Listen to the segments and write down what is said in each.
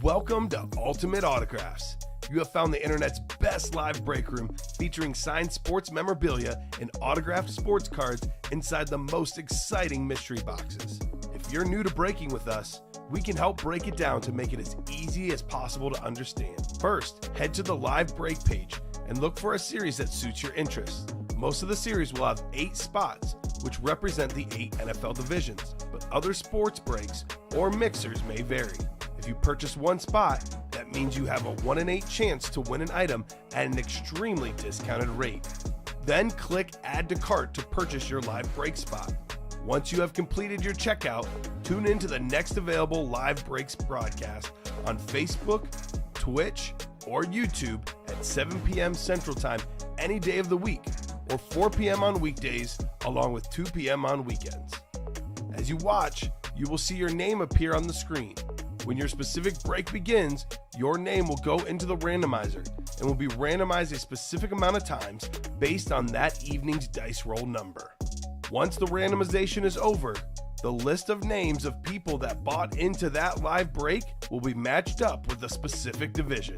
Welcome to Ultimate Autographs. You have found the internet's best live break room featuring signed sports memorabilia and autographed sports cards inside the most exciting mystery boxes. If you're new to breaking with us, we can help break it down to make it as easy as possible to understand. First, head to the live break page and look for a series that suits your interests. Most of the series will have 8 spots, which represent the 8 NFL divisions, but other sports breaks or mixers may vary. If you purchase one spot, that means you have a 1 in 8 chance to win an item at an extremely discounted rate. Then click Add to Cart to purchase your live break spot. Once you have completed your checkout, tune in to the next available live breaks broadcast on Facebook, Twitch, or YouTube at 7 p.m. Central Time any day of the week, or 4 p.m. on weekdays, along with 2 p.m. on weekends. As you watch, you will see your name appear on the screen. When your specific break begins, your name will go into the randomizer and will be randomized a specific amount of times based on that evening's dice roll number. Once the randomization is over, the list of names of people that bought into that live break will be matched up with a specific division.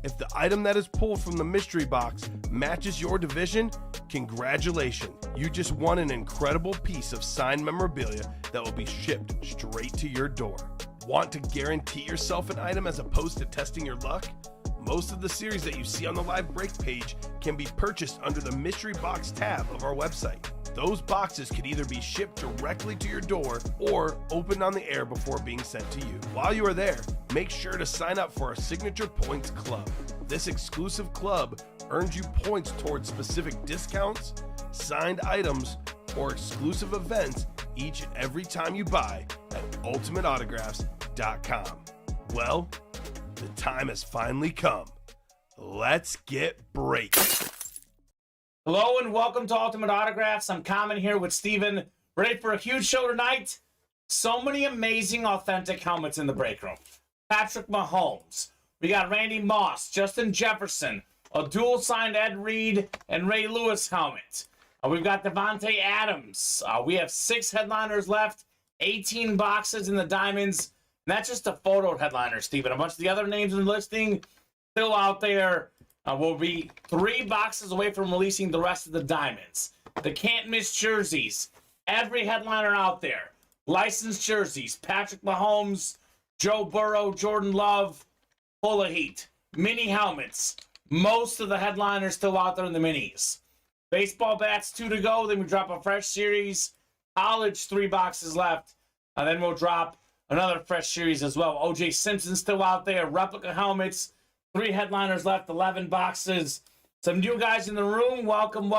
If the item that is pulled from the mystery box matches your division, congratulations, you just won an incredible piece of signed memorabilia that will be shipped straight to your door. Want to guarantee yourself an item as opposed to testing your luck? Most of the series that you see on the live break page can be purchased under the mystery box tab of our website. Those boxes could either be shipped directly to your door or opened on the air before being sent to you. While you are there, make sure to sign up for our Signature Points Club. This exclusive club earns you points towards specific discounts, signed items, or exclusive events each and every time you buy at ultimateautographs.com. Well, the time has finally come. Let's get breaking. Hello and welcome to Ultimate Autographs. I'm Kamen here with Steven. Ready for a huge show tonight? So many amazing, authentic helmets in the break room. Patrick Mahomes. We got Randy Moss, Justin Jefferson, a dual-signed Ed Reed and Ray Lewis helmet. We've got Devontae Adams. We have 6 headliners left, 18 boxes in the diamonds. And that's just a photo headliner, Steven. A bunch of the other names in the listing still out there. We'll be 3 boxes away from releasing the rest of the diamonds. The can't miss jerseys. Every headliner out there. Licensed jerseys. Patrick Mahomes, Joe Burrow, Jordan Love, full of heat. Mini helmets. Most of the headliners still out there in the minis. Baseball bats, 2 to go. Then we drop a fresh series. College, 3 boxes left. And then we'll drop another fresh series as well. O.J. Simpson still out there. Replica helmets. 3 headliners left, 11 boxes. Some new guys in the room. Welcome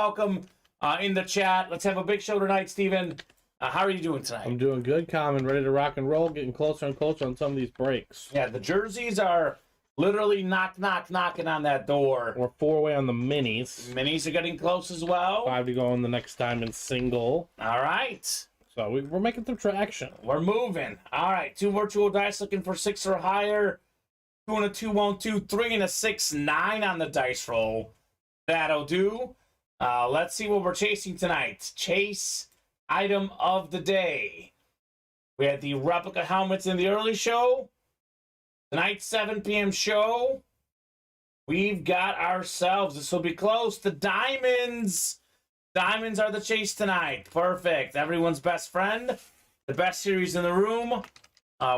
in the chat. Let's have a big show tonight, Steven. How are you doing tonight? I'm doing good, Common. Ready to rock and roll. Getting closer and closer on some of these breaks. Yeah, the jerseys are literally knocking on that door. We're 4 away on the minis. Minis are getting close as well. 5 to go on the next time in single. All right. So we're making some traction. We're moving. All right. 2 virtual dice looking for 6 or higher. 2 and a 2, 1, 2, 3 and a 6, 9 on the dice roll. That'll do. Let's see what we're chasing tonight. Chase item of the day. We had the replica helmets in the early show. Tonight's 7 p.m. show. We've got ourselves, this will be close, the diamonds. Diamonds are the chase tonight. Perfect. Everyone's best friend. The best series in the room.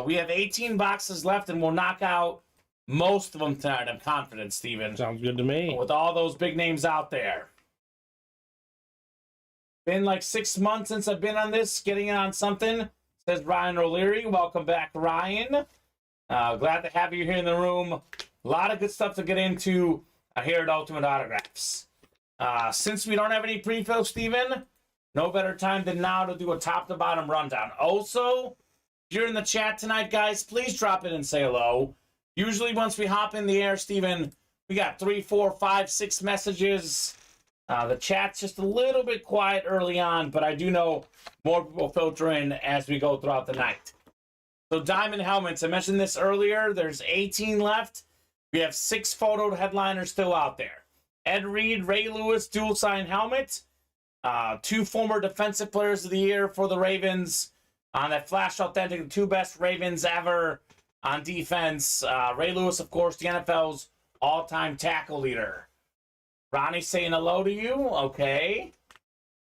We have 18 boxes left, and we'll knock out most of them tonight. I'm confident, Steven. Sounds good to me. With all those big names out there. Been like 6 months since I've been on this, getting on something, says Ryan O'Leary. Welcome back, Ryan. Glad to have you here in the room. A lot of good stuff to get into here at Ultimate Autographs. Since we don't have any pre-fill, Steven, no better time than now to do a top-to-bottom rundown. Also, if you're in the chat tonight, guys, please drop in and say hello. Usually once we hop in the air, Steven, we got 3, 4, 5, 6 messages. The chat's just a little bit quiet early on, but I do know more people filter in as we go throughout the night. So diamond helmets, I mentioned this earlier. There's 18 left. We have 6 photoed headliners still out there. Ed Reed, Ray Lewis, dual sign helmet. 2 former defensive players of the year for the Ravens. That flash authentic, the 2 best Ravens ever. on defense. Ray Lewis, of course, the NFL's all-time tackle leader. Ronnie saying hello to you. Okay.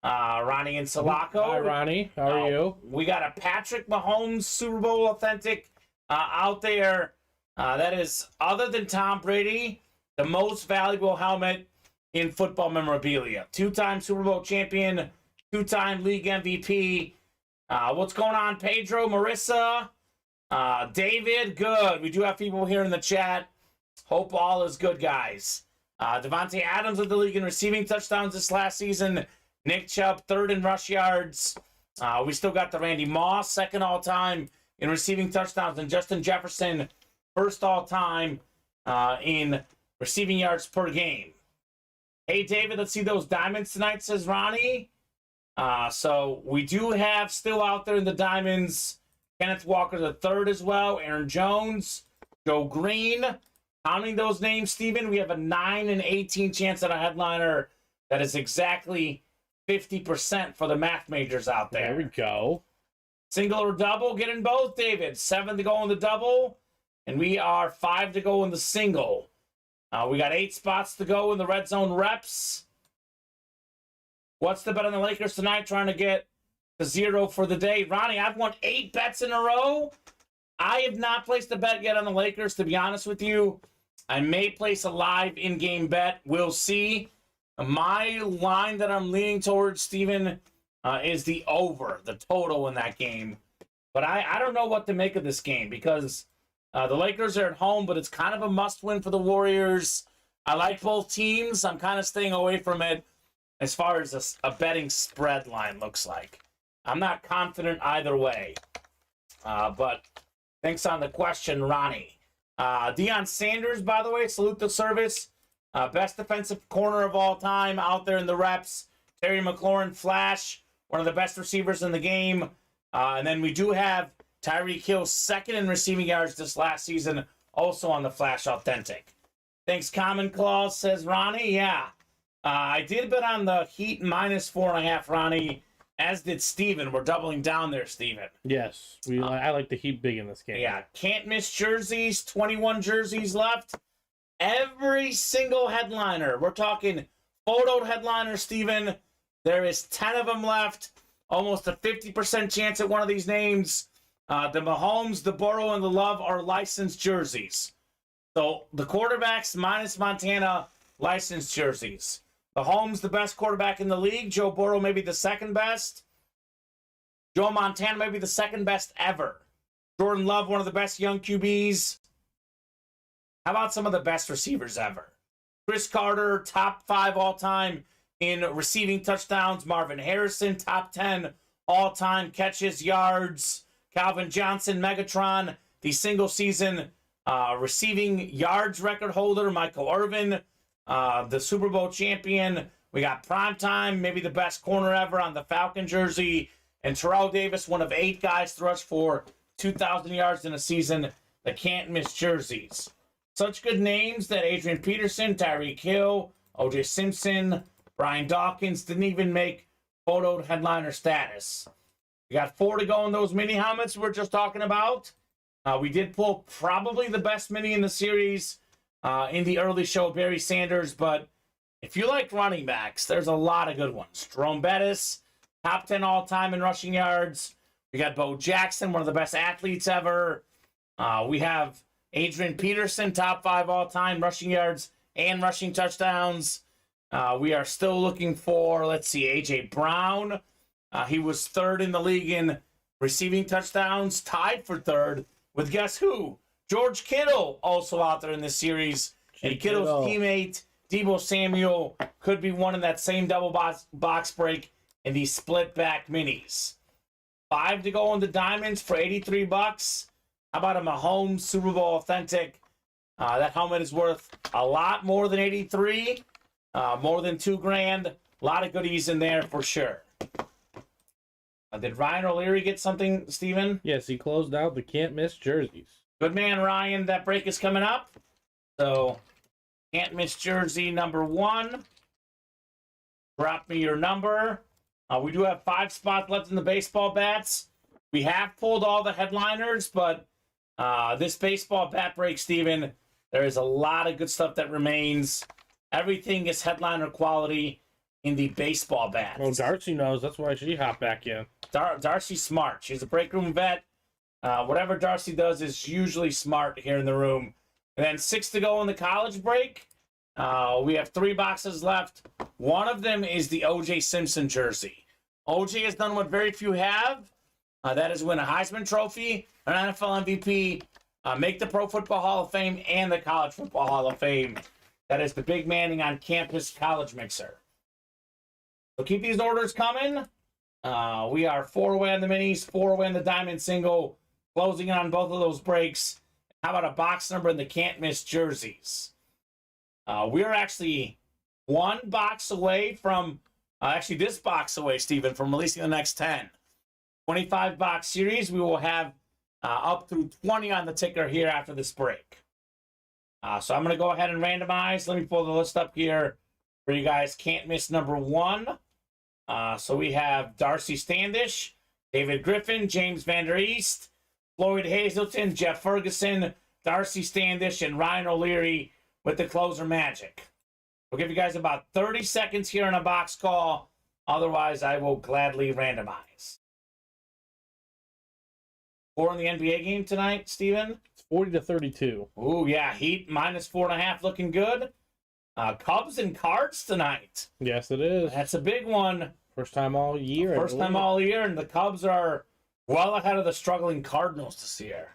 Ronnie and Sulaco. Hi, Ronnie. How are you? We got a Patrick Mahomes Super Bowl authentic out there. That is, other than Tom Brady, the most valuable helmet in football memorabilia. 2-time Super Bowl champion, 2-time league MVP. What's going on, Pedro, Marissa, David? Good. We do have people here in the chat. Hope all is good, guys. Devontae Adams led the league in receiving touchdowns this last season. Nick Chubb, 3rd in rush yards. We still got the Randy Moss, 2nd all-time in receiving touchdowns. And Justin Jefferson, 1st all-time in receiving yards per game. Hey, David, let's see those diamonds tonight, says Ronnie. So we do have still out there in the diamonds Kenneth Walker III as well, Aaron Jones, Joe Green. Counting those names, Steven, we have a 9 and 18 chance at a headliner. That is exactly 50% for the math majors out there. There we go. Single or double, get in both, David. 7 to go in the double, and we are 5 to go in the single. We got 8 spots to go in the red zone reps. What's the bet on the Lakers tonight? Trying to get to 0 for the day. Ronnie, I've won 8 bets in a row. I have not placed a bet yet on the Lakers, to be honest with you. I may place a live in-game bet. We'll see. My line that I'm leaning towards, Steven, is the over, the total in that game. But I don't know what to make of this game because the Lakers are at home, but it's kind of a must-win for the Warriors. I like both teams. I'm kind of staying away from it as far as a betting spread line looks like. I'm not confident either way. But thanks on the question, Ronnie. Deion Sanders, by the way, salute the service. Best defensive corner of all time out there in the reps. Terry McLaurin, Flash, one of the best receivers in the game. And then we do have Tyreek Hill, 2nd in receiving yards this last season, also on the Flash Authentic. Thanks, Common Claus, says Ronnie. Yeah, I did bet on the Heat -4.5, Ronnie, as did Steven. We're doubling down there, Steven. Yes, I like the Heat big in this game. Yeah, can't miss jerseys, 21 jerseys left. Every single headliner, we're talking photoed headliner, Steven. There is 10 of them left. Almost a 50% chance at one of these names. The Mahomes, the Burrow, and the Love are licensed jerseys. So the quarterbacks minus Montana, licensed jerseys. Mahomes, the best quarterback in the league. Joe Burrow, maybe the 2nd best. Joe Montana, maybe the 2nd best ever. Jordan Love, one of the best young QBs. How about some of the best receivers ever? Chris Carter, top 5 all-time in receiving touchdowns. Marvin Harrison, top 10 all-time catches, yards. Calvin Johnson, Megatron, the single-season receiving yards record holder. Michael Irvin, the Super Bowl champion. We got Primetime, maybe the best corner ever on the Falcon jersey. And Terrell Davis, one of 8 guys to rush for 2,000 yards in a season that can't miss jerseys. Such good names that Adrian Peterson, Tyreek Hill, O.J. Simpson, Brian Dawkins didn't even make photoed headliner status. We got 4 to go in those mini helmets we're just talking about. We did pull probably the best mini in the series in the early show, Barry Sanders. But if you like running backs, there's a lot of good ones. Jerome Bettis, top 10 all-time in rushing yards. We got Bo Jackson, one of the best athletes ever. We have Adrian Peterson, top 5 all-time rushing yards and rushing touchdowns. We are still looking for, let's see, A.J. Brown. He was 3rd in the league in receiving touchdowns, tied for 3rd with guess who? George Kittle, also out there in this series. And Kittle's teammate, Deebo Samuel, could be one in that same double box break in these split back minis. 5 to go on the diamonds for $83. How about a Mahomes Super Bowl authentic? That helmet is worth a lot more than 83, more than $2,000. A lot of goodies in there for sure. Did Ryan O'Leary get something, Steven? Yes, he closed out the can't miss jerseys. Good man, Ryan. That break is coming up. So, can't miss jersey number 1. Drop me your number. We do have 5 spots left in the baseball bats. We have pulled all the headliners, but This baseball bat break, Steven, there is a lot of good stuff that remains. Everything is headliner quality in the baseball bats. Well, Darcy knows. That's why she hopped back in. Darcy's smart. She's a break room vet. Whatever Darcy does is usually smart here in the room. And then 6 to go in the college break. We have 3 boxes left. One of them is the O.J. Simpson jersey. O.J. has done what very few have. That is win a Heisman Trophy, an NFL MVP, make the Pro Football Hall of Fame, and the College Football Hall of Fame. That is the Big Manning on Campus College Mixer. So keep these orders coming. We are 4 away on the minis, 4 away on the diamond single, closing in on both of those breaks. How about a box number in the can't miss jerseys? We're actually 1 box away from, actually this box away, Stephen, from releasing the next 10. 25 box series. We will have up through 20 on the ticker here after this break. So I'm going to go ahead and randomize. Let me pull the list up here for you guys. Can't miss number 1. So we have Darcy Standish, David Griffin, James Vander East, Floyd Hazelton, Jeff Ferguson, Darcy Standish, and Ryan O'Leary with the closer magic. We'll give you guys about 30 seconds here on a box call. Otherwise, I will gladly randomize. 4 in the NBA game tonight, Steven? It's 40-32. Ooh, yeah. Heat minus 4.5 looking good. Cubs and Cards tonight. Yes, it is. That's a big one. First time all year. First time all year, and the Cubs are well ahead of the struggling Cardinals this year.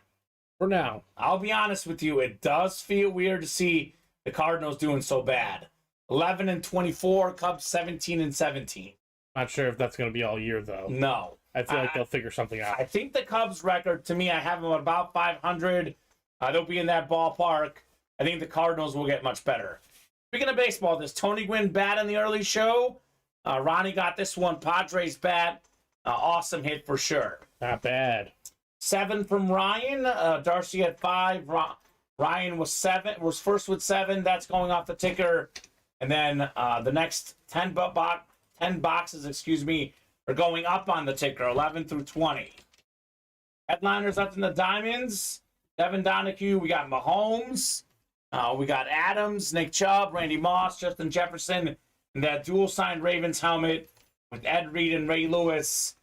For now. I'll be honest with you, it does feel weird to see the Cardinals doing so bad. 11-24, Cubs 17-17. Not sure if that's going to be all year, though. No. I feel like they'll figure something out. I think the Cubs record, to me, I have them at about 500. They'll be in that ballpark. I think the Cardinals will get much better. Speaking of baseball, this Tony Gwynn bat in the early show. Ronnie got this one. Padres bat. Awesome hit for sure. Not bad. 7 from Ryan. Darcy had 5. Ryan was first with 7. That's going off the ticker. And then the next 10 boxes, are going up on the ticker, 11 through 20. Headliners up in the diamonds. Devin Donahue. We got Mahomes. We got Adams, Nick Chubb, Randy Moss, Justin Jefferson, and that dual-signed Ravens helmet with Ed Reed and Ray Lewis.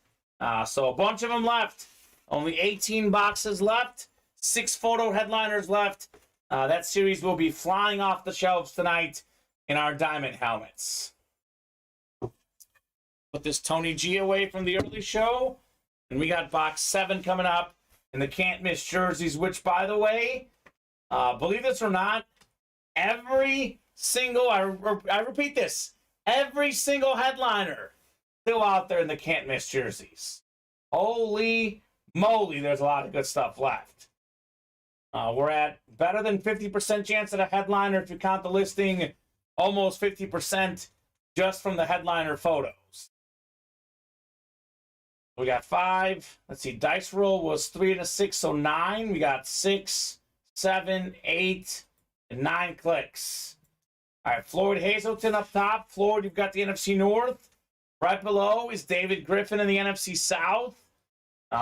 So a bunch of them left. Only 18 boxes left. 6 photo headliners left. That series will be flying off the shelves tonight in our diamond helmets. Put this Tony G away from the early show. And we got box 7 coming up. And the can't miss jerseys, which, by the way, believe this or not, every single, I repeat this, every single headliner still out there in the can't miss jerseys. Holy moly, there's a lot of good stuff left. We're at better than 50% chance at a headliner if you count the listing, almost 50% just from the headliner photos. We got 5. Let's see, dice roll was 3 and a 6, so 9. We got 6, 7, 8, and 9 clicks. All right, Floyd Hazelton up top. Floyd, you've got the NFC North. Right below is David Griffin in the NFC South.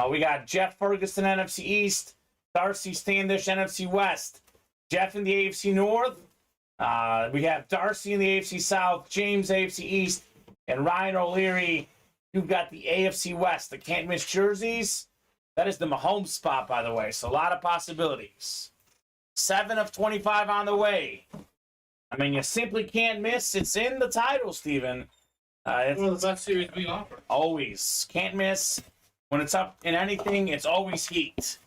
We got Jeff Ferguson, NFC East. Darcy Standish, NFC West. Jeff in the AFC North. We have Darcy in the AFC South. James, AFC East. And Ryan O'Leary, you've got the AFC West. The can't miss jerseys. That is the Mahomes spot, by the way. So a lot of possibilities. 7 of 25 on the way. I mean, you simply can't miss. It's in the title, Steven. It's One of the best series we offer. always. Can't miss. When it's up in anything, it's always heat.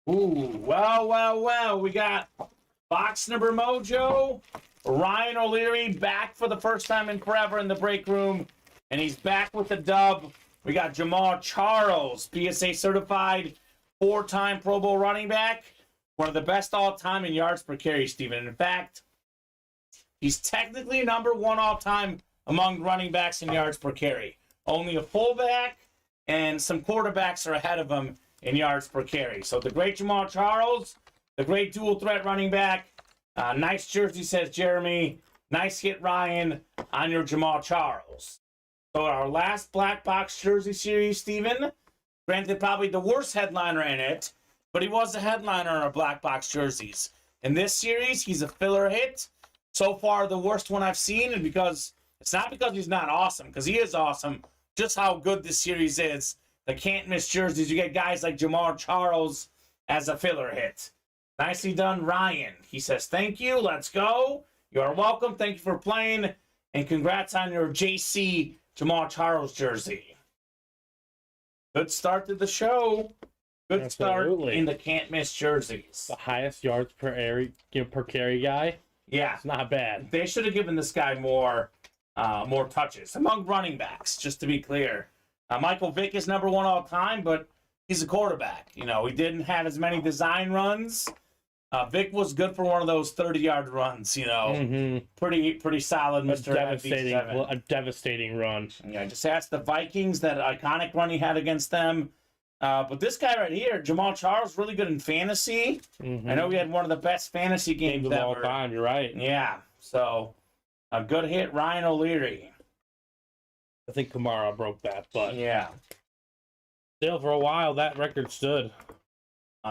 Ooh, well. We got box number mojo. Ryan O'Leary back for the first time in forever in the break room. And he's back with the dub. We got Jamal Charles, PSA certified, 4-time Pro Bowl running back. One of the best all-time in yards per carry, Steven. In fact, he's technically number 1 all-time among running backs in yards per carry. Only a fullback and some quarterbacks are ahead of him in yards per carry. So the great Jamal Charles, the great dual-threat running back. Nice jersey, says Jeremy. Nice hit, Ryan, on your Jamal Charles. So our last black box jersey series, Steven, Granted, probably the worst headliner in it, but he was a headliner in our black box jerseys. In this series, he's a filler hit. So far, the worst one I've seen, and because it's not because he's not awesome, because he is awesome, just how good this series is. The can't miss jerseys. You get guys like Jamal Charles as a filler hit. Nicely done, Ryan. He says, thank you. Let's go. You are welcome. Thank you for playing. And congrats on your JC Jamal Charles jersey. Good start to the show. Good Absolutely. start in the can't miss jerseys. The highest yards per per carry guy. Yeah. It's not bad. They should have given this guy more touches among running backs, just to be clear. Michael Vick is number 1 all time, but he's a quarterback. You know, he didn't have as many design runs. Vick was good for one of those 30-yard runs, you know. Pretty solid, Mr. A devastating run. Yeah, just ask the Vikings, that iconic run he had against them. But this guy right here, Jamal Charles, really good in fantasy. I know he had one of the best fantasy games of ever. all time, you're right. Yeah, so a good hit, Ryan O'Leary. I think Kamara broke that, but yeah. Still, for a while, that record stood.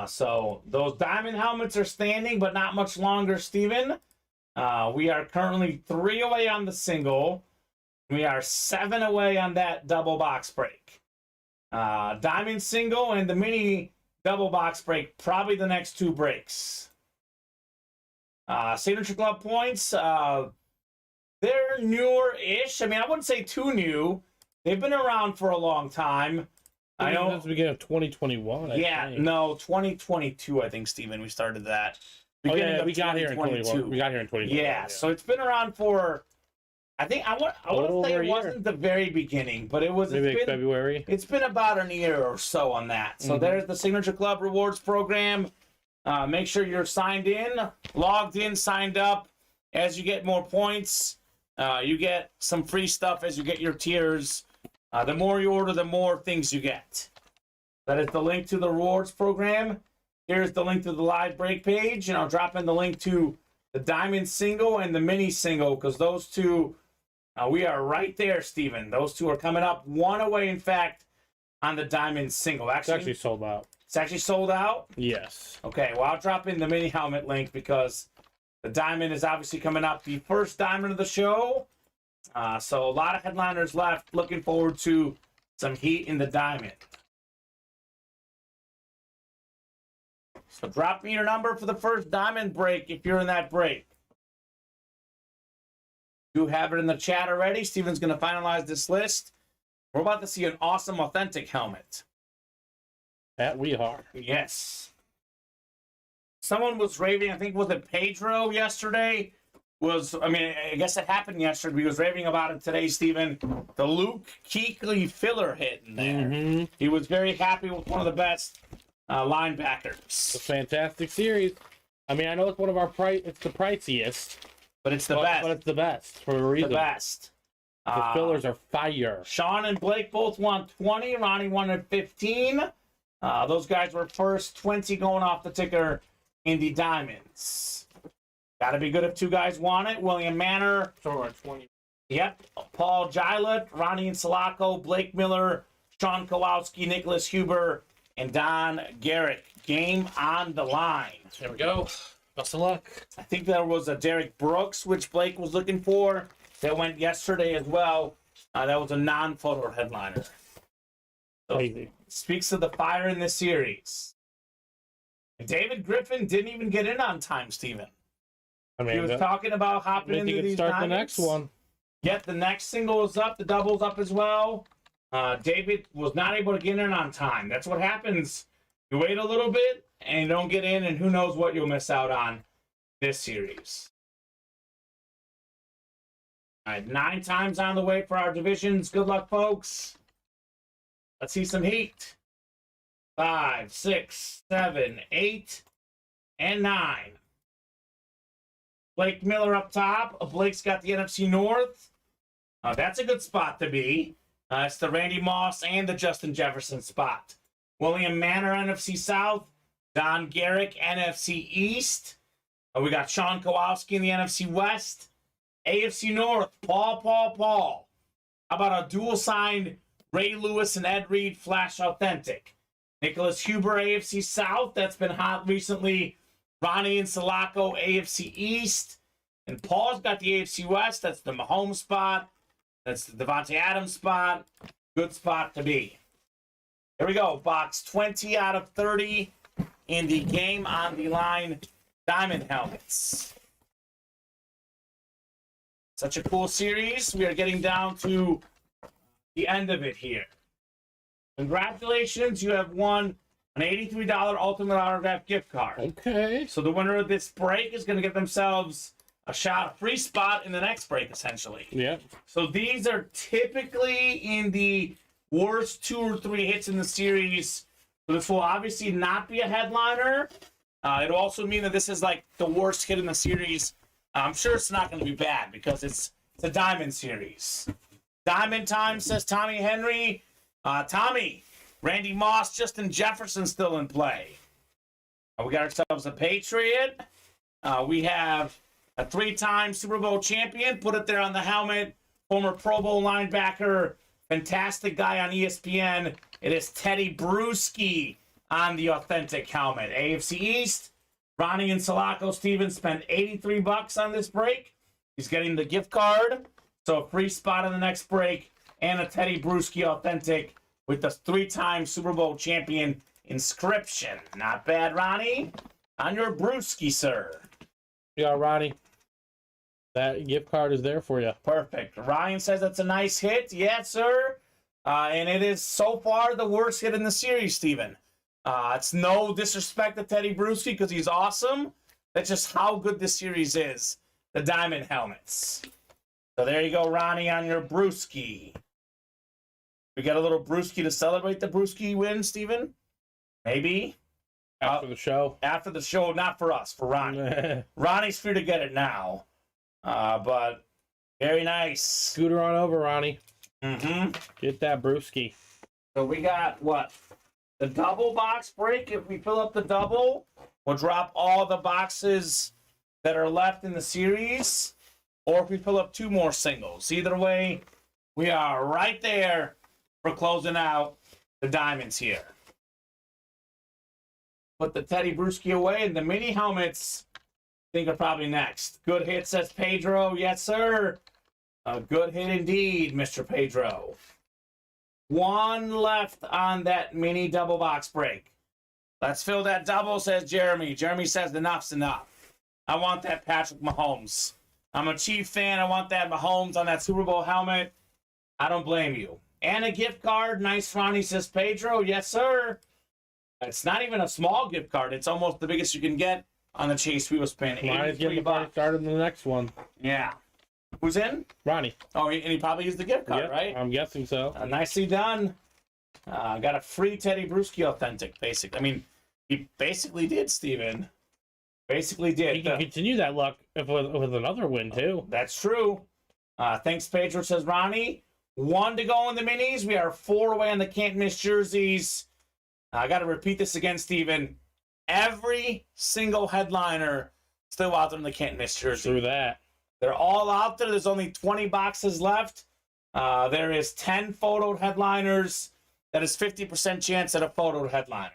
So those diamond helmets are standing, but not much longer, Steven. We are currently 3 away on the single. We are 7 away on that double box break. Diamond single and the mini double box break, probably the next 2 breaks. Signature Club points, they're newer-ish. I mean, I wouldn't say too new. They've been around for a long time. I know. Since the beginning of 2021. Yeah, no, 2022, I think, Steven, we started that. We got here in 2021. We got here in 2021. Yeah, so it's been around for, I think, I want to say it wasn't the very beginning, but it was. Maybe February. It's been about an year or so on that. So there's the Signature Club Rewards Program. Make sure you're signed in, logged in, signed up. As you get more points, you get some free stuff as you get your tiers. The more you order, the more things you get. That is the link to the rewards program. Here's the link to the live break page, and I'll drop in the link to the diamond single and the mini single, because those two, we are right there, Steven. Those two are coming up 1 away, in fact, on the diamond single. It's actually sold out. It's actually sold out? Yes. Okay, well, I'll drop in the mini helmet link, because the diamond is obviously coming up. The first diamond of the show. So a lot of headliners left. Looking forward to some heat in the diamond. So drop me your number for the first diamond break if you're in that break. You have it in the chat already. Steven's going to finalize this list. We're about to see an awesome, authentic helmet. That we are. Yes. Someone was raving, I think, was it Pedro yesterday? I guess it happened yesterday. He was raving about it today, Steven. The Luke Kuechly filler hit in there. He was very happy with one of the best linebackers. It's a fantastic series. I mean, I know it's one of our it's the priciest. But it's the best. But it's the best for a reason. The best. The fillers are fire. Sean and Blake both won 20. Ronnie won at 15. Those guys were first, 20 going off the ticker in the diamonds. Got to be good if 2 guys won it. William Manor. So 20. Yep. Paul Gillett, Ronnie Insulaco, Blake Miller, Sean Kowalski, Nicholas Huber, and Don Garrick. Game on the line. There we go. Best of luck. I think there was a Derek Brooks, which Blake was looking for. That went yesterday as well. That was a non-photo headliner. So Crazy. Speaks of the fire in this series. David Griffin didn't even get in on time, Steven. I mean, He was talking about hopping into these start diamonds. the next one. Yep, the next single is up. The double's up as well. David was not able to get in on time. That's what happens. You wait a little bit, and you don't get in, and who knows what you'll miss out on this series. All right, 9 times on the way for our divisions. Good luck, folks. Let's see some heat. 5, 6, 7, 8, and 9. Blake Miller up top. Blake's got the NFC North. That's a good spot to be. It's the Randy Moss and the Justin Jefferson spot. William Manor, NFC South. Don Garrick, NFC East. We got Sean Kowalski in the NFC West. AFC North, Paul. How about a dual-signed Ray Lewis and Ed Reed Flash Authentic? Nicholas Huber, AFC South. That's been hot recently. Ronnie and Sulaco, AFC East. And Paul's got the AFC West. That's the Mahomes spot. That's the Devontae Adams spot. Good spot to be. Here we go. Box 20 out of 30 in the Game on the Line Diamond Helmets. Such a cool series. We are getting down to the end of it here. Congratulations. You have won an $83 Ultimate Autograph gift card. Okay. So the winner of this break is going to get themselves a free spot in the next break, essentially. Yeah. So these are typically in the worst 2 or 3 hits in the series. So this will obviously not be a headliner. It'll also mean that this is like the worst hit in the series. I'm sure it's not going to be bad because it's a Diamond series. Diamond time, says Tommy Henry. Tommy, Randy Moss, Justin Jefferson still in play. We got ourselves a Patriot. We have a 3-time Super Bowl champion. Put it there on the helmet. Former Pro Bowl linebacker. Fantastic guy on ESPN. It is Teddy Bruschi on the authentic helmet. AFC East. Ronnie and Sulaco Stevens spent $83 on this break. He's getting the gift card. So a free spot in the next break. And a Teddy Bruschi authentic with the 3-time Super Bowl champion inscription. Not bad, Ronnie. On your Bruschi, sir. Yeah, Ronnie. That gift card is there for you. Perfect. Ryan says that's a nice hit. Yes, sir. And it is so far the worst hit in the series, Steven. It's no disrespect to Teddy Bruschi because he's awesome. That's just how good this series is. The Diamond Helmets. So there you go, Ronnie, on your Bruschi. We got a little Bruschi to celebrate the Bruschi win, Steven? Maybe. After the show. After the show, not for us, for Ronnie. Ronnie's free to get it now. But very nice. Scooter on over, Ronnie. Mm-hmm. Get that brewski. So we got what? The double box break. If we fill up the double, we'll drop all the boxes that are left in the series. Or if we fill up 2 more singles. Either way, we are right there for closing out the diamonds here. Put the Teddy Bruschi away, and the mini helmets I think are probably next. Good hit, says Pedro. Yes, sir. A good hit indeed, Mr. Pedro. 1 left on that mini double box break. Let's fill that double, says Jeremy. Jeremy says enough's enough. I want that Patrick Mahomes. I'm a Chief fan. I want that Mahomes on that Super Bowl helmet. I don't blame you. And a gift card. Nice, Ronnie, says Pedro. Yes, sir. It's not even a small gift card. It's almost the biggest you can get on the Chase Wheel Spin. Ronnie's getting the party started in the next one. Yeah. Who's in? Ronnie. Oh, and he probably used the gift card, Yep, right? I'm guessing so. Nicely done. Got a free Teddy Bruschi authentic, basically. I mean, he basically did, Steven. Basically did. He can continue that luck with another win, too. That's true. Thanks, Pedro, says Ronnie. 1 to go in the minis. We are 4 away on the can't miss jerseys. I got to repeat this again, Steven. Every single headliner still out there in the can't miss jersey. Through that. They're all out there. There's only 20 boxes left. There is 10 photoed headliners. That is 50% chance at a photoed headliner.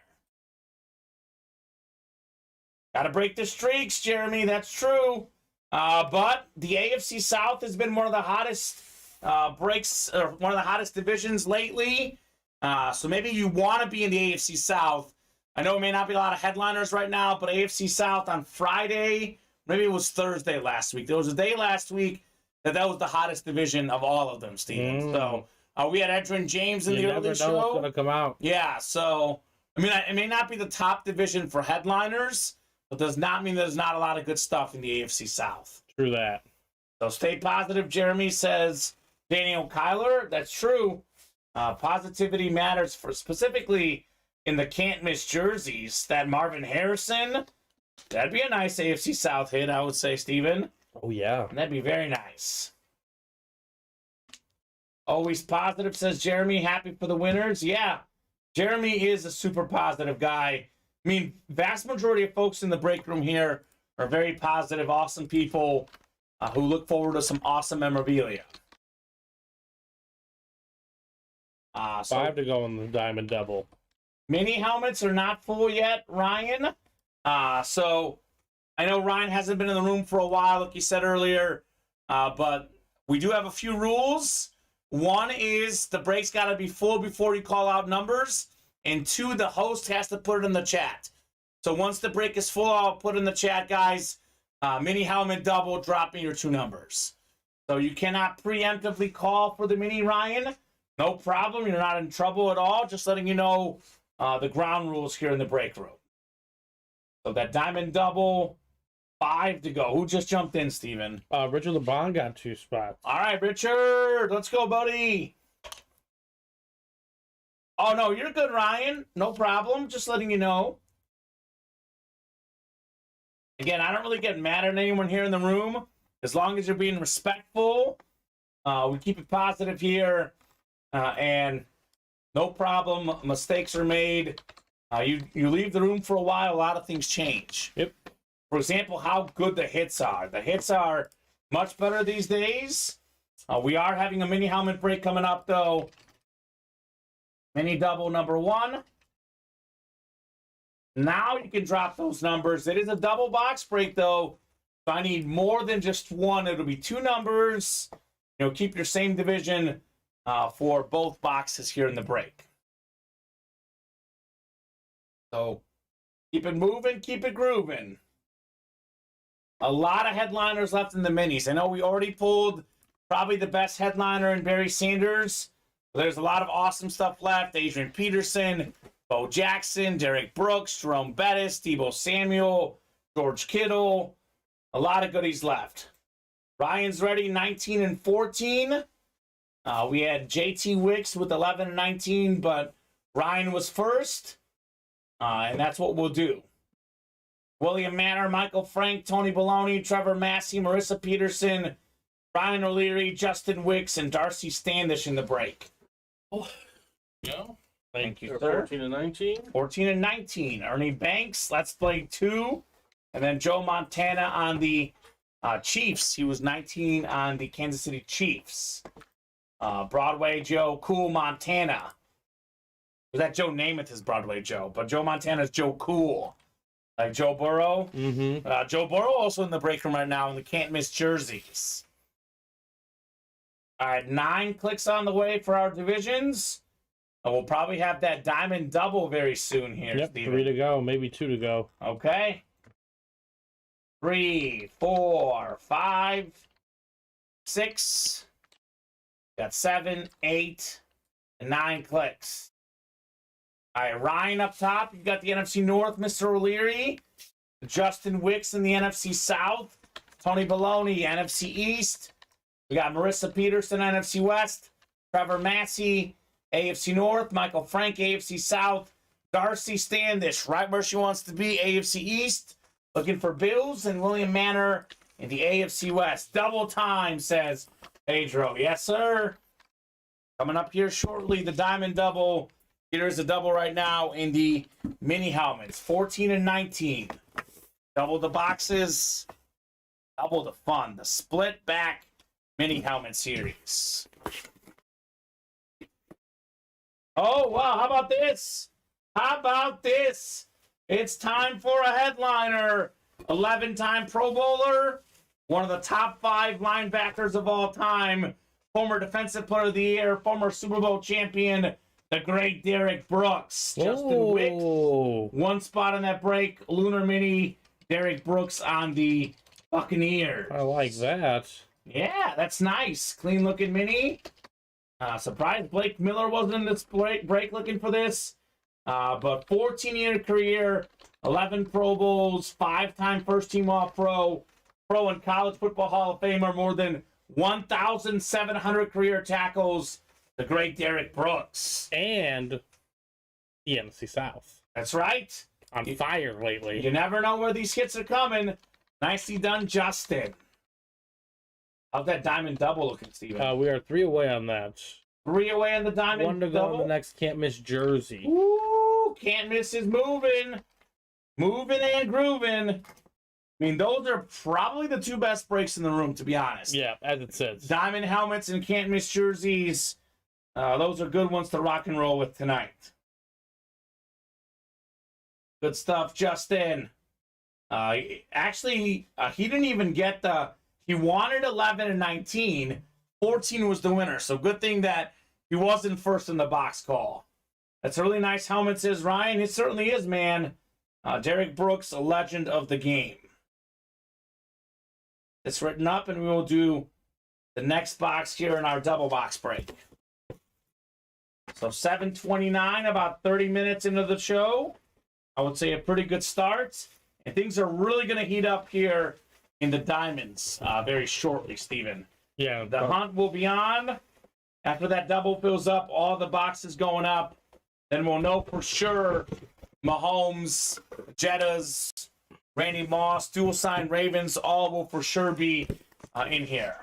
Got to break the streaks, Jeremy. That's true. But the AFC South has been one of the hottest breaks, or one of the hottest divisions lately. So maybe you want to be in the AFC South. I know it may not be a lot of headliners right now, but AFC South on Friday, maybe it was Thursday last week. There was a day last week that was the hottest division of all of them, Steven. So we had Edrin James in the early show. What's going to come out. Yeah, so, I mean, it may not be the top division for headliners, but does not mean there's not a lot of good stuff in the AFC South. True that. So stay positive, Jeremy, says Daniel Kyler. That's true. Positivity matters for specifically in the can't miss jerseys. That Marvin Harrison, that'd be a nice AFC South hit, I would say, Steven. Oh, yeah. That'd be very nice. Always positive, says Jeremy. Happy for the winners. Yeah, Jeremy is a super positive guy. I mean, vast majority of folks in the break room here are very positive, awesome people who look forward to some awesome memorabilia. 5 to go in the diamond double. Mini helmets are not full yet, Ryan. So I know Ryan hasn't been in the room for a while, like you said earlier, but we do have a few rules. One is the break's got to be full before you call out numbers, and two, the host has to put it in the chat. So once the break is full, I'll put in the chat, guys, mini helmet double, drop me your 2 numbers. So you cannot preemptively call for the mini, Ryan. No problem. You're not in trouble at all. Just letting you know the ground rules here in the break room. So that diamond double, 5 to go. Who just jumped in, Steven? Richard LeBron got 2 spots. All right, Richard. Let's go, buddy. Oh, no, you're good, Ryan. No problem. Just letting you know. Again, I don't really get mad at anyone here in the room. As long as you're being respectful, we keep it positive here. And no problem. Mistakes are made. You leave the room for a while, a lot of things change. Yep. For example, how good the hits are. The hits are much better these days. We are having a mini helmet break coming up, though. Mini double number 1. Now you can drop those numbers. It is a double box break, though. If I need more than just 1, it'll be 2 numbers. Keep your same division for both boxes here in the break. So keep it moving, keep it grooving. A lot of headliners left in the minis. I know we already pulled probably the best headliner in Barry Sanders. There's a lot of awesome stuff left. Adrian Peterson, Bo Jackson, Derek Brooks, Jerome Bettis, Deebo Samuel, George Kittle. A lot of goodies left. Ryan's ready, 19 and 14. We had JT Wicks with 11 and 19, but Ryan was first. And that's what we'll do. William Manor, Michael Frank, Tony Baloney, Trevor Massey, Marissa Peterson, Brian O'Leary, Justin Wicks, and Darcy Standish in the break. Oh, yeah. Thank you, sir. 14 and 19. 14 and 19. Ernie Banks, Let's Play 2. And then Joe Montana on the Chiefs. He was 19 on the Kansas City Chiefs. Broadway Joe, Cool Montana. Was that Joe Namath is Broadway Joe, but Joe Montana's Joe Cool. Like Joe Burrow. Mm-hmm. Joe Burrow also in the break room right now in the can't miss jerseys. All right, 9 clicks on the way for our divisions. And we'll probably have that diamond double very soon here, Yep, Steven. 3 to go, maybe 2 to go. Okay. 3, 4, 5, 6. Got 7, 8, and 9 clicks. All right, Ryan up top. You've got the NFC North, Mr. O'Leary. Justin Wicks in the NFC South. Tony Baloney, NFC East. We got Marissa Peterson, NFC West. Trevor Massey, AFC North. Michael Frank, AFC South. Darcy Standish, right where she wants to be, AFC East. Looking for Bills. And William Manor in the AFC West. Double time, says Pedro. Yes, sir. Coming up here shortly, the diamond double. Here's a double right now in the mini helmets. 14 and 19. Double the boxes. Double the fun. The split back mini helmet series. Oh, wow. How about this? How about this? It's time for a headliner. 11-time Pro Bowler. One of the top 5 linebackers of all time. Former Defensive Player of the Year. Former Super Bowl champion. The great Derek Brooks. Justin Wick. 1 spot on that break. Lunar Mini. Derek Brooks on the Buccaneers. I like that. Yeah, that's nice. Clean looking mini. Surprised Blake Miller wasn't in this break looking for this. But 14-year career, 11 Pro Bowls, 5-time first-team All-Pro, Pro and College Football Hall of Famer, more than 1,700 career tackles. The great Derek Brooks. And the NFC South. That's right. On fire lately. You never know where these hits are coming. Nicely done, Justin. How's that diamond double looking, Steven? We are 3 away on that. 3 away on the diamond 1 to go double. on the next can't miss jersey. Ooh, can't miss is moving. Moving and grooving. I mean, those are probably the 2 best breaks in the room, to be honest. Yeah, as it says. Diamond helmets and can't miss jerseys. Those are good ones to rock and roll with tonight. Good stuff, Justin. Actually, he didn't even get he wanted 11 and 19. 14 was the winner. So good thing that he wasn't first in the box call. That's a really nice helmet, says Ryan. It certainly is, man. Derek Brooks, a legend of the game. It's written up, and we will do the next box here in our double box break. So 7:29, about 30 minutes into the show. I would say a pretty good start. And things are really going to heat up here in the diamonds very shortly, Steven. Yeah. The hunt will be on. After that double fills up, all the boxes going up. Then we'll know for sure Mahomes, Jettas, Randy Moss, dual sign Ravens, all will for sure be in here.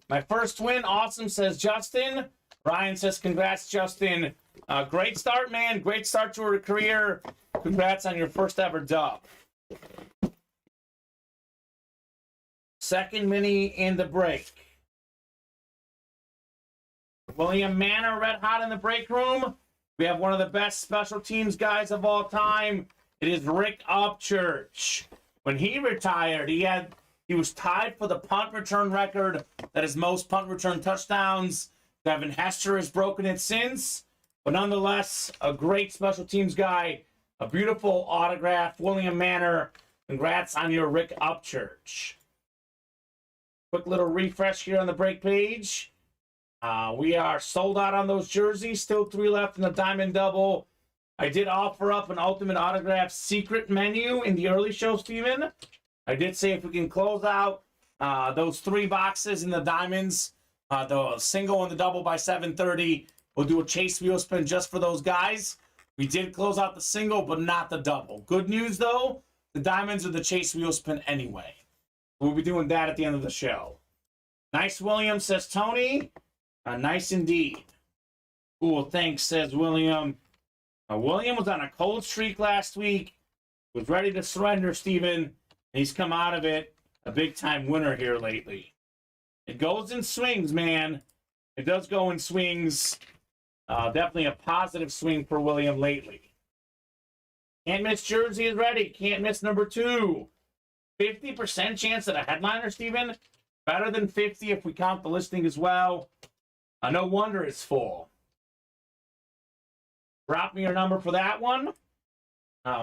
My first win, awesome, says Justin. Ryan says, congrats, Justin. Great start, man. Great start to your career. Congrats on your first ever dub. Second mini in the break. William Manor, red hot in the break room. We have one of the best special teams guys of all time. It is Rick Upchurch. When he retired, he was tied for the punt return record. That is most punt return touchdowns. Devin Hester has broken it since. But nonetheless, a great special teams guy. A beautiful autograph. William Manor, congrats on your Rick Upchurch. Quick little refresh here on the break page. We are sold out on those jerseys. Still 3 left in the Diamond Double. I did offer up an Ultimate Autograph secret menu in the early show, Steven. I did say if we can close out those 3 boxes in the Diamonds, the single and the double by 7:30, we'll do a chase wheel spin just for those guys. We did close out the single, but not the double. Good news, though, the Diamonds are the chase wheel spin anyway. We'll be doing that at the end of the show. Nice, William, says Tony. Nice indeed. Cool, thanks, says William. William was on a cold streak last week. Was ready to surrender, Steven. He's come out of it a big-time winner here lately. It goes in swings, man. It does go in swings. Definitely a positive swing for William lately. Can't miss jersey is ready. Can't miss number 2. 50% chance at a headliner, Steven. Better than 50 if we count the listing as well. No wonder it's full. Drop me your number for that one.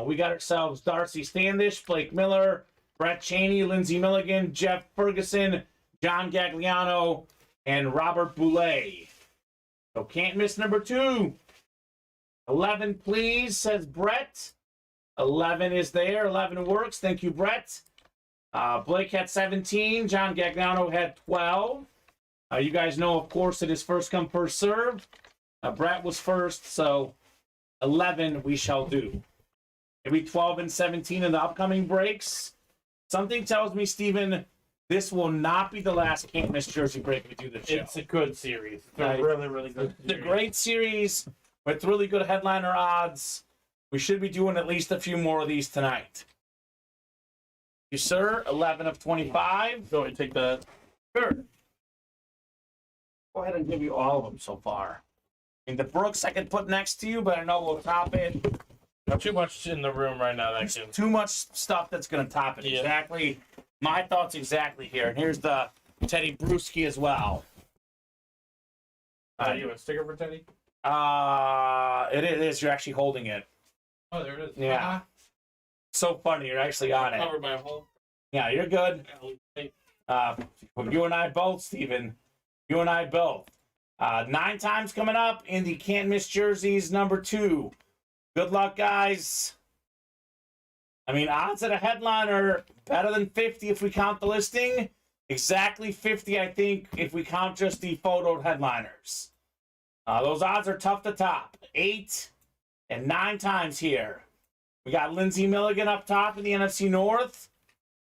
We got ourselves Darcy Standish, Blake Miller, Brett Cheney, Lindsey Milligan, Jeff Ferguson, John Gagliano, and Robert Boulay. So can't miss number 2. 11, please, says Brett. 11 is there. 11 works. Thank you, Brett. Blake had 17. John Gagliano had 12. You guys know, of course, it is first come, first serve. Brett was first, so 11 we shall do. Maybe 12 and 17 in the upcoming breaks. Something tells me, Steven, this will not be the last can't miss jersey break we do this show. It's a good series. It's a really, really good series. It's a great series with really good headliner odds. We should be doing at least a few more of these tonight. You, sir, 11 of 25. Go ahead and take that. Sure. Go ahead and give you all of them so far. And the Brooks I could put next to you, but I know we'll top it. Not too much in the room right now. That can... Too much stuff that's going to top it. Yeah. Exactly. My thoughts exactly here. And here's the Teddy Bruschi as well. You have a sticker for Teddy? It is. You're actually holding it. Oh, there it is. Yeah. So funny. You're actually on it. Covered by a hole. Yeah, you're good. You and I both, Steven. You and I both. 9 times coming up in the can't miss jerseys number 2. Good luck, guys. I mean, odds at a headliner better than 50 if we count the listing. Exactly 50, I think, if we count just the photoed headliners. Those odds are tough to top. 8 and 9 times here. We got Lindsey Milligan up top in the NFC North.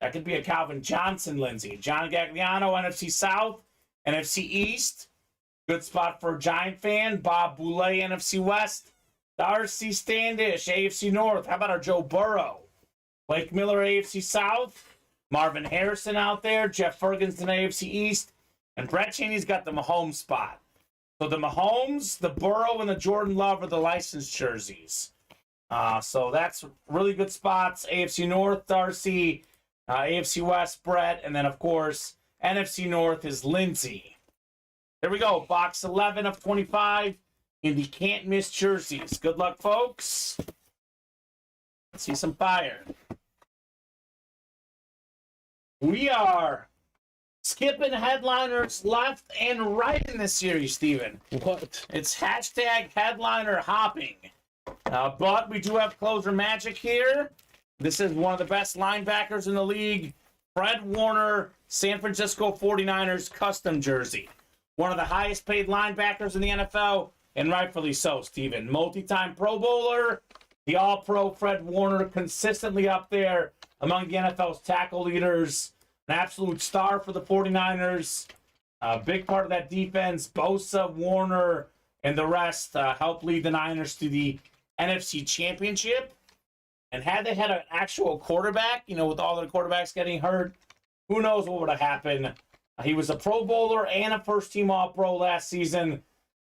That could be a Calvin Johnson Lindsey. John Gagliano, NFC South. NFC East. Good spot for a Giant fan. Bob Boulay, NFC West. Darcy Standish, AFC North. How about our Joe Burrow? Blake Miller, AFC South. Marvin Harrison out there. Jeff Ferguson, AFC East. And Brett Cheney's got the Mahomes spot. So the Mahomes, the Burrow, and the Jordan Love are the licensed jerseys. So that's really good spots. AFC North, Darcy. AFC West, Brett. And then, of course, NFC North is Lindsay. There we go. Box 11 of 25 in the can't miss jerseys. Good luck, folks. Let's see some fire. We are skipping headliners left and right in this series, Steven. What? It's hashtag headliner hopping. But we do have closer magic here. This is one of the best linebackers in the league. Fred Warner, San Francisco 49ers custom jersey. One of the highest paid linebackers in the NFL, and rightfully so, Steven. Multi-time Pro Bowler, the All-Pro Fred Warner, consistently up there among the NFL's tackle leaders. An absolute star for the 49ers. A big part of that defense. Bosa, Warner, and the rest helped lead the Niners to the NFC Championship. And had they had an actual quarterback, with all their quarterbacks getting hurt, who knows what would have happened. He was a Pro Bowler and a first-team All-Pro last season.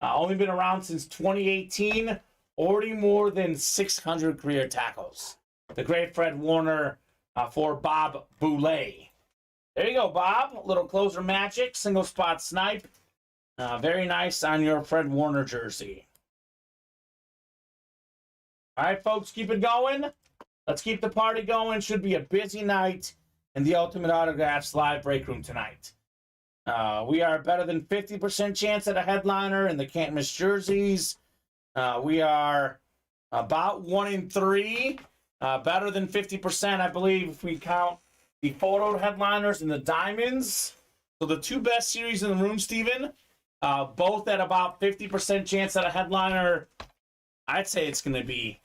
Only been around since 2018. Already more than 600 career tackles. The great Fred Warner for Bob Boulay. There you go, Bob. A little closer magic. Single spot snipe. Very nice on your Fred Warner jersey. All right, folks, keep it going. Let's keep the party going. Should be a busy night in the Ultimate Autographs live break room tonight. We are better than 50% chance at a headliner in the can't miss jerseys. We are about 1 in 3. Better than 50%, I believe, if we count the photo headliners and the diamonds. So the two best series in the room, Steven, both at about 50% chance at a headliner. I'd say it's going to be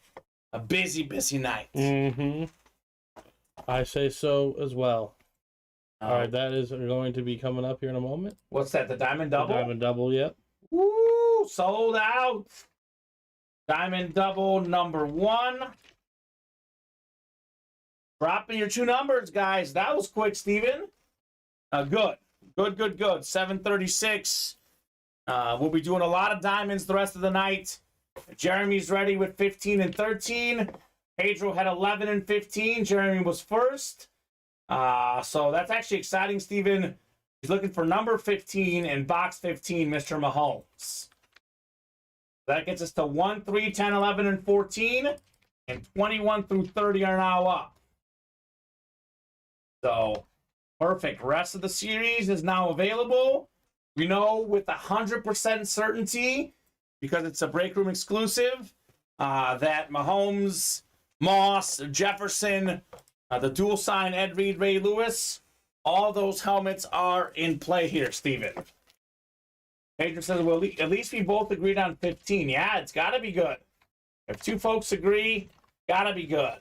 a busy, busy night. Mm-hmm. I say so as well. All right, that is going to be coming up here in a moment. What's that, the Diamond Double? The Diamond Double, yep. Woo! Sold out. Diamond Double number 1. Dropping your 2 numbers, guys. That was quick, Steven. Good. Good. 736. We'll be doing a lot of diamonds the rest of the night. Jeremy's ready with 15 and 13. Pedro had 11 and 15. Jeremy was first. So that's actually exciting, Steven. He's looking for number 15 and box 15, Mr. Mahomes. That gets us to 1, 3, 10, 11, and 14. And 21 through 30 are now up. So, perfect. Rest of the series is now available. We know with 100% certainty, because it's a break room exclusive, that Mahomes, Moss, Jefferson, the dual sign Ed Reed, Ray Lewis, all those helmets are in play here, Steven. Pedro says, well, at least we both agreed on 15. Yeah, it's got to be good. If 2 folks agree, got to be good.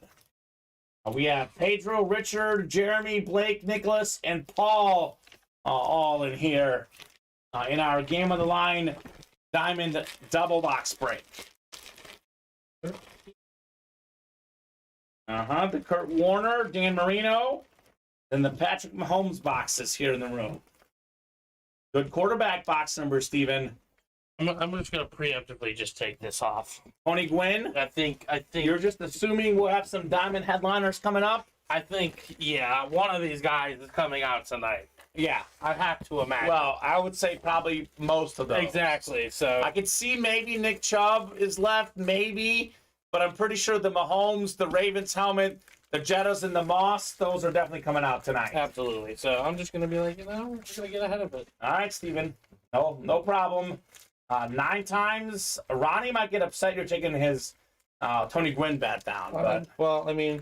We have Pedro, Richard, Jeremy, Blake, Nicholas, and Paul all in here in our Game on the Line Diamond Double Box break. The Kurt Warner, Dan Marino, and the Patrick Mahomes boxes here in the room. Good quarterback box number, Steven. I'm just going to preemptively just take this off. Tony Gwynn. I think You're just assuming we'll have some diamond headliners coming up? I think, yeah, one of these guys is coming out tonight. Yeah. I have to imagine. Well, I would say probably most of those. Exactly. So I could see maybe Nick Chubb is left, maybe, but I'm pretty sure the Mahomes, the Ravens helmet, the Jettas, and the Moss, those are definitely coming out tonight. absolutely. So I'm just going to be like, we're going to get ahead of it. All right, Steven. No problem. 9 times. Ronnie might get upset you're taking his Tony Gwynn bet down. But Well, I mean,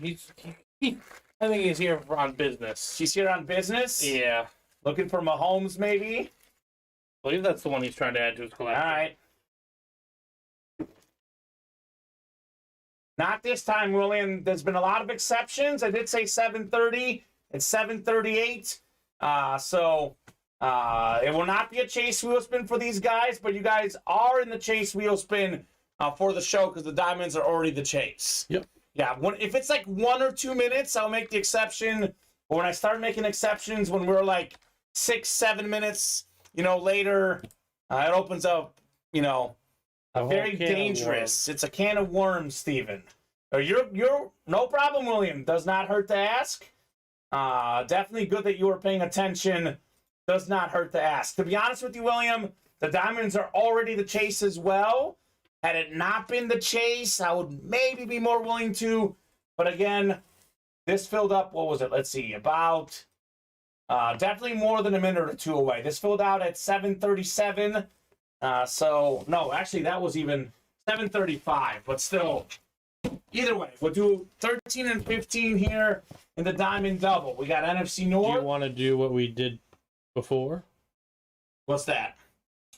I think he's here on business. she's here on business. Yeah. Looking for Mahomes, maybe. I believe that's the one he's trying to add to his All collection. right. Not this time, William. There's been a lot of exceptions. I did say 7:30. It's 7:38. So it will not be a chase wheel spin for these guys, but you guys are in the chase wheel spin for the show because the diamonds are already the chase. Yep. Yeah. If it's like 1 or 2 minutes, I'll make the exception. But when I start making exceptions, when we're like 6, 7 minutes, later, it opens up, A whole very can of dangerous. It's a can of worms, Steven. You're no problem, William. Does not hurt to ask. Definitely good that you were paying attention. Does not hurt to ask. To be honest with you, William, the Diamonds are already the chase as well. Had it not been the chase, I would maybe be more willing to. But again, this filled up, what was it? Let's see, about definitely more than a minute or two away. This filled out at 7:37. So, no, actually, that was even 7:35. But still, either way, we'll do 13 and 15 here in the Diamond Double. We got NFC North. Do you want to do what we did before? What's that?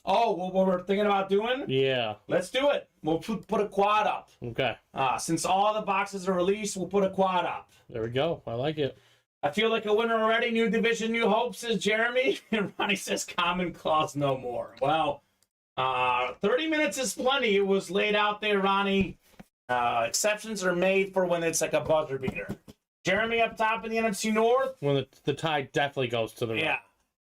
Oh, what we're thinking about doing? Yeah. Let's do it. We'll put a quad up. Okay. Since all the boxes are released, we'll put a quad up. There we go. I like it. I feel like a winner already. New division, new hope, says Jeremy. And Ronnie says common clause no more. Well, 30 minutes is plenty. It was laid out there, Ronnie. Exceptions are made for when it's like a buzzer beater. Jeremy up top in the NFC North. When the tie definitely goes to the right. Yeah.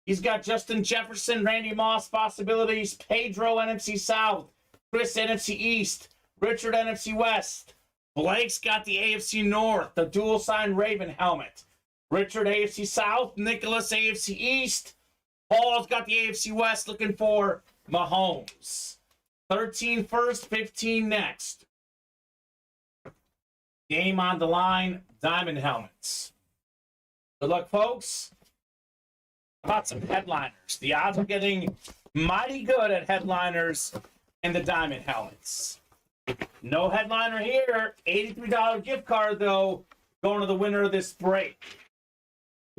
He's got Justin Jefferson, Randy Moss possibilities, Pedro NFC South, Chris NFC East, Richard NFC West. Blake's got the AFC North, the dual sign Raven helmet. Richard AFC South, Nicholas AFC East. Paul's got the AFC West looking for Mahomes. 13 first, 15 next. Game on the line, Diamond helmets. Good luck, folks. How about some headliners? The odds are getting mighty good at headliners and the Diamond helmets. No headliner here. $83 gift card, though, going to the winner of this break.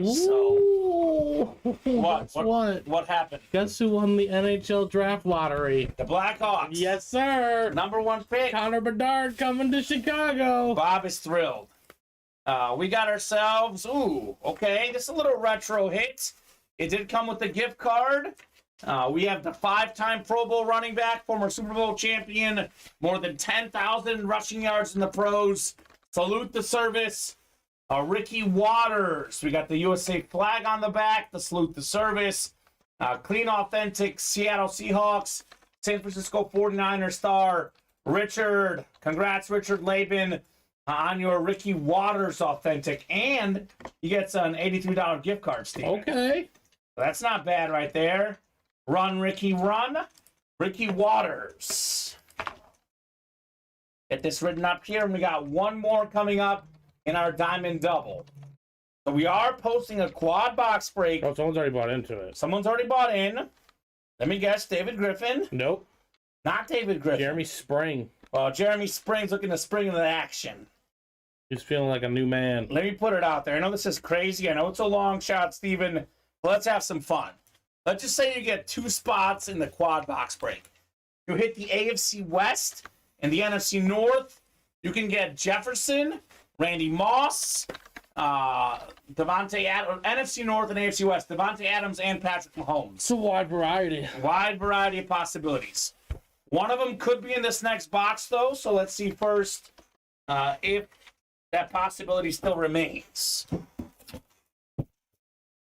So, what happened? Guess who won the NHL draft lottery? The Blackhawks. Yes, sir. Number 1 pick. Connor Bedard coming to Chicago. Bob is thrilled. We got ourselves, okay, this is a little retro hit. It did come with the gift card. We have the 5-time Pro Bowl running back, former Super Bowl champion, more than 10,000 rushing yards in the pros. Salute the service. Ricky Waters. We got the USA flag on the back. The salute the service. Clean, authentic Seattle Seahawks. San Francisco 49er star. Richard. Congrats, Richard Laban, on your Ricky Waters authentic. And you get an $83 gift card, Steve. Okay. That's not bad right there. Run, Ricky, run. Ricky Waters. Get this written up here, and we got one more coming up in our Diamond Double. So we are posting a quad box break. Oh, someone's already bought into it. Someone's already bought in. Let me guess, David Griffin? Nope. Not David Griffin. Jeremy Spring. Well, Jeremy Spring's looking to spring into action. He's feeling like a new man. Let me put it out there. I know this is crazy. I know it's a long shot, Steven. But let's have some fun. Let's just say you get 2 spots in the quad box break. You hit the AFC West and the NFC North. You can get Jefferson, Randy Moss, Devontae Adams, NFC North and AFC West, Devontae Adams and Patrick Mahomes. It's a wide variety. Wide variety of possibilities. One of them could be in this next box, though, so let's see first if that possibility still remains.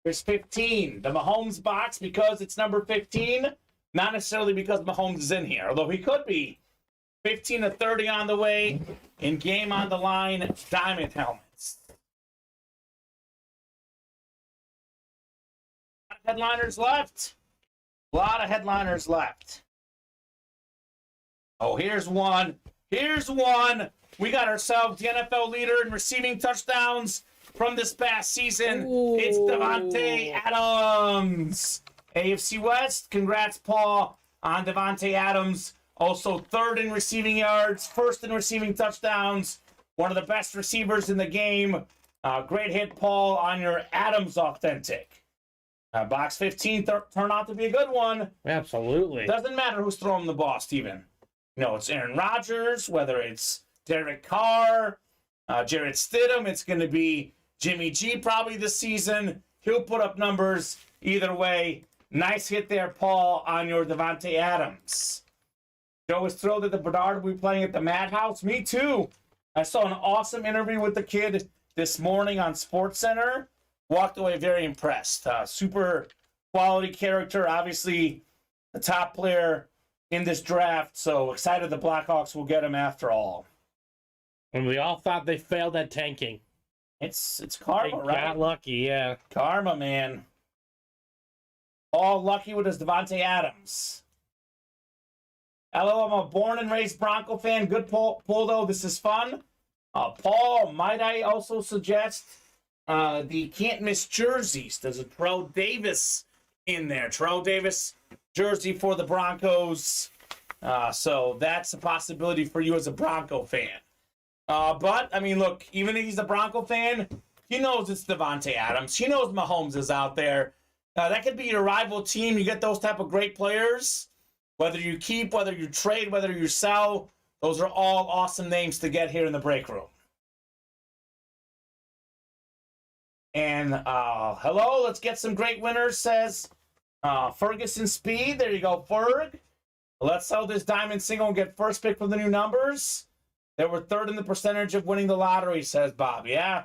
Here's 15, the Mahomes box, because it's number 15, not necessarily because Mahomes is in here, although he could be. 15 to 30 on the way, in game on the line, Diamond helmets. Headliners left. A lot of headliners left. Oh, here's one. Here's one. We got ourselves the NFL leader in receiving touchdowns from this past season. Ooh. It's Devontae Adams. AFC West, congrats, Paul, on Devontae Adams. Also 3rd in receiving yards, 1st in receiving touchdowns. One of the best receivers in the game. Great hit, Paul, on your Adams authentic. Box 15 turned out to be a good one. Absolutely. Doesn't matter who's throwing the ball, Steven. You know, it's Aaron Rodgers, whether it's Derek Carr, Jarrett Stidham, it's going to be Jimmy G probably this season. He'll put up numbers either way. Nice hit there, Paul, on your Devontae Adams. Joe was thrilled that the Bedard will be playing at the Madhouse. Me too. I saw an awesome interview with the kid this morning on SportsCenter. Walked away very impressed. Super quality character. Obviously, the top player in this draft. So excited the Blackhawks will get him after all. And we all thought they failed at tanking. It's karma, They right? got lucky, yeah. Karma, man. All lucky with his Devontae Adams. Hello, I'm a born and raised Bronco fan. Good pull though. This is fun. Paul, might I also suggest the can't miss jerseys? There's a Terrell Davis in there. Terrell Davis jersey for the Broncos. So that's a possibility for you as a Bronco fan. But, I mean, look, even if he's a Bronco fan, he knows it's Devontae Adams. He knows Mahomes is out there. That could be your rival team. You get those type of great players. Whether you keep, whether you trade, whether you sell, those are all awesome names to get here in the break room. And hello, let's get some great winners, says Ferguson Speed. There you go, Ferg. Let's sell this diamond single and get first pick for the new numbers. They were third in the percentage of winning the lottery, says Bob. Yeah,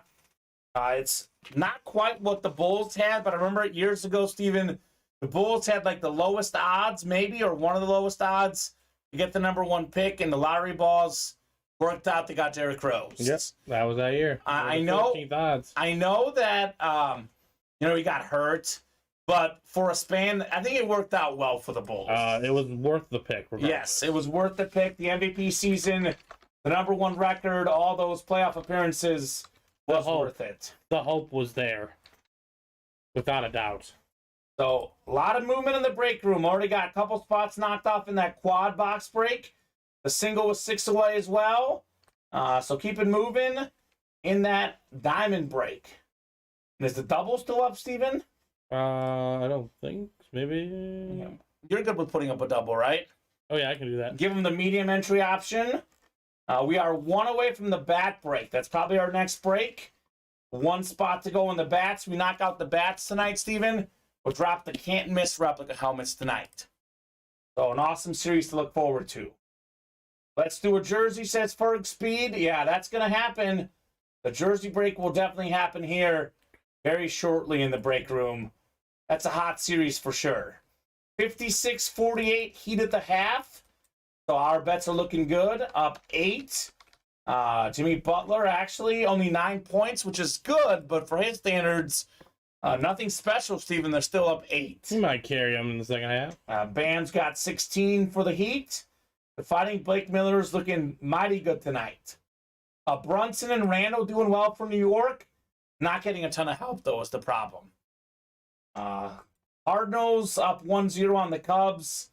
it's not quite what the Bulls had, but I remember years ago, Steven, the Bulls had like the lowest odds, maybe, or one of the lowest odds to get the number one pick, and the lottery balls worked out. They got Derrick Rose. Yes, that was that year. I know. Odds. I know that he got hurt, but for a span, I think it worked out well for the Bulls. It was worth the pick. Regardless. Yes, it was worth the pick. The MVP season, the number one record, all those playoff appearances was worth it. The hope was there, without a doubt. So, a lot of movement in the break room. Already got a couple spots knocked off in that quad box break. The single was 6 away as well. So, keep it moving in that diamond break. And is the double still up, Steven? I don't think. Maybe. Yeah. You're good with putting up a double, right? Oh, yeah, I can do that. Give him the medium entry option. We are 1 away from the bat break. That's probably our next break. 1 spot to go in the bats. We knock out the bats tonight, Steven. We'll drop the can't miss replica helmets tonight. So an awesome series to look forward to. Let's do a jersey, says Ferg Speed. Yeah, that's going to happen. The jersey break will definitely happen here very shortly in the break room. That's a hot series for sure. 56-48 heat at the half. So our bets are looking good. Up 8. Jimmy Butler actually only 9 points, which is good, but for his standards, nothing special, Steven. They're still up 8. You might carry him in the second half. Bam's got 16 for the Heat. The Fighting Blake Miller's looking mighty good tonight. Brunson and Randall doing well for New York. Not getting a ton of help, though, is the problem. Cardinals up 1-0 on the Cubs.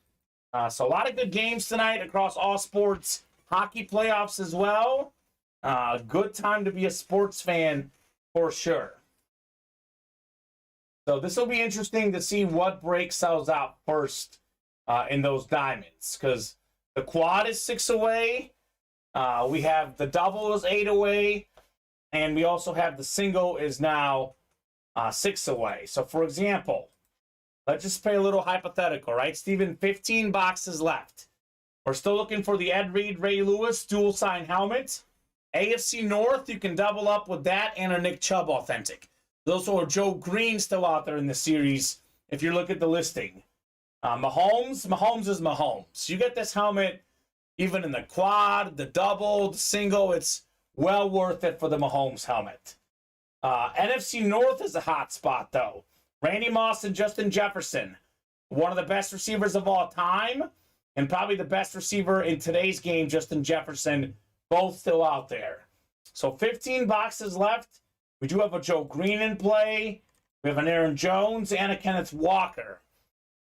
So a lot of good games tonight across all sports. Hockey playoffs as well. Good time to be a sports fan for sure. So this will be interesting to see what break sells out first in those diamonds. Because the quad is 6 away. We have the double is 8 away. And we also have the single is now 6 away. So for example, let's just play a little hypothetical, right? Steven, 15 boxes left. We're still looking for the Ed Reed, Ray Lewis dual sign helmet. AFC North, you can double up with that and a Nick Chubb authentic. There's also a Joe Green still out there in the series if you look at the listing. Mahomes is Mahomes. You get this helmet even in the quad, the double, the single. It's well worth it for the Mahomes helmet. NFC North is a hot spot, though. Randy Moss and Justin Jefferson, one of the best receivers of all time, and probably the best receiver in today's game, Justin Jefferson, both still out there. So 15 boxes left. We do have a Joe Green in play. We have an Aaron Jones and a Kenneth Walker.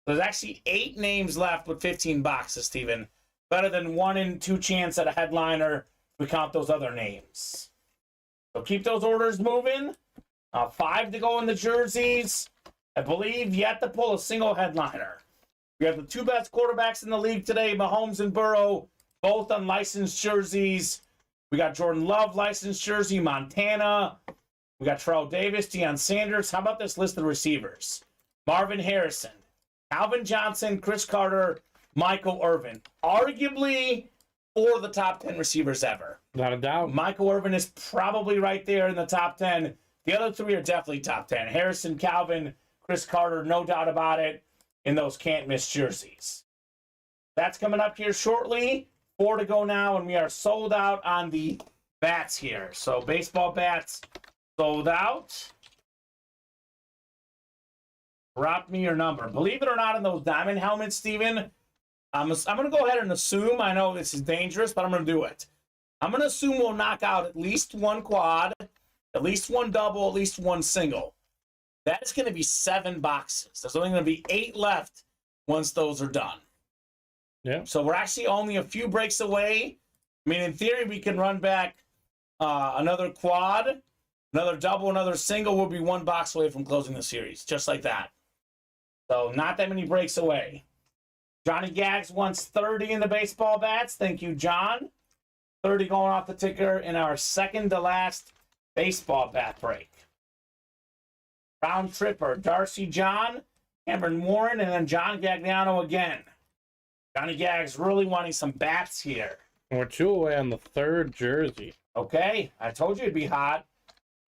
There's actually 8 names left with 15 boxes, Steven. Better than 1 in 2 chance at a headliner if we count those other names. So keep those orders moving. 5 to go in the jerseys. I believe yet to pull a single headliner. We have the 2 best quarterbacks in the league today, Mahomes and Burrow, both unlicensed jerseys. We got Jordan Love licensed jersey, Montana. We got Terrell Davis, Deion Sanders. How about this list of receivers? Marvin Harrison, Calvin Johnson, Chris Carter, Michael Irvin. Arguably 4 of the top 10 receivers ever. Not a doubt. Michael Irvin is probably right there in the top 10. The other 3 are definitely top 10. Harrison, Calvin, Chris Carter, no doubt about it, in those can't-miss jerseys. That's coming up here shortly. 4 to go now, and we are sold out on the bats here. So baseball bats sold out. Drop me your number. Believe it or not, in those diamond helmets, Steven, I'm going to go ahead and assume, I know this is dangerous, but I'm going to do it. I'm going to assume we'll knock out at least one quad, at least one double, at least one single. That is going to be 7 boxes. There's only going to be 8 left once those are done. Yeah. So we're actually only a few breaks away. I mean, in theory, we can run back another quad, another double, another single. We'll be 1 box away from closing the series, just like that. So not that many breaks away. Johnny Gags wants 30 in the baseball bats. Thank you, John. 30 going off the ticker in our second to last baseball bat break. Round tripper, Darcy John, Cameron Warren, and then John Gagliano again. Johnny Gags really wanting some bats here. And we're 2 away on the 3rd jersey. Okay, I told you it'd be hot.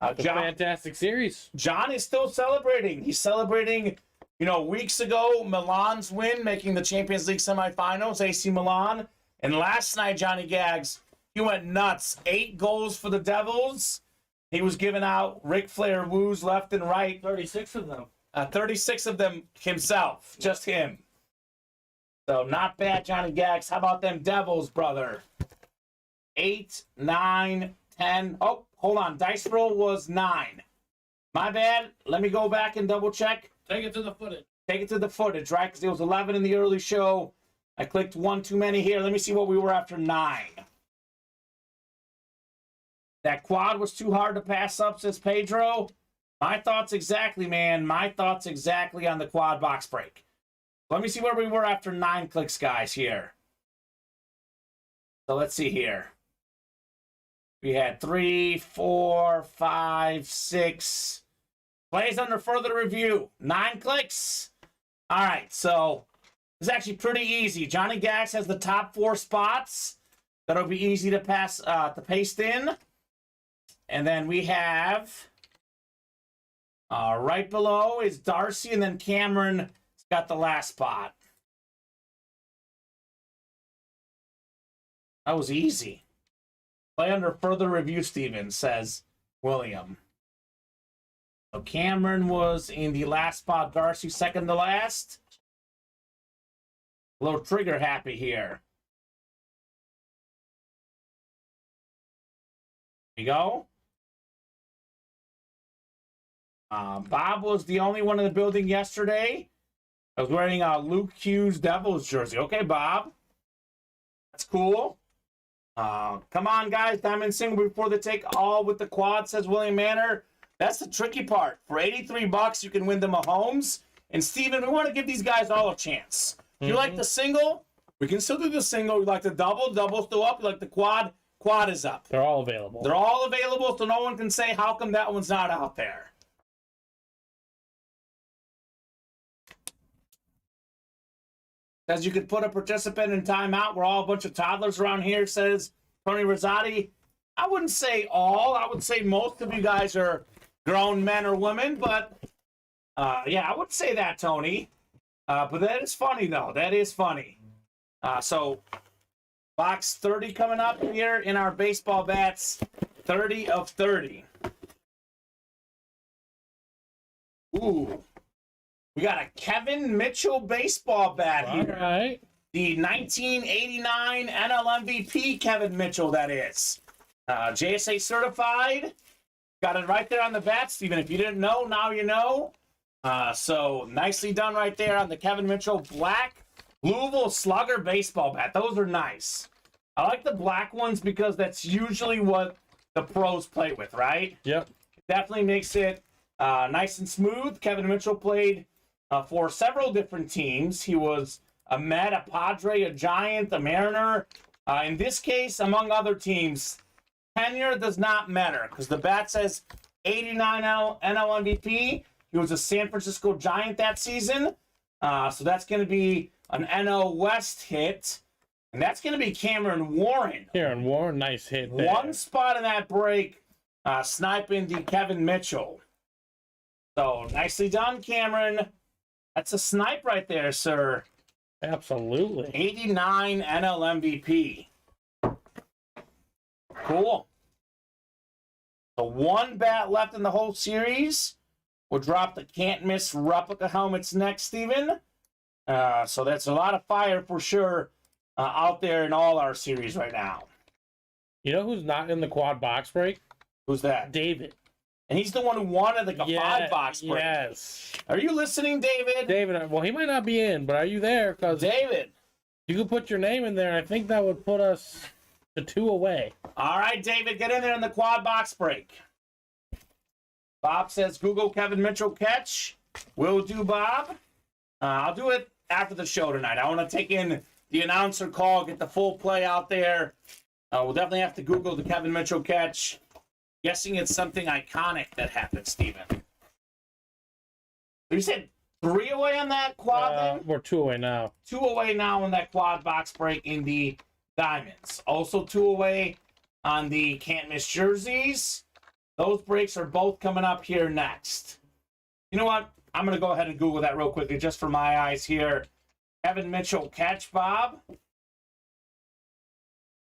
It's a fantastic series. John is still celebrating. He's celebrating, weeks ago, Milan's win, making the Champions League semifinals, AC Milan. And last night, Johnny Gags, he went nuts. 8 goals for the Devils. He was giving out Ric Flair woos left and right. 36 of them. 36 of them himself. Just him. So not bad, Johnny Gags. How about them Devils, brother? 8, 9, 10. Oh, hold on. Dice roll was 9. My bad. Let me go back and double check. Take it to the footage. Take it to the footage, right? Because it was 11 in the early show. I clicked 1 too many here. Let me see what we were after 9. That quad was too hard to pass up, says Pedro. My thoughts exactly, man. My thoughts exactly on the quad box break. Let me see where we were after 9 clicks, guys, here. So let's see here. We had 3, 4, 5, 6. Plays under further review. 9 clicks. All right, so it's actually pretty easy. Johnny Gags has the top 4 spots. That'll be easy to paste in. And then we have right below is Darcy, and then Cameron got the last spot. That was easy. Play under further review, Steven, says William. So Cameron was in the last spot. Darcy second to last. A little trigger happy here. There you go. Bob was the only one in the building yesterday. I was wearing a Luke Hughes Devils jersey. Okay, Bob. That's cool. Come on, guys. Diamond single before the take all with the quad, says William Manor. That's the tricky part. For $83, you can win the Mahomes. And, Steven, we want to give these guys all a chance. If you like the single, we can still do the single. You like the double, double's still up. You like the quad, quad is up. They're all available. They're all available, so no one can say, how come that one's not out there? Says you could put a participant in timeout. We're all a bunch of toddlers around here, says Tony Rosati. I wouldn't say all. I would say most of you guys are grown men or women, but yeah, I would say that, Tony. But that is funny, though. That is funny. So box 30 coming up here in our baseball bats. 30 of 30. Ooh. We got a Kevin Mitchell baseball bat here. All right. The 1989 NL MVP Kevin Mitchell, that is. JSA certified. Got it right there on the bat, Steven. If you didn't know, now you know. So nicely done right there on the Kevin Mitchell black Louisville Slugger baseball bat. Those are nice. I like the black ones because that's usually what the pros play with, right? Yep. Definitely makes it nice and smooth. Kevin Mitchell played for several different teams. He was a Met, a Padre, a Giant, a Mariner. In this case, among other teams, tenure does not matter because the bat says 89 NL MVP. He was a San Francisco Giant that season. So that's going to be an NL West hit. And that's going to be Cameron Warren. Cameron Warren, nice hit there. One spot in that break, sniping the Kevin Mitchell. So nicely done, Cameron. That's a snipe right there, sir. Absolutely. 89 NL MVP. Cool. So one bat left in the whole series. We'll drop the can't miss replica helmets next, Steven. So that's a lot of fire for sure out there in all our series right now. You know who's not in the quad box break? Who's that? David. And he's the one who wanted like a 5-box break. Yes. Are you listening, David? David, well, he might not be in, but are you there? Because David. you could put your name in there, and I think that would put us to 2 away. All right, David, get in there in the quad box break. Bob says Google Kevin Mitchell catch. Will do, Bob. I'll do it after the show tonight. I want to take in the announcer call, get the full play out there. We'll definitely have to Google the Kevin Mitchell catch. Guessing it's something iconic that happened, Steven. You said 3 away on that quad then? We're 2 away now. 2 away now on that quad box break in the diamonds. Also 2 away on the can't miss jerseys. Those breaks are both coming up here next. You know what? I'm going to go ahead and Google that real quickly just for my eyes here. Kevin Mitchell catch, Bob.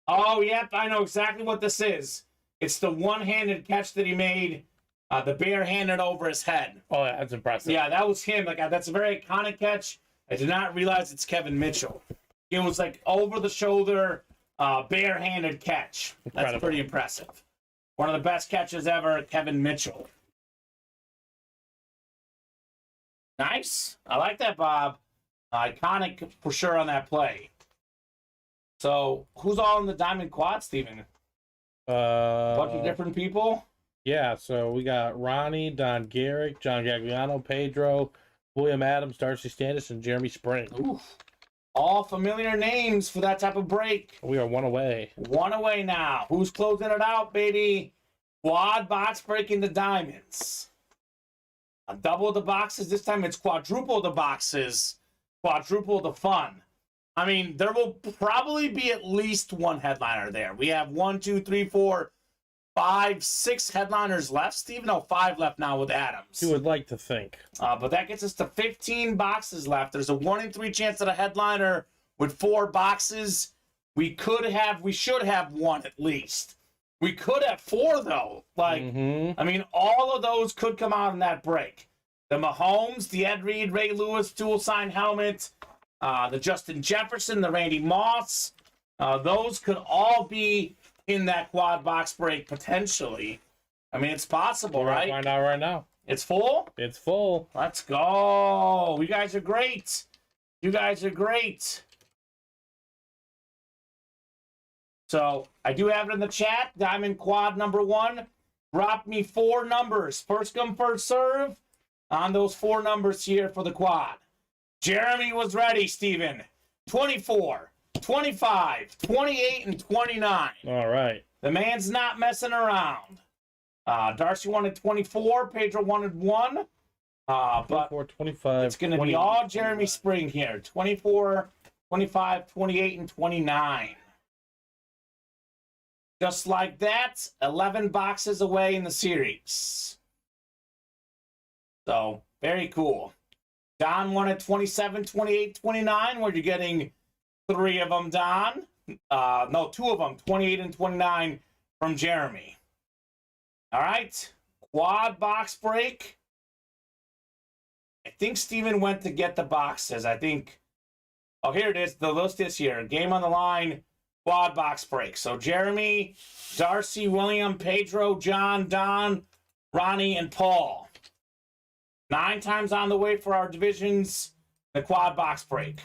Oh, yep, I know exactly what this is. It's the one-handed catch that he made, the bare-handed over his head. Oh, yeah, that's impressive. Yeah, that was him. Like that's a very iconic catch. I did not realize it's Kevin Mitchell. It was like over-the-shoulder, bare-handed catch. That's Incredible. pretty impressive. One of the best catches ever, Kevin Mitchell. Nice. I like that, Bob. Iconic for sure on that play. So, who's all in the diamond quad, Steven? A bunch of different people? Yeah, so we got Ronnie, Don Garrick, John Gagliano, Pedro, William Adams, Darcy Standish, and Jeremy Spring. Oof. All familiar names for that type of break. We are 1 away. 1 away now. Who's closing it out, baby? Quad box breaking the diamonds. Double the boxes. This time it's quadruple the boxes. Quadruple the fun. I mean, there will probably be at least 1 headliner there. We have 1, 2, 3, 4, 5, 6 headliners left. Steve, no, 5 left now with Adams. You would like to think. But that gets us to 15 boxes left. There's a 1 in 3 chance at a headliner with 4 boxes. We should have 1 at least. We could have 4 though. Like, I mean, all of those could come out in that break. The Mahomes, the Ed Reed, Ray Lewis dual sign helmet, the Justin Jefferson, the Randy Moss. Those could all be in that quad box break potentially. I mean, it's possible, right? Find out right now. It's full? It's full. Let's go. You guys are great. You guys are great. So, I do have it in the chat. Diamond quad number 1. Drop me 4 numbers. First come, first serve on those 4 numbers here for the quad. Jeremy was ready, Steven. 24, 25, 28, and 29. All right. The man's not messing around. Darcy wanted 24. Pedro wanted 1. But 24, 25, it's going to be all Jeremy Spring here. 24, 25, 28, and 29. Just like that, 11 boxes away in the series. So, very cool. Don wanted 27, 28, 29. Where you're getting 3 of them, Don. No, 2 of them, 28 and 29 from Jeremy. All right, quad box break. I think Steven went to get the boxes. I think, oh, here it is. The list is here. Game on the line, quad box break. So Jeremy, Darcy, William, Pedro, John, Don, Ronnie, and Paul. 9 times on the way for our divisions, the quad box break.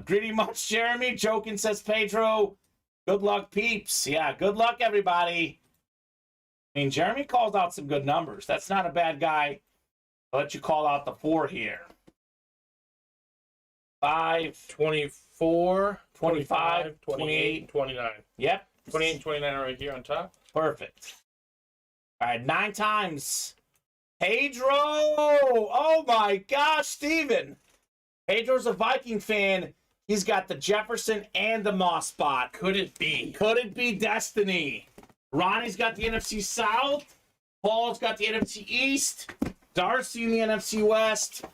Gritty much, Jeremy. Joking, says Pedro. Good luck, peeps. Yeah, good luck, everybody. I mean, Jeremy calls out some good numbers. That's not a bad guy. I'll let you call out the 4 here. 5, 24, 25, 28, 29. Yep. 28 and 29 are right here on top. Perfect. All right, 9 times. Pedro! Oh my gosh, Steven. Pedro's a Viking fan. He's got the Jefferson and the Moss spot. Could it be? Could it be destiny? Ronnie's got the NFC South. Paul's got the NFC East. Darcy in the NFC West.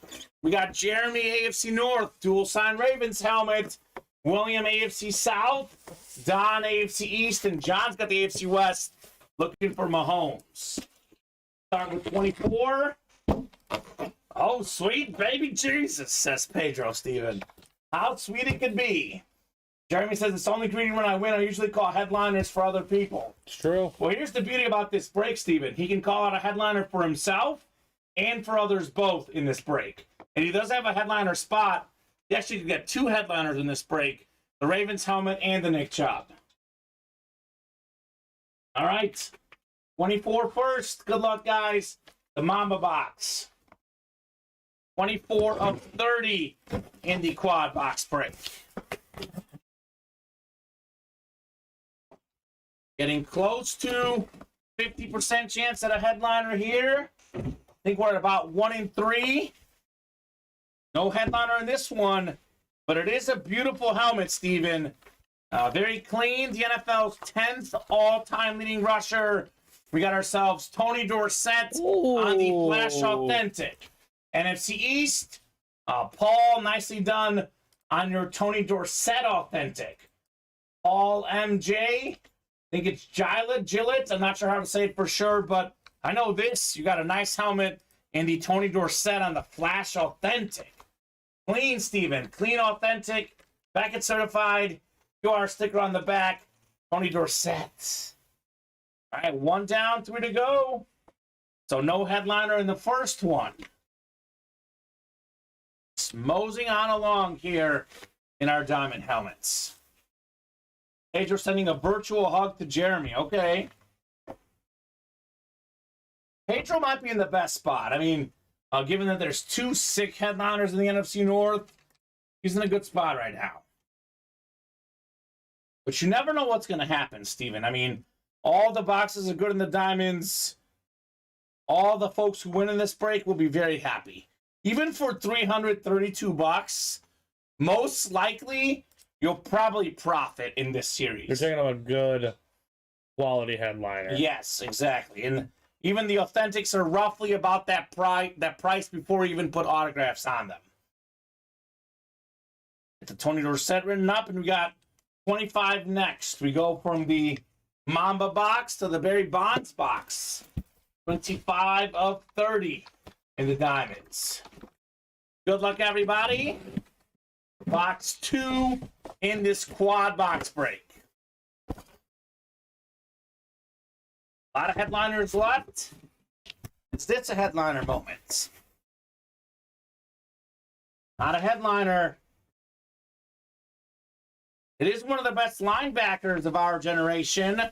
We got Jeremy, AFC North, dual sign Ravens helmet. William, AFC South. Don, AFC East. And John's got the AFC West, looking for Mahomes. Start with 24. Oh, sweet baby Jesus, says Pedro Steven. How sweet it could be. Jeremy says, it's only greedy when I win. I usually call headliners for other people. It's true. Well, here's the beauty about this break, Steven. He can call out a headliner for himself and for others both in this break. And he does have a headliner spot. He actually can get 2 headliners in this break. The Ravens helmet and the Nick Chubb. All right. 24 first. Good luck, guys. The Mamba box. 24 of 30 in the quad box break. Getting close to 50% chance at a headliner here. I think we're at about 1 in 3. No headliner in this one, but it is a beautiful helmet, Steven. Very clean. The NFL's 10th all-time leading rusher. We got ourselves Tony Dorsett on the Flash Authentic. NFC East, Paul, nicely done on your Tony Dorsett Authentic. Paul MJ, I think it's Gillett. I'm not sure how to say it for sure, but I know this. You got a nice helmet and the Tony Dorsett on the Flash Authentic. Clean, Steven. Clean, authentic. Beckett certified. QR sticker on the back. Tony Dorsett. All right, 1 down, 3 to go. So no headliner in the first one. Just moseying on along here in our diamond helmets. Pedro sending a virtual hug to Jeremy. Okay. Pedro might be in the best spot. I mean, given that there's 2 sick headliners in the NFC North, he's in a good spot right now. But you never know what's going to happen, Steven. I mean, all the boxes are good in the diamonds. All the folks who win in this break will be very happy. Even for $332, most likely you'll probably profit in this series. You're taking a good quality headliner. Yes, exactly. And even the authentics are roughly about that price before you even put autographs on them. Get the Tony Dorsett written up, and we got 25 next. We go from the Mamba box to the Barry Bonds box. 25 of 30 in the diamonds. Good luck, everybody. Box 2 in this quad box break. A lot of headliners left. It's a headliner moment. Not a headliner. It is one of the best linebackers of our generation.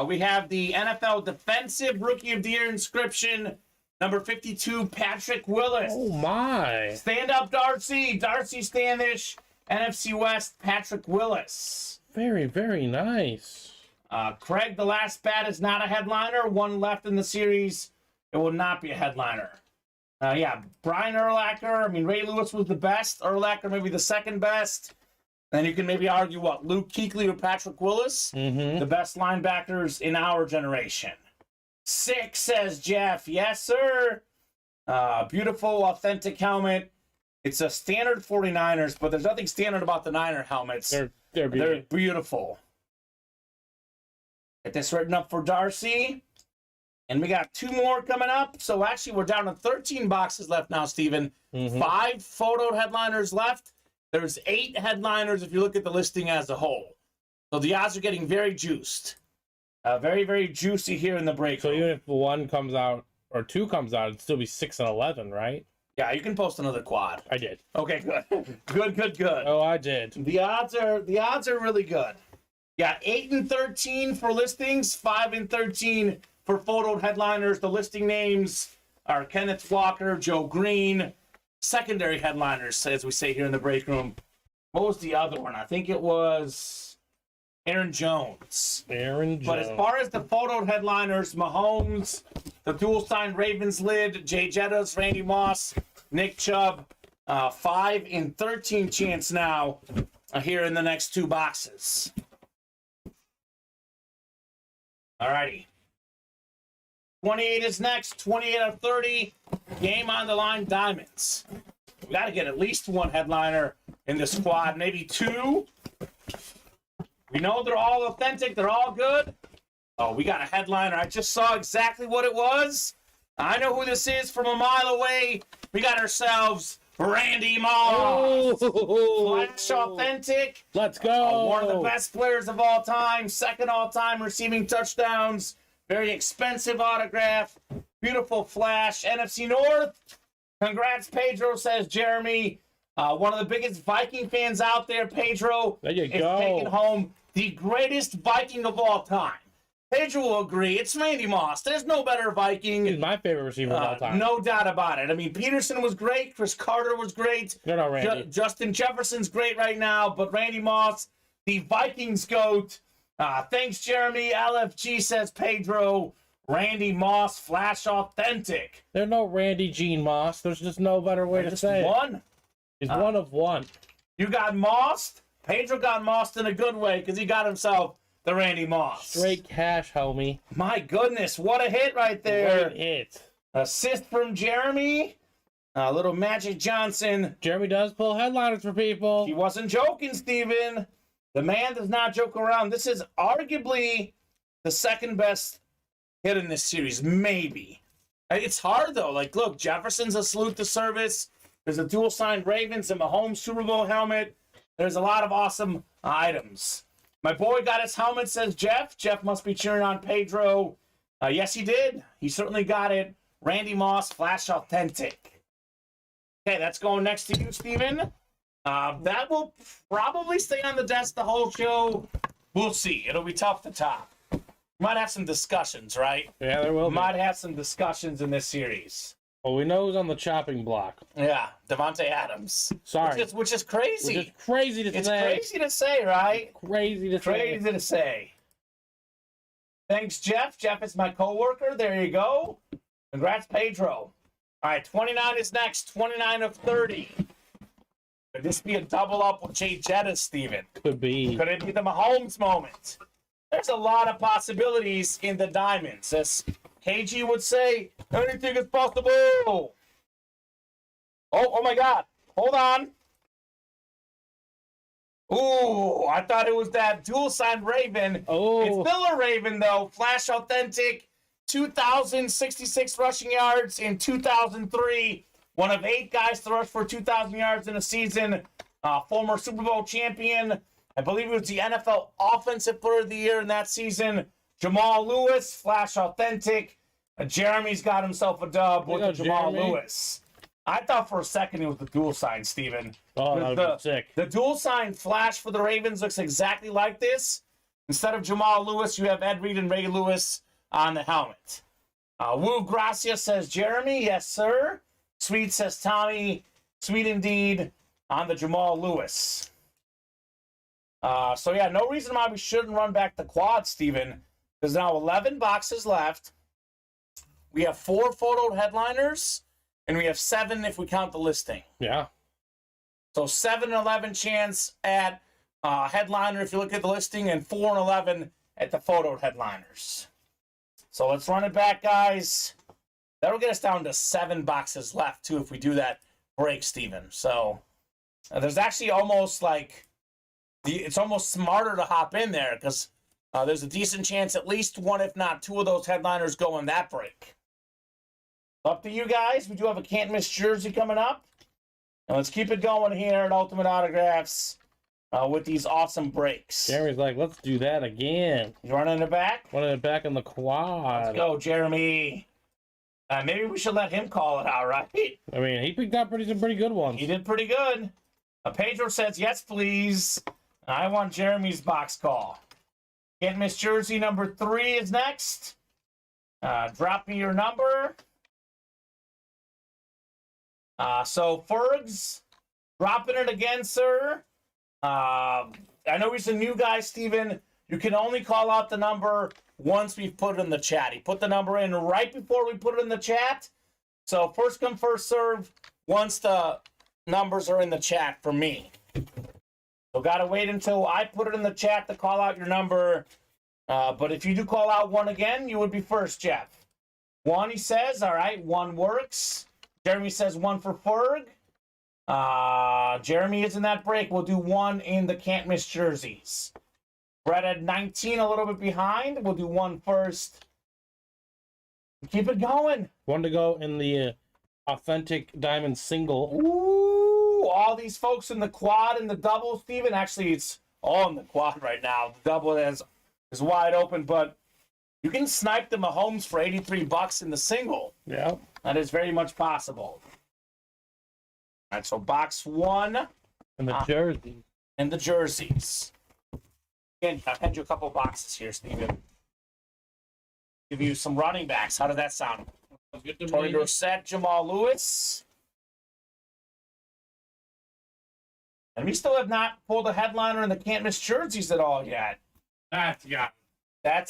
We have the NFL Defensive Rookie of the Year inscription, number 52, Patrick Willis. Oh, my. Stand up, Darcy. Darcy Standish, NFC West, Patrick Willis. Very, very nice. Craig, the last bat is not a headliner. 1 left in the series. It will not be a headliner. Yeah, Brian Urlacher. I mean, Ray Lewis was the best. Urlacher maybe the second best. Then you can maybe argue, what, Luke Kuechly or Patrick Willis? Mm-hmm. The best linebackers in our generation. 6, says Jeff. Yes, sir. Beautiful, authentic helmet. It's a standard 49ers, but there's nothing standard about the Niner helmets. They're beautiful. Get this written up for Darcy. And we got 2 more coming up. So actually, we're down to 13 boxes left now, Steven. Mm-hmm. 5 photo headliners left. There's 8 headliners if you look at the listing as a whole. So the odds are getting very juiced. Very, very juicy here in the break. So even if 1 comes out or 2 comes out, it'd still be 6 and 11, right? Yeah, you can post another quad. I did. Okay, good. good. Oh, I did. The odds are really good. Yeah, 8 and 13 for listings, 5 and 13 for photo headliners. The listing names are Kenneth Walker, Joe Green. Secondary headliners, as we say here in the break room. What was the other one? I think it was Aaron Jones. But as far as the photo headliners, Mahomes, the dual-signed Ravens lid, Jay Jettas, Randy Moss, Nick Chubb, 5 and 13 chance now here in the next 2 boxes. All righty. 28 is next. 28 of 30. Game on the line, diamonds. We got to get at least 1 headliner in the squad, maybe 2. We know they're all authentic. They're all good. Oh, we got a headliner. I just saw exactly what it was. I know who this is from a mile away. We got ourselves Randy Moss. Flash authentic. Let's go. One of the best players of all time. Second all-time receiving touchdowns. Very expensive autograph. Beautiful flash. NFC North. Congrats, Pedro, says Jeremy. One of the biggest Viking fans out there, Pedro, there you is go. taking home the greatest Viking of all time. Pedro will agree. It's Randy Moss. There's no better Viking. He's my favorite receiver of all time. No doubt about it. I mean, Peterson was great. Chris Carter was great. You're not Randy. Justin Jefferson's great right now, but Randy Moss, the Vikings GOAT. Thanks, Jeremy. LFG says Pedro. Randy Moss, flash authentic. There's no Randy Gene Moss. There's just no better way to say one. it. He's one of one. You got mossed. Pedro got mossed in a good way because he got himself the Randy Moss. Straight cash, homie. My goodness, what a hit right there. Great hit. Assist from Jeremy. A little Magic Johnson. Jeremy does pull headliners for people. He wasn't joking, Steven. The man does not joke around. This is arguably the second best hit in this series, maybe. It's hard, though. Like, look, Jefferson's a salute to service. There's a dual-signed Ravens and Mahomes Super Bowl helmet. There's a lot of awesome items. My boy got his helmet, says Jeff. Jeff must be cheering on Pedro. Yes, he did. He certainly got it. Randy Moss, flash authentic. Okay, that's going next to you, Steven. That will probably stay on the desk the whole show. We'll see. It'll be tough to top. Might have some discussions, right? Yeah, there will be. Might have some discussions in this series. Well, we know who's on the chopping block. Yeah, Devontae Adams. Sorry. Which is crazy. Which is crazy to It's say. crazy to say, right? Crazy to say. Crazy to say. Thanks, Jeff. Jeff is my coworker. There you go. Congrats, Pedro. All right, 29 is next. 29 of 30. Could this be a double up with Jay Jettis, Steven? Could be. Could it be the Mahomes moment? There's a lot of possibilities in the diamonds. As KG would say, anything is possible. Oh my God. Hold on. Ooh, I thought it was that dual-signed Raven. Oh. It's still a Raven, though. Flash authentic. 2,066 rushing yards in 2003. One of 8 guys to rush for 2,000 yards in a season. Former Super Bowl champion. I believe it was the NFL Offensive Player of the Year in that season. Jamal Lewis, flash authentic. Jeremy's got himself a dub with Jamal Lewis. I thought for a second it was the dual sign, Steven. Oh, that would be sick. The dual sign flash for the Ravens looks exactly like this. Instead of Jamal Lewis, you have Ed Reed and Ray Lewis on the helmet. Woo Gracia says Jeremy. Yes, sir. Sweet says Tommy. Sweet indeed on the Jamal Lewis. So, yeah, no reason why we shouldn't run back the quad, Steven. There's now 11 boxes left. We have 4 photo headliners, and we have 7 if we count the listing. Yeah. So 7 and 11 chance at headliner if you look at the listing, and 4 and 11 at the photo headliners. So let's run it back, guys. That'll get us down to 7 boxes left, too, if we do that break, Steven. So there's actually almost like... It's almost smarter to hop in there because there's a decent chance at least 1, if not 2 of those headliners go in that break. Up to you guys. We do have a can't miss jersey coming up. And let's keep it going here at Ultimate Autographs with these awesome breaks. Jeremy's like, let's do that again. You running it back? Running it back in the quad. Let's go, Jeremy. Maybe we should let him call it out, right? I mean, he picked up some pretty good ones. He did pretty good. Pedro says, yes, please. I want Jeremy's box call. Can't miss jersey number 3 is next. Drop me your number. So Fergs, dropping it again, sir. I know he's a new guy, Steven. You can only call out the number once we've put it in the chat. He put the number in right before we put it in the chat. So first come, first serve once the numbers are in the chat for me. So got to wait until I put it in the chat to call out your number. But if you do call out 1 again, you would be first, Jeff. 1, he says. All right, 1 works. Jeremy says 1 for Ferg. Jeremy is in that break. We'll do one in the can't miss jerseys. Brett at 19, a little bit behind. We'll do one first. Keep it going. One to go in the authentic diamond single. Ooh, all these folks in the quad and the double, Steven. Actually, it's all in the quad right now. The double is wide open, but you can snipe the Mahomes for $83 in the single. Yeah. That is very much possible. All right, so box one. And the jersey. And the jerseys. Again, I've had you a couple boxes here, Steven. Give you some running backs. How did that sound? Tony Dorsett, Jamal Lewis. And we still have not pulled a headliner in the can't miss jerseys at all yet. That's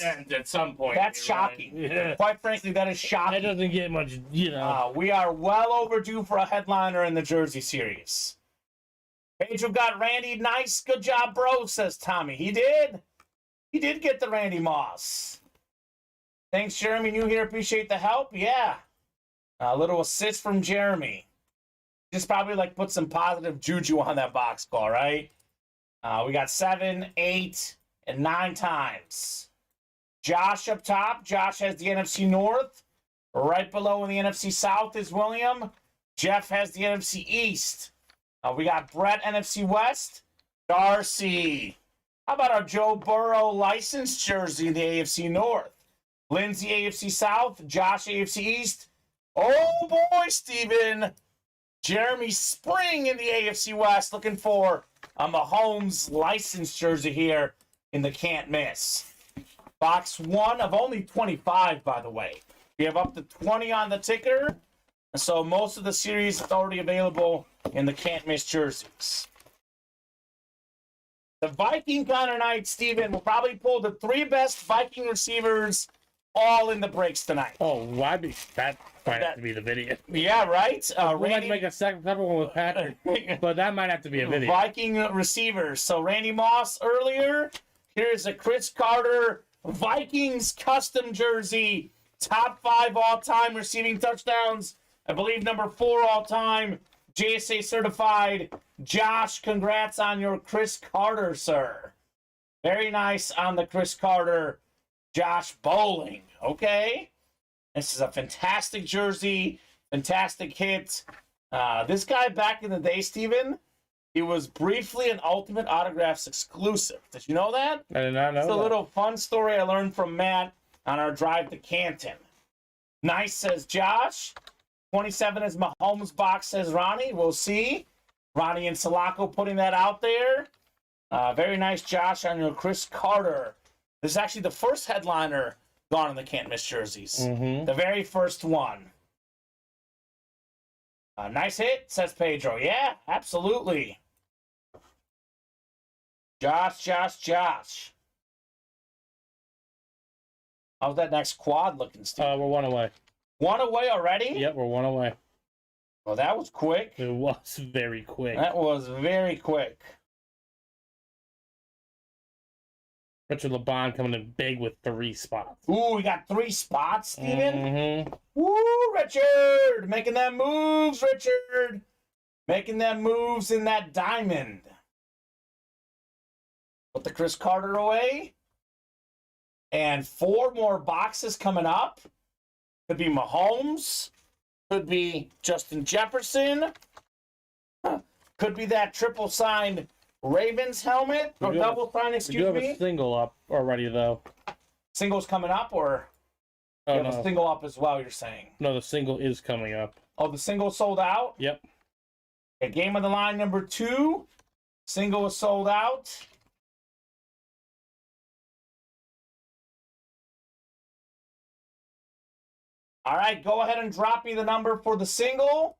at some point. That's shocking. Right. Yeah. Quite frankly, that is shocking. That doesn't get much, you know. We are well overdue for a headliner in the jersey series. Pedro got Randy. Nice. Good job, bro, says Tommy. He did. He did get the Randy Moss. Thanks, Jeremy. New here. Appreciate the help. Yeah. A little assist from Jeremy. Just probably like put some positive juju on that box score, right? We got 7, 8, and 9 times. Josh up top. Josh has the NFC North. Right below in the NFC South is William. Jeff has the NFC East. We got Brett, NFC West. Darcy. How about our Joe Burrow licensed jersey in the AFC North? Lindsay, AFC South. Josh, AFC East. Oh, boy, Steven. Jeremy Spring in the AFC West. Looking for a Mahomes licensed jersey here in the can't miss. Box one of only 25, by the way. We have up to 20 on the ticker. And so most of the series is already available in the can't miss jerseys. The Viking Connor Knight, Steven, will probably pull the 3 best Viking receivers all in the breaks tonight. Oh, why be that might have to be the video. Yeah, right? We might make a separate one with Patrick, but that might have to be a video. Viking receivers. So Randy Moss earlier. Here's a Chris Carter Vikings custom jersey. Top 5 all-time receiving touchdowns. I believe number 4 all-time. JSA certified. Josh, congrats on your Chris Carter, sir. Very nice on the Chris Carter. Josh Bowling. Okay. This is a fantastic jersey. Fantastic hit. This guy back in the day, Steven, he was briefly an Ultimate Autographs exclusive. Did you know that? I did not know It's that. a little fun story I learned from Matt on our drive to Canton. Nice, says Josh. 27 is Mahomes box, says Ronnie. We'll see. Ronnie and Sulaco putting that out there. Very nice, Josh, on your Chris Carter. This is actually the first headliner gone in the can't miss jerseys. Mm-hmm. The very first one. Nice hit, says Pedro. Yeah, absolutely. Josh. How's that next quad looking, Steve? We're 1 away. 1 away already? Yep, we're 1 away. Well, that was quick. It was very quick. That was very quick. Richard LeBon coming in big with 3 spots. Ooh, we got 3 spots, Steven. Mm-hmm. Woo, Richard! Making them moves, Richard! Making them moves in that diamond. Put the Chris Carter away. And 4 more boxes coming up. Could be Mahomes. Could be Justin Jefferson. Could be that triple signed Ravens helmet. Or double signed, We do excuse have me. a single up already, though. Singles coming up, or Oh, you have no. a single up as well, you're saying? No, the single is coming up. Oh, the single sold out? Yep. Okay, game of the line number 2. Single is sold out. All right, go ahead and drop me the number for the single.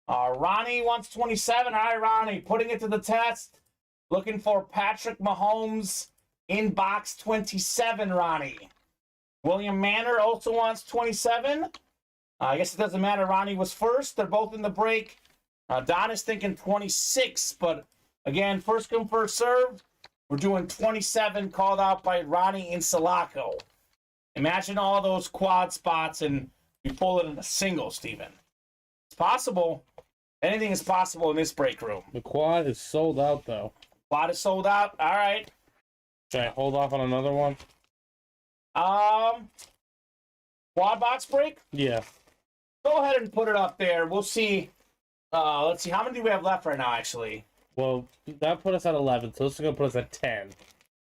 Ronnie wants 27. All right, Ronnie, putting it to the test. Looking for Patrick Mahomes in box 27, Ronnie. William Manor also wants 27. I guess it doesn't matter. Ronnie was first. They're both in the break. Don is thinking 26, but again, first come, first served. We're doing 27 called out by Ronnie in Sulaco. Imagine all those quad spots and you pull it in a single, Steven. It's possible. Anything is possible in this break room. The quad is sold out, though. Quad is sold out. All right. Should I hold off on another one? Quad box break? Yeah. Go ahead and put it up there. We'll see. Let's see. How many do we have left right now, actually? Well, that put us at 11, so this is going to put us at 10. And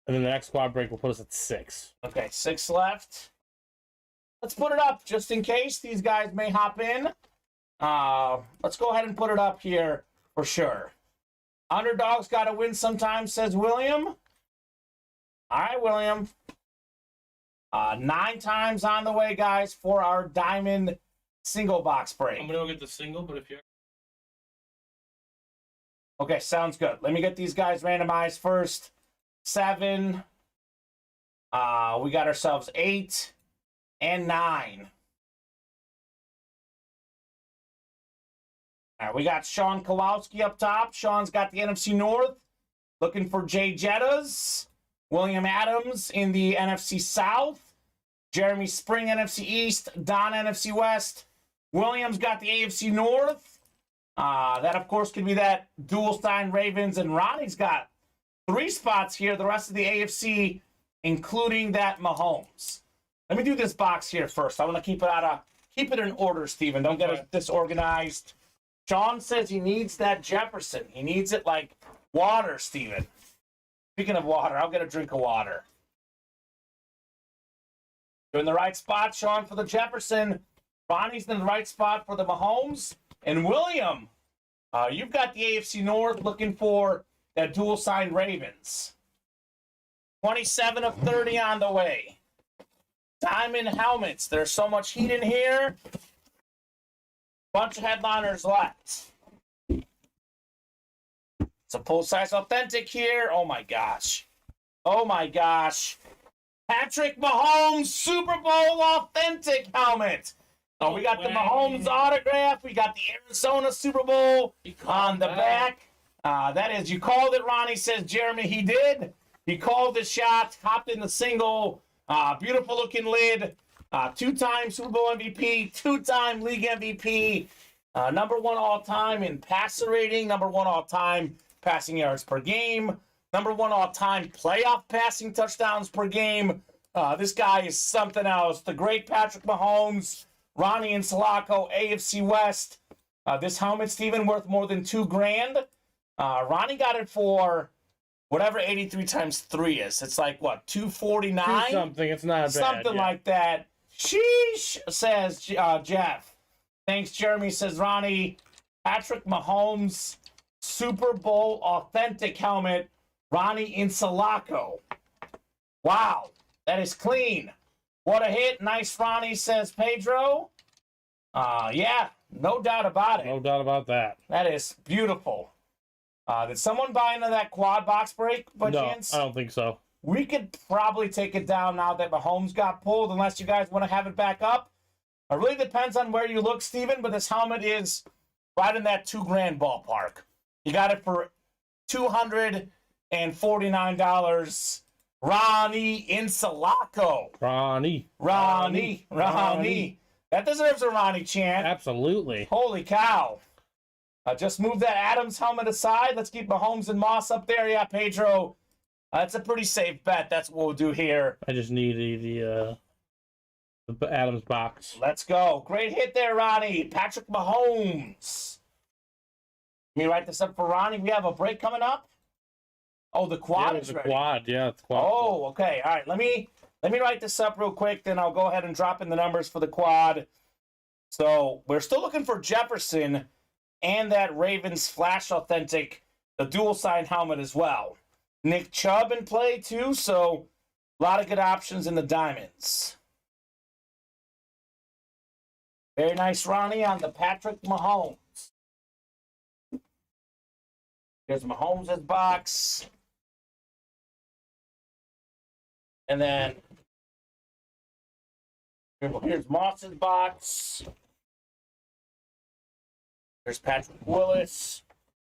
then the next quad break will put us at 6. Okay, 6 left. Let's put it up just in case these guys may hop in. Let's go ahead and put it up here for sure. Underdogs got to win sometimes, says William. All right, William. 9 times on the way, guys, for our diamond single box break. I'm going to go get the single, but if you're... Okay, sounds good. Let me get these guys randomized first. 7. We got ourselves 8 and 9. All right, we got Sean Kowalski up top. Sean's got the NFC North. Looking for Jay Jettas. William Adams in the NFC South. Jeremy Spring, NFC East. Don, NFC West. Williams got the AFC North. That, of course, could be that dual sign Ravens. And Ronnie's got 3 spots here. The rest of the AFC, including that Mahomes. Let me do this box here first. I want to keep it in order, Steven. Don't get it disorganized. Sean says he needs that Jefferson. He needs it like water, Steven. Speaking of water, I'll get a drink of water. You're in the right spot, Sean, for the Jefferson. Ronnie's in the right spot for the Mahomes. And William, you've got the AFC North looking for that dual sign Ravens. 27 of 30 on the way. Diamond helmets. There's so much heat in here. Bunch of headliners left. It's a full-size authentic here. Oh, my gosh. Oh, my gosh. Patrick Mahomes Super Bowl authentic helmet. Oh, we got the Mahomes autograph. We got the Arizona Super Bowl on the back. That is, you called it, Ronnie, says Jeremy. He did. He called the shot, hopped in the single. Beautiful looking lid. 2-time Super Bowl MVP, 2-time league MVP. Number 1 all-time in passer rating. Number 1 all-time passing yards per game. Number 1 all-time playoff passing touchdowns per game. This guy is something else. The great Patrick Mahomes. Ronnie and Sulaco, AFC West. This helmet, Steven, worth more than $2,000. Ronnie got it for whatever 83 times 3 is. It's like, what, $249? Something. It's not bad. Something like that. Sheesh, says Jeff. Thanks, Jeremy, says Ronnie. Patrick Mahomes Super Bowl authentic helmet. Ronnie in Sulaco. Wow, that is clean. What a hit. Nice, Ronnie, says Pedro. Yeah, no doubt about it. No doubt about that. That is beautiful. Did someone buy into that quad box break by chance? No, I don't think so. We could probably take it down now that Mahomes got pulled, unless you guys want to have it back up. It really depends on where you look, Steven, but this helmet is right in that $2,000 ballpark. You got it for $249. Ronnie in Sulaco. Ronnie. That deserves a Ronnie chant. Absolutely. Holy cow. Just move that Adams helmet aside. Let's keep Mahomes and Moss up there. Yeah, Pedro. That's a pretty safe bet. That's what we'll do here. I just need the Adams box. Let's go. Great hit there, Ronnie. Patrick Mahomes. Let me write this up for Ronnie. We have a break coming up. Oh, the quad is ready. Quad, yeah, it's quad. Oh, okay. All right. Let me write this up real quick, then I'll go ahead and drop in the numbers for the quad. So we're still looking for Jefferson and that Ravens Flash Authentic, the dual sign helmet as well. Nick Chubb in play too, so a lot of good options in the diamonds. Very nice, Ronnie, on the Patrick Mahomes. Here's Mahomes' box. And then here's Moss's box. There's Patrick Willis.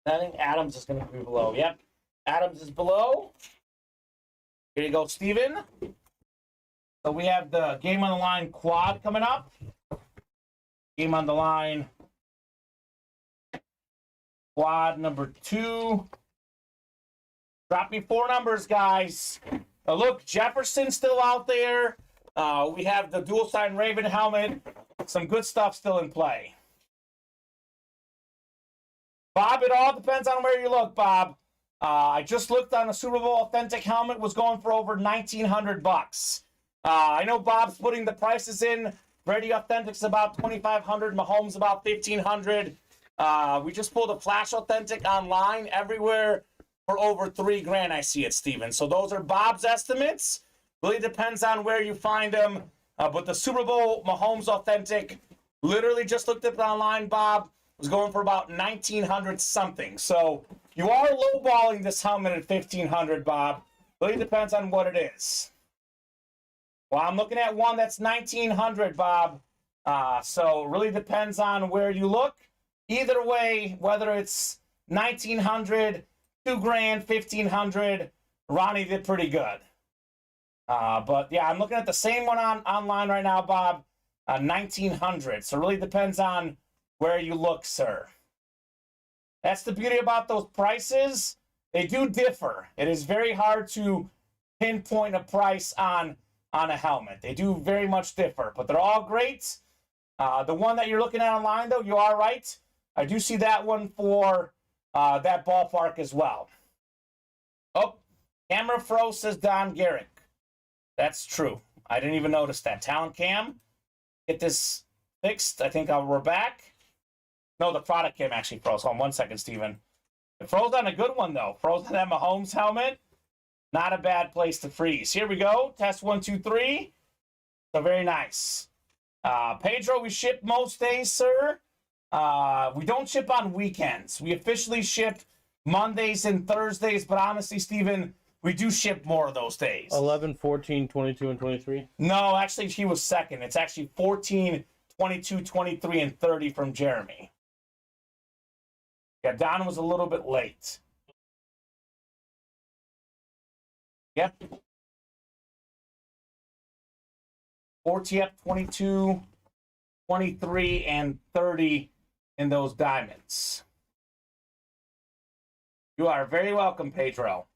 I think Adams is going to be below. Yep, Adams is below. Here you go, Steven. So we have the Game on the Line quad coming up. Game on the Line Quad number 2. Drop me 4 numbers, guys. Look, Jefferson's still out there. We have the dual sign Raven helmet. Some good stuff still in play. Bob, it all depends on where you look, Bob. I just looked on the Super Bowl authentic helmet, was going for over $1,900. I know Bob's putting the prices in. Brady Authentic's about $2,500. Mahomes about $1,500. We just pulled a Flash Authentic online everywhere for over $3,000. I see it, Steven. So those are Bob's estimates. Really depends on where you find them. But the Super Bowl Mahomes Authentic, literally just looked at it online, Bob, was going for about $1,900 something. So you are lowballing this helmet at $1,500, Bob. Really depends on what it is. Well, I'm looking at one that's $1,900, Bob. So it really depends on where you look. Either way, whether it's $1,900, $2,000, $1,500, Ronnie did pretty good. But yeah, I'm looking at the same one online right now, Bob. $1,900. So it really depends on where you look, sir. That's the beauty about those prices. They do differ. It is very hard to pinpoint a price on a helmet. They do very much differ, but they're all great. The one that you're looking at online, though, you are right. I do see that one for that ballpark as well. Oh, camera froze, says Don Garrick. That's true. I didn't even notice that. Talent cam, get this fixed. I think we're back. No, the product cam actually froze. Hold on 1 second, Steven. It froze on a good one, though. Froze on that Mahomes helmet. Not a bad place to freeze. Here we go. Test 1, 2, 3. So very nice. Pedro, we ship most days, sir. We don't ship on weekends. We officially ship Mondays and Thursdays, but honestly, Steven, we do ship more of those days. 11, 14, 22, and 23? No, actually, he was second. It's actually 14, 22, 23, and 30 from Jeremy. Yeah, Don was a little bit late. Yep. 14, 22, 23, and 30 in those diamonds. You are very welcome, Pedro.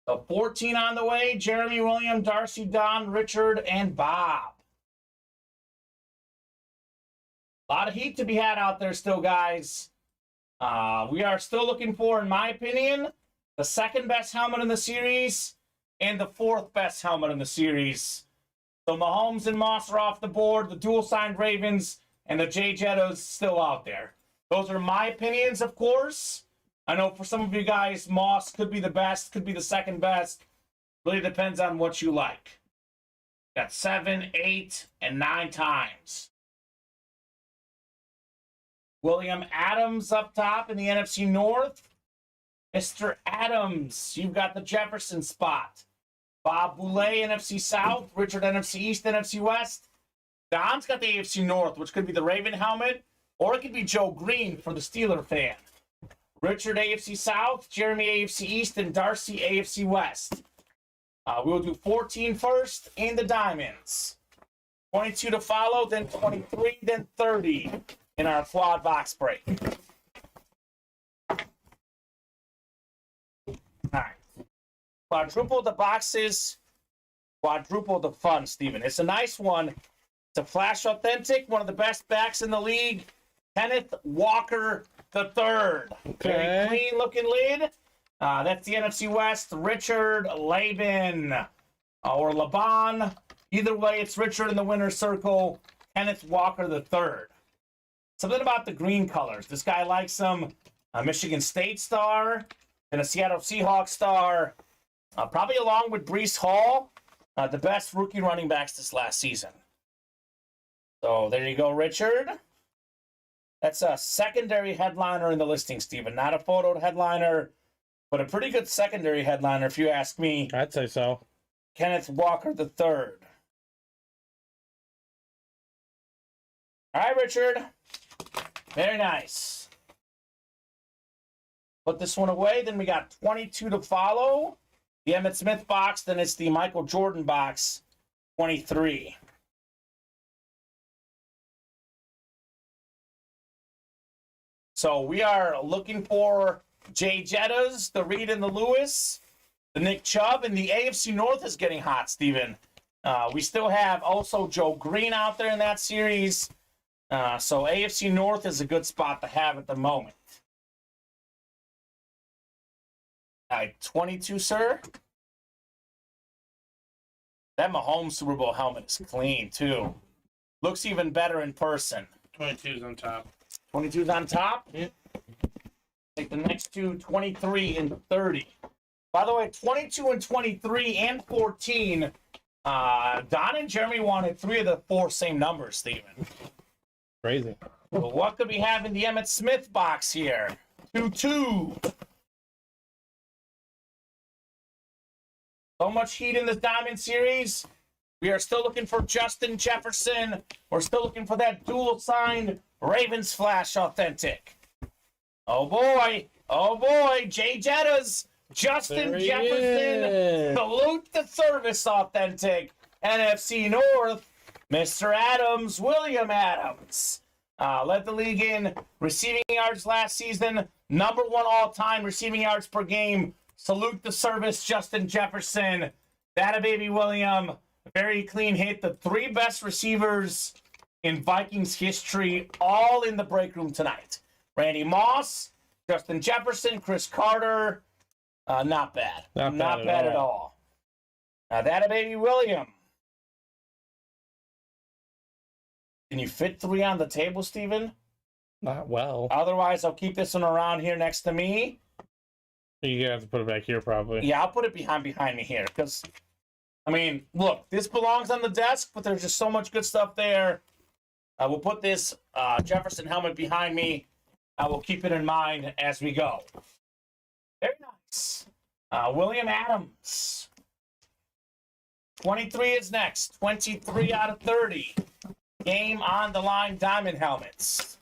So 14 on the way. Jeremy, William, Darcy, Don, Richard, and Bob. A lot of heat to be had out there still, guys. We are still looking for, in my opinion, the second best helmet in the series and the fourth best helmet in the series. So Mahomes and Moss are off the board. The dual-signed Ravens and the J Jettas still out there. Those are my opinions, of course. I know for some of you guys, Moss could be the best, could be the second best. Really depends on what you like. Got 7, 8, and 9 times. William Adams up top in the NFC North. Mr. Adams, you've got the Jefferson spot. Bob Boulay, NFC South. Richard, NFC East, NFC West. Don's got the AFC North, which could be the Raven helmet, or it could be Joe Green for the Steeler fan. Richard, AFC South. Jeremy, AFC East, and Darcy, AFC West. We will do 14 first in the diamonds. 22 to follow, then 23, then 30 in our quad box break. All right. Quadruple the boxes, quadruple the fun, Steven. It's a nice one. It's a Flash Authentic, one of the best backs in the league. Kenneth Walker III. Okay. Very clean looking lid. That's the NFC West. Richard Laban or Laban. Either way, it's Richard in the winner's circle. Kenneth Walker III. Something about the green colors. This guy likes them. Michigan State star and a Seattle Seahawks star. Probably along with Breece Hall, the best rookie running backs this last season. So there you go, Richard. That's a secondary headliner in the listing, Steven. Not a photoed headliner, but a pretty good secondary headliner, if you ask me. I'd say so. Kenneth Walker III. All right, Richard. Very nice. Put this one away. Then we got 22 to follow. The Emmitt Smith box. Then it's the Michael Jordan box, 23. So we are looking for Jay Jettas, the Reed and the Lewis, the Nick Chubb, and the AFC North is getting hot, Steven. We still have also Joe Green out there in that series. So AFC North is a good spot to have at the moment. All right, 22, sir. That Mahomes Super Bowl helmet is clean, too. Looks even better in person. 22's on top. 22's on top? Yep. Take the next two, 23 and 30. By the way, 22 and 23 and 14. Don and Jeremy wanted 3 of the 4 same numbers, Steven. Crazy. Well, what could we have in the Emmitt Smith box here? 2-2. So much heat in this Diamond Series. We are still looking for Justin Jefferson. We're still looking for that dual-signed Ravens Flash Authentic. Oh, boy. Oh, boy. Jay Jettas. Justin Jefferson. Salute the Service Authentic. NFC North. Mr. Adams. William Adams. Led the league in receiving yards last season. #1 all-time receiving yards per game. Salute the Service, Justin Jefferson. That a baby William. Very clean hit. The 3 best receivers in Vikings history, all in the break room tonight. Randy Moss, Justin Jefferson, Chris Carter. Not bad. Not bad at all. That a baby William. Can you fit 3 on the table, Steven? Not well. Otherwise, I'll keep this one around here next to me. You have to put it back here, probably. Yeah, I'll put it behind me here, because, I mean, look, this belongs on the desk, but there's just so much good stuff there. We'll put this Jefferson helmet behind me. I will keep it in mind as we go. Very nice. William Adams. 23 is next. 23 out of 30. Game on the line diamond helmets.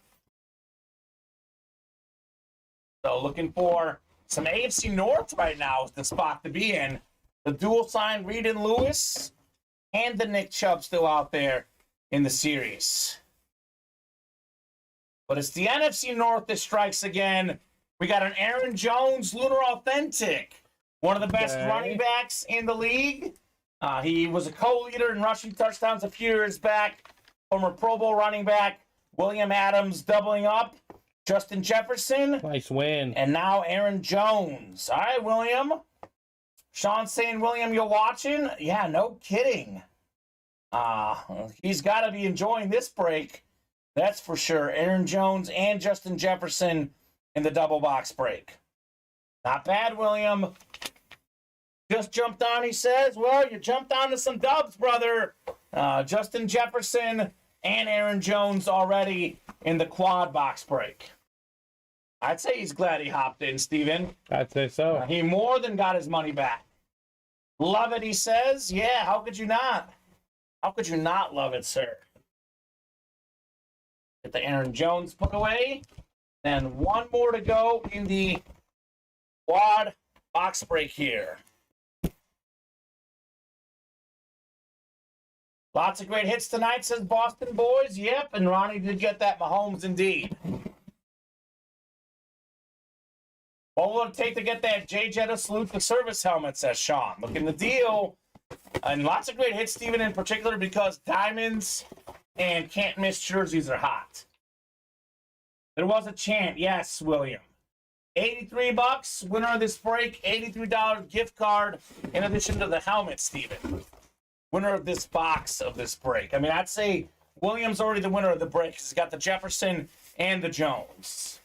So looking for some AFC North right now is the spot to be in. The dual sign Reed and Lewis and the Nick Chubb still out there in the series. But it's the NFC North that strikes again. We got an Aaron Jones Lunar Authentic. One of the best running backs in the league. He was a co-leader in rushing touchdowns a few years back. Former Pro Bowl running back. William Adams doubling up. Justin Jefferson. Nice win. And now Aaron Jones. All right, William. Sean saying, William, you're watching? Yeah, no kidding. He's got to be enjoying this break. That's for sure. Aaron Jones and Justin Jefferson in the double box break. Not bad, William. Just jumped on, he says. Well, you jumped on to some dubs, brother. Justin Jefferson and Aaron Jones already in the quad box break. I'd say he's glad he hopped in, Steven. I'd say so. He more than got his money back. Love it, he says. Yeah, how could you not? How could you not love it, sir? Get the Aaron Jones put away. And one more to go in the quad box break here. Lots of great hits tonight, says Boston Boys. Yep, and Ronnie did get that Mahomes indeed. What will it take to get that Jay Jetta Salute the Service helmet, says Sean. Looking the deal. And lots of great hits, Steven, in particular, because diamonds and can't miss jerseys are hot. There was a chant. Yes, William. $83, winner of this break, $83 gift card, in addition to the helmet, Steven. Winner of this box of this break. I mean, I'd say William's already the winner of the break because he's got the Jefferson and the Jones.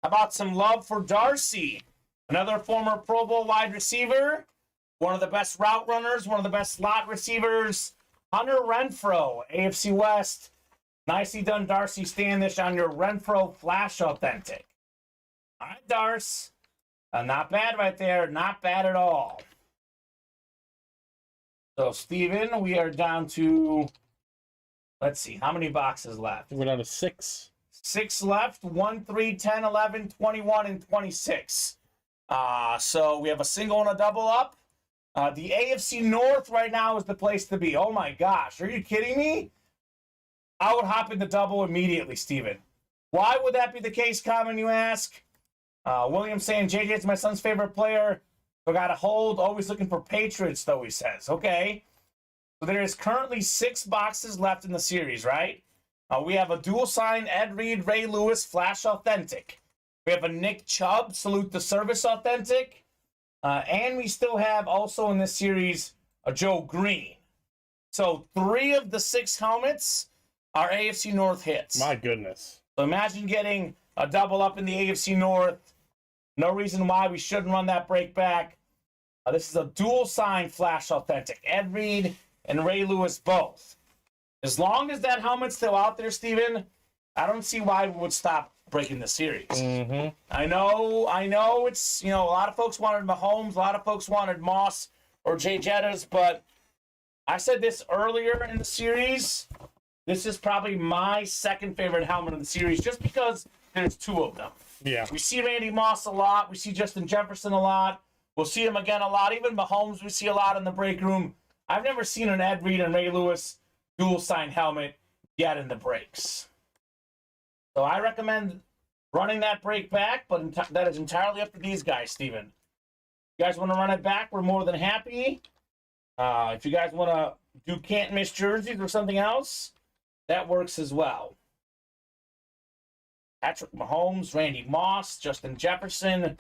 How about some love for Darcy? Another former Pro Bowl wide receiver. One of the best route runners. One of the best slot receivers. Hunter Renfrow, AFC West. Nicely done, Darcy Standish, on your Renfrow Flash Authentic. All right, Darce. Not bad right there. Not bad at all. So, Steven, we are down to, let's see, how many boxes left? We're down to 6. 6 left. 1, 3, 10, 11, 21, and 26. So we have a single and a double up. The AFC North right now is the place to be. Oh, my gosh. Are you kidding me? I would hop in the double immediately, Steven. Why would that be the case, Kamen, you ask? William saying, JJ's my son's favorite player. Forgot to hold. Always looking for Patriots, though, he says. Okay. So there is currently 6 boxes left in the series, right? We have a dual sign Ed Reed, Ray Lewis, Flash Authentic. We have a Nick Chubb, Salute the Service Authentic. And we still have also in this series a Joe Green. So 3 of the 6 helmets are AFC North hits. My goodness. So imagine getting a double up in the AFC North. No reason why we shouldn't run that break back. This is a dual sign Flash Authentic. Ed Reed and Ray Lewis both. As long as that helmet's still out there, Steven, I don't see why we would stop breaking the series. Mm-hmm. I know it's, a lot of folks wanted Mahomes, a lot of folks wanted Moss or Jay Jettas, but I said this earlier in the series. This is probably my second favorite helmet of the series just because there's 2 of them. Yeah. We see Randy Moss a lot. We see Justin Jefferson a lot. We'll see him again a lot. Even Mahomes we see a lot in the break room. I've never seen an Ed Reed and Ray Lewis dual sign helmet yet in the breaks. So I recommend running that break back, but that is entirely up to these guys, Steven. If you guys want to run it back, we're more than happy. If you guys want to do can't miss jerseys or something else, that works as well. Patrick Mahomes, Randy Moss, Justin Jefferson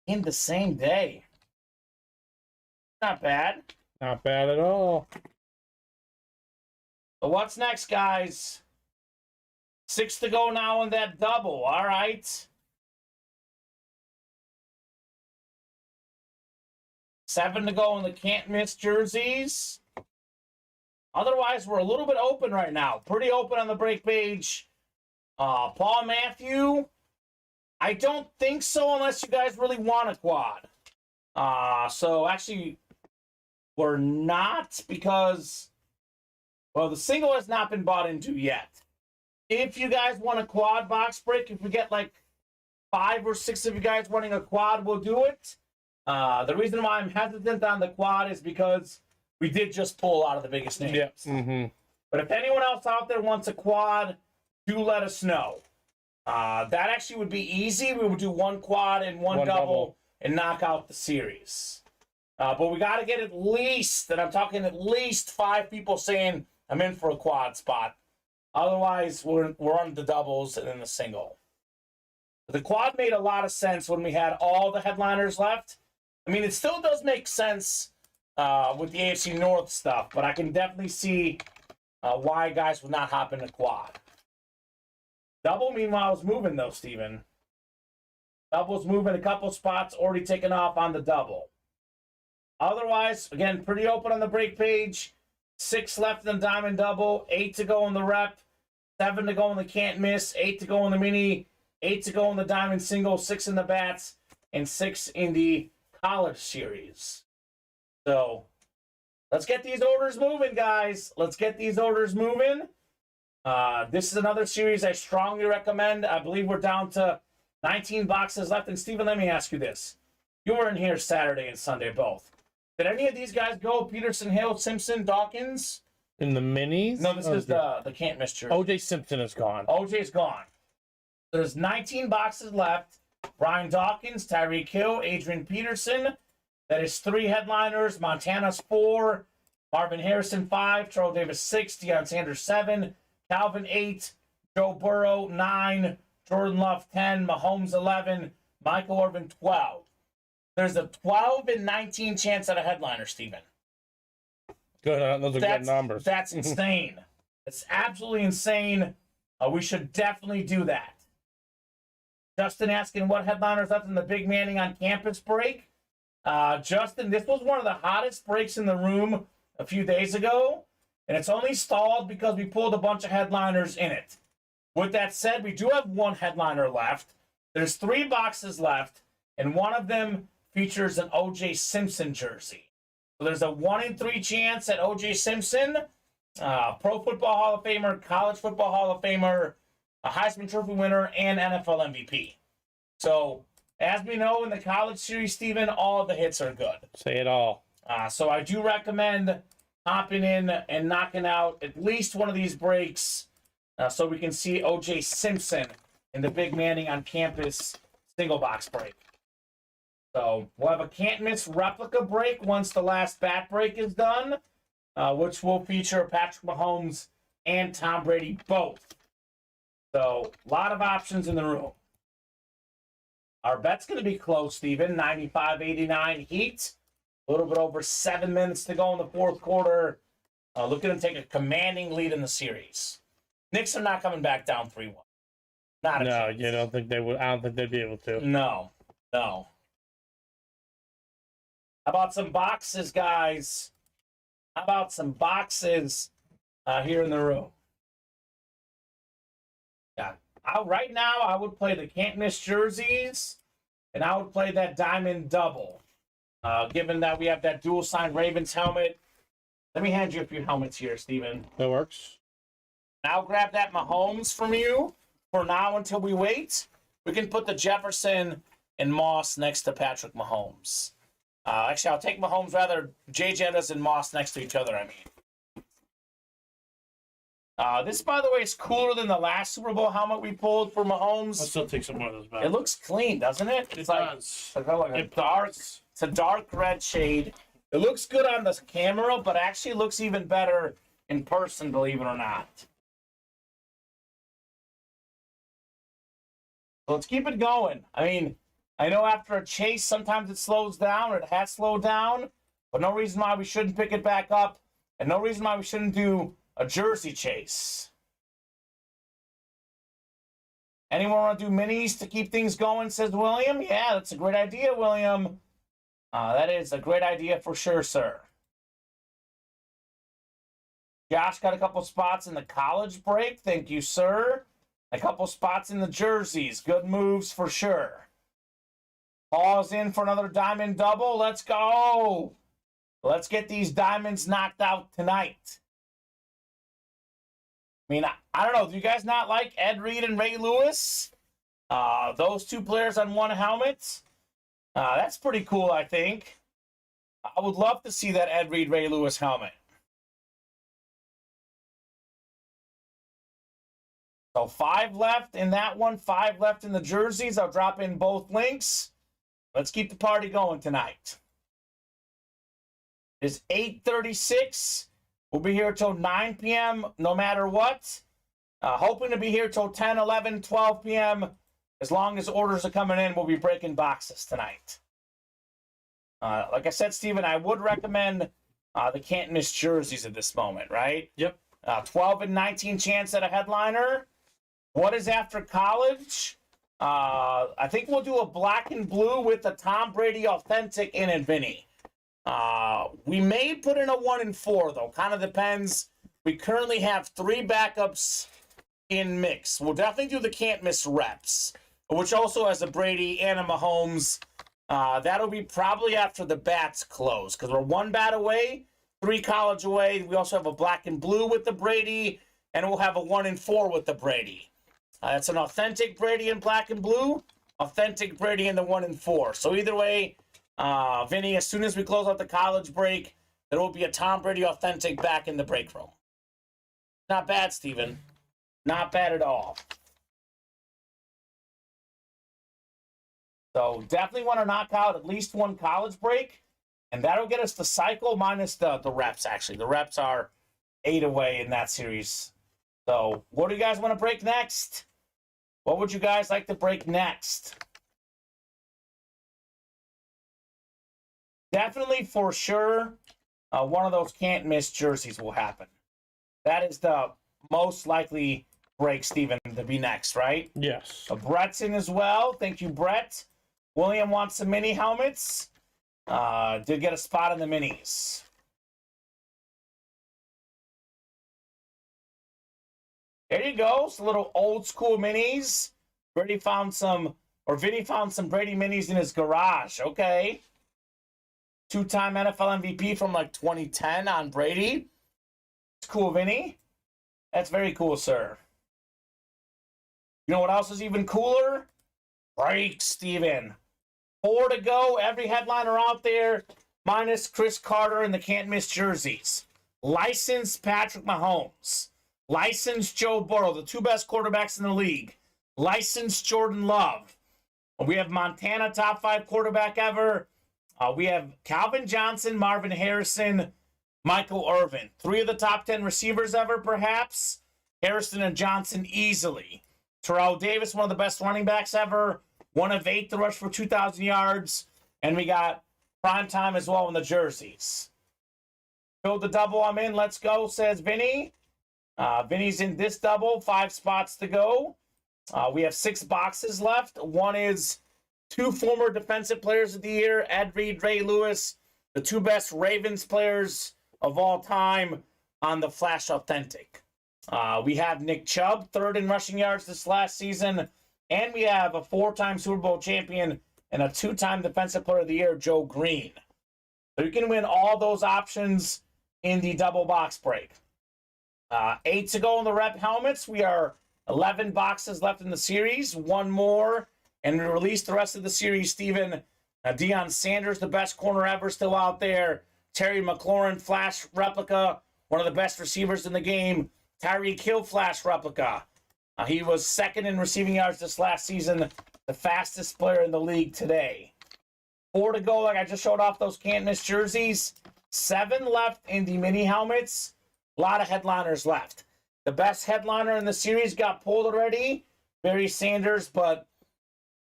in the same day. Not bad. Not bad at all. So what's next, guys? 6 to go now in that double. All right. 7 to go in the can't miss jerseys. Otherwise, we're a little bit open right now. Pretty open on the break page. Paul Matthew, I don't think so unless you guys really want a quad. So actually, we're not because, well, the single has not been bought into yet. If you guys want a quad box break, if we get like 5 or 6 of you guys wanting a quad, we'll do it. The reason why I'm hesitant on the quad is because we did just pull out of the biggest names. Yep. Mm-hmm. But if anyone else out there wants a quad, do let us know. That actually would be easy. We would do 1 quad and one double and knock out the series. But we got to get at least, and I'm talking at least 5 people saying I'm in for a quad spot. Otherwise, we're on the doubles and then the single. The quad made a lot of sense when we had all the headliners left. I mean, it still does make sense with the AFC North stuff, but I can definitely see why guys would not hop in the quad. Double, meanwhile, is moving, though, Steven. Double's moving a couple spots, already taken off on the double. Otherwise, again, pretty open on the break page. 6 left in the diamond double, 8 to go in the rep, 7 to go in the can't miss, 8 to go in the mini, 8 to go in the diamond single, 6 in the bats, and 6 in the college series. So let's get these orders moving, guys. Let's get these orders moving. This is another series I strongly recommend. I believe we're down to 19 boxes left. And Steven, let me ask you this. You were in here Saturday and Sunday both. Did any of these guys go? Peterson, Hill, Simpson, Dawkins? In the minis? No, this is the can't miss jersey. OJ Simpson is gone. OJ's gone. There's 19 boxes left. Brian Dawkins, Tyreek Hill, Adrian Peterson. That is 3 headliners. Montana's 4. Marvin Harrison 5. Charles Davis 6. Deion Sanders 7. Calvin 8. Joe Burrow 9. Jordan Love 10. Mahomes 11. Michael Irvin 12. There's a 12 and 19 chance at a headliner, Steven. Good. Those are good numbers. That's insane. It's absolutely insane. We should definitely do that. Justin asking what headliners left in the Big Manning on Campus break. Justin, this was one of the hottest breaks in the room a few days ago, and it's only stalled because we pulled a bunch of headliners in it. With that said, we do have 1 headliner left. There's 3 boxes left, and one of them features an O.J. Simpson jersey. So there's a 1 in 3 chance at O.J. Simpson, Pro Football Hall of Famer, College Football Hall of Famer, a Heisman Trophy winner, and NFL MVP. So, as we know in the college series, Steven, all of the hits are good. Say it all. So I do recommend hopping in and knocking out at least one of these breaks so we can see O.J. Simpson in the Big Manning on Campus single box break. So we'll have a can't-miss replica break once the last bat break is done, which will feature Patrick Mahomes and Tom Brady both. So a lot of options in the room. Our bet's going to be close, Steven. 95-89 Heat. A little bit over 7 minutes to go in the fourth quarter. Looking to take a commanding lead in the series. Knicks are not coming back down 3-1. Not a chance. you don't think they would? I don't think they'd be able to. No. How about some boxes, guys? How about some boxes here in the room? Yeah. Right now, I would play the can't-miss jerseys, and I would play that diamond double. Given that we have that dual-signed Ravens helmet. Let me hand you a few helmets here, Steven. That works. I'll grab that Mahomes from you for now until we wait. We can put the Jefferson and Moss next to Patrick Mahomes. Actually, I'll take Mahomes rather. J. Jettas and Moss next to each other, I mean. This, by the way, is cooler than the last Super Bowl helmet we pulled for Mahomes. I'll still take some more of those back. It looks clean, doesn't it? It's does. It's a dark red shade. It looks good on the camera, but actually looks even better in person, believe it or not. So let's keep it going. I mean, I know after a chase, sometimes it slows down, or it has slowed down, but no reason why we shouldn't pick it back up, and no reason why we shouldn't do a jersey chase. Anyone want to do minis to keep things going, says William? Yeah, that's a great idea, William. That is a great idea for sure, sir. Josh got a couple spots in the college break. Thank you, sir. A couple spots in the jerseys. Good moves for sure. Paul's in for another diamond double. Let's go. Let's get these diamonds knocked out tonight. I mean, I don't know. Do you guys not like Ed Reed and Ray Lewis? Those two players on one helmet. That's pretty cool, I think. I would love to see that Ed Reed, Ray Lewis helmet. So 5 left in that one, 5 left in the jerseys. I'll drop in both links. Let's keep the party going tonight. It's 8:36. We'll be here till 9 p.m. no matter what. Hoping to be here till 10, 11, 12 p.m. As long as orders are coming in, we'll be breaking boxes tonight. Like I said, Steven, I would recommend the can't-miss jerseys at this moment, right? Yep. 12 and 19 chance at a headliner. What is after college? I think we'll do a black and blue with the Tom Brady authentic in it, Vinny. We may put in a 1 and 4, though. Kind of depends. We currently have 3 backups in mix. We'll definitely do the can't-miss reps, which also has a Brady and a Mahomes. That'll be probably after the bats close, because we're 1 bat away, 3 college away. We also have a black and blue with the Brady, and we'll have a 1 and 4 with the Brady. That's an authentic Brady in black and blue, authentic Brady in the 1 and 4. So either way, Vinny, as soon as we close out the college break, there will be a Tom Brady authentic back in the break room. Not bad, Steven. Not bad at all. So definitely want to knock out at least 1 college break, and that'll get us the cycle minus the reps, actually. The reps are 8 away in that series. So what do you guys want to break next? What would you guys like to break next? Definitely, for sure, one of those can't-miss jerseys will happen. That is the most likely break, Steven, to be next, right? Yes. Brett's in as well. Thank you, Brett. William wants some mini helmets. Did get a spot in the minis. There you go. It's a little old school minis. Vinny found some Brady minis in his garage. Okay. 2-time NFL MVP from like 2010 on Brady. It's cool, Vinny. That's very cool, sir. You know what else is even cooler? Break, Steven. 4 to go. Every headliner out there, minus Chris Carter and the can't-miss jerseys. licensed Patrick Mahomes, licensed Joe Burrow, the two best quarterbacks in the league, licensed Jordan Love. We have Montana, top 5 quarterback ever. We have Calvin Johnson, Marvin Harrison, Michael Irvin. 3 of the top 10 receivers ever, perhaps. Harrison and Johnson easily. Terrell Davis, one of the best running backs ever. 1 of 8 to rush for 2,000 yards. And we got prime time as well in the jerseys. Build the double I'm in. Let's go, says Vinny. Vinny's in this double. 5 spots to go. We have 6 boxes left. One is 2 former defensive players of the year, Ed Reed, Ray Lewis, the 2 best Ravens players of all time on the Flash Authentic. We have Nick Chubb, 3rd in rushing yards this last season, and we have a 4-time Super Bowl champion and a 2-time Defensive Player of the Year, Joe Green. So you can win all those options in the double box break. 8 to go in the rep helmets. We are 11 boxes left in the series. 1 more, and we release the rest of the series, Steven. Deion Sanders, the best corner ever, still out there. Terry McLaurin, Flash replica, one of the best receivers in the game. Tyreek Hill, Flash replica. He was 2nd in receiving yards this last season, the fastest player in the league today. 4 to go, like I just showed off those can't miss jerseys. 7 left in the mini helmets. A lot of headliners left. The best headliner in the series got pulled already, Barry Sanders, but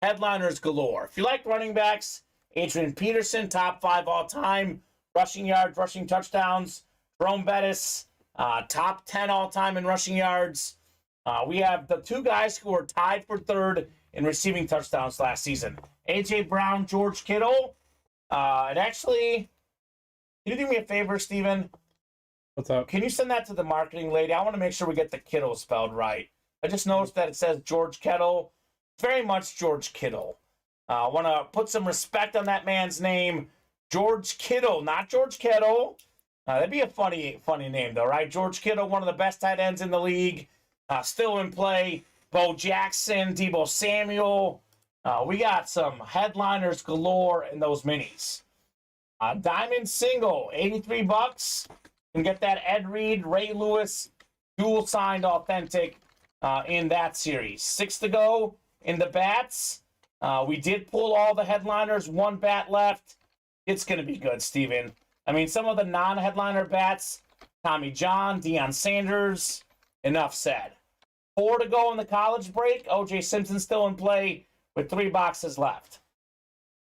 headliners galore. If you like running backs, Adrian Peterson, top 5 all time, rushing yards, rushing touchdowns. Jerome Bettis, top 10 all time in rushing yards. We have the 2 guys who were tied for 3rd in receiving touchdowns last season. A.J. Brown, George Kittle. And actually, can you do me a favor, Steven? What's up? Can you send that to the marketing lady? I want to make sure we get the Kittle spelled right. I just noticed that it says George Kittle. Very much George Kittle. I want to put some respect on that man's name. George Kittle, not George Kittle. That'd be a funny name, though, right? George Kittle, one of the best tight ends in the league. Still in play. Bo Jackson, Deebo Samuel. We got some headliners galore in those minis. Diamond single, $83. You can get that Ed Reed, Ray Lewis, dual signed authentic in that series. 6 to go in the bats. We did pull all the headliners. 1 bat left. It's going to be good, Steven. I mean, some of the non-headliner bats, Tommy John, Deion Sanders, enough said. 4 to go in the college break. O.J. Simpson still in play with 3 boxes left.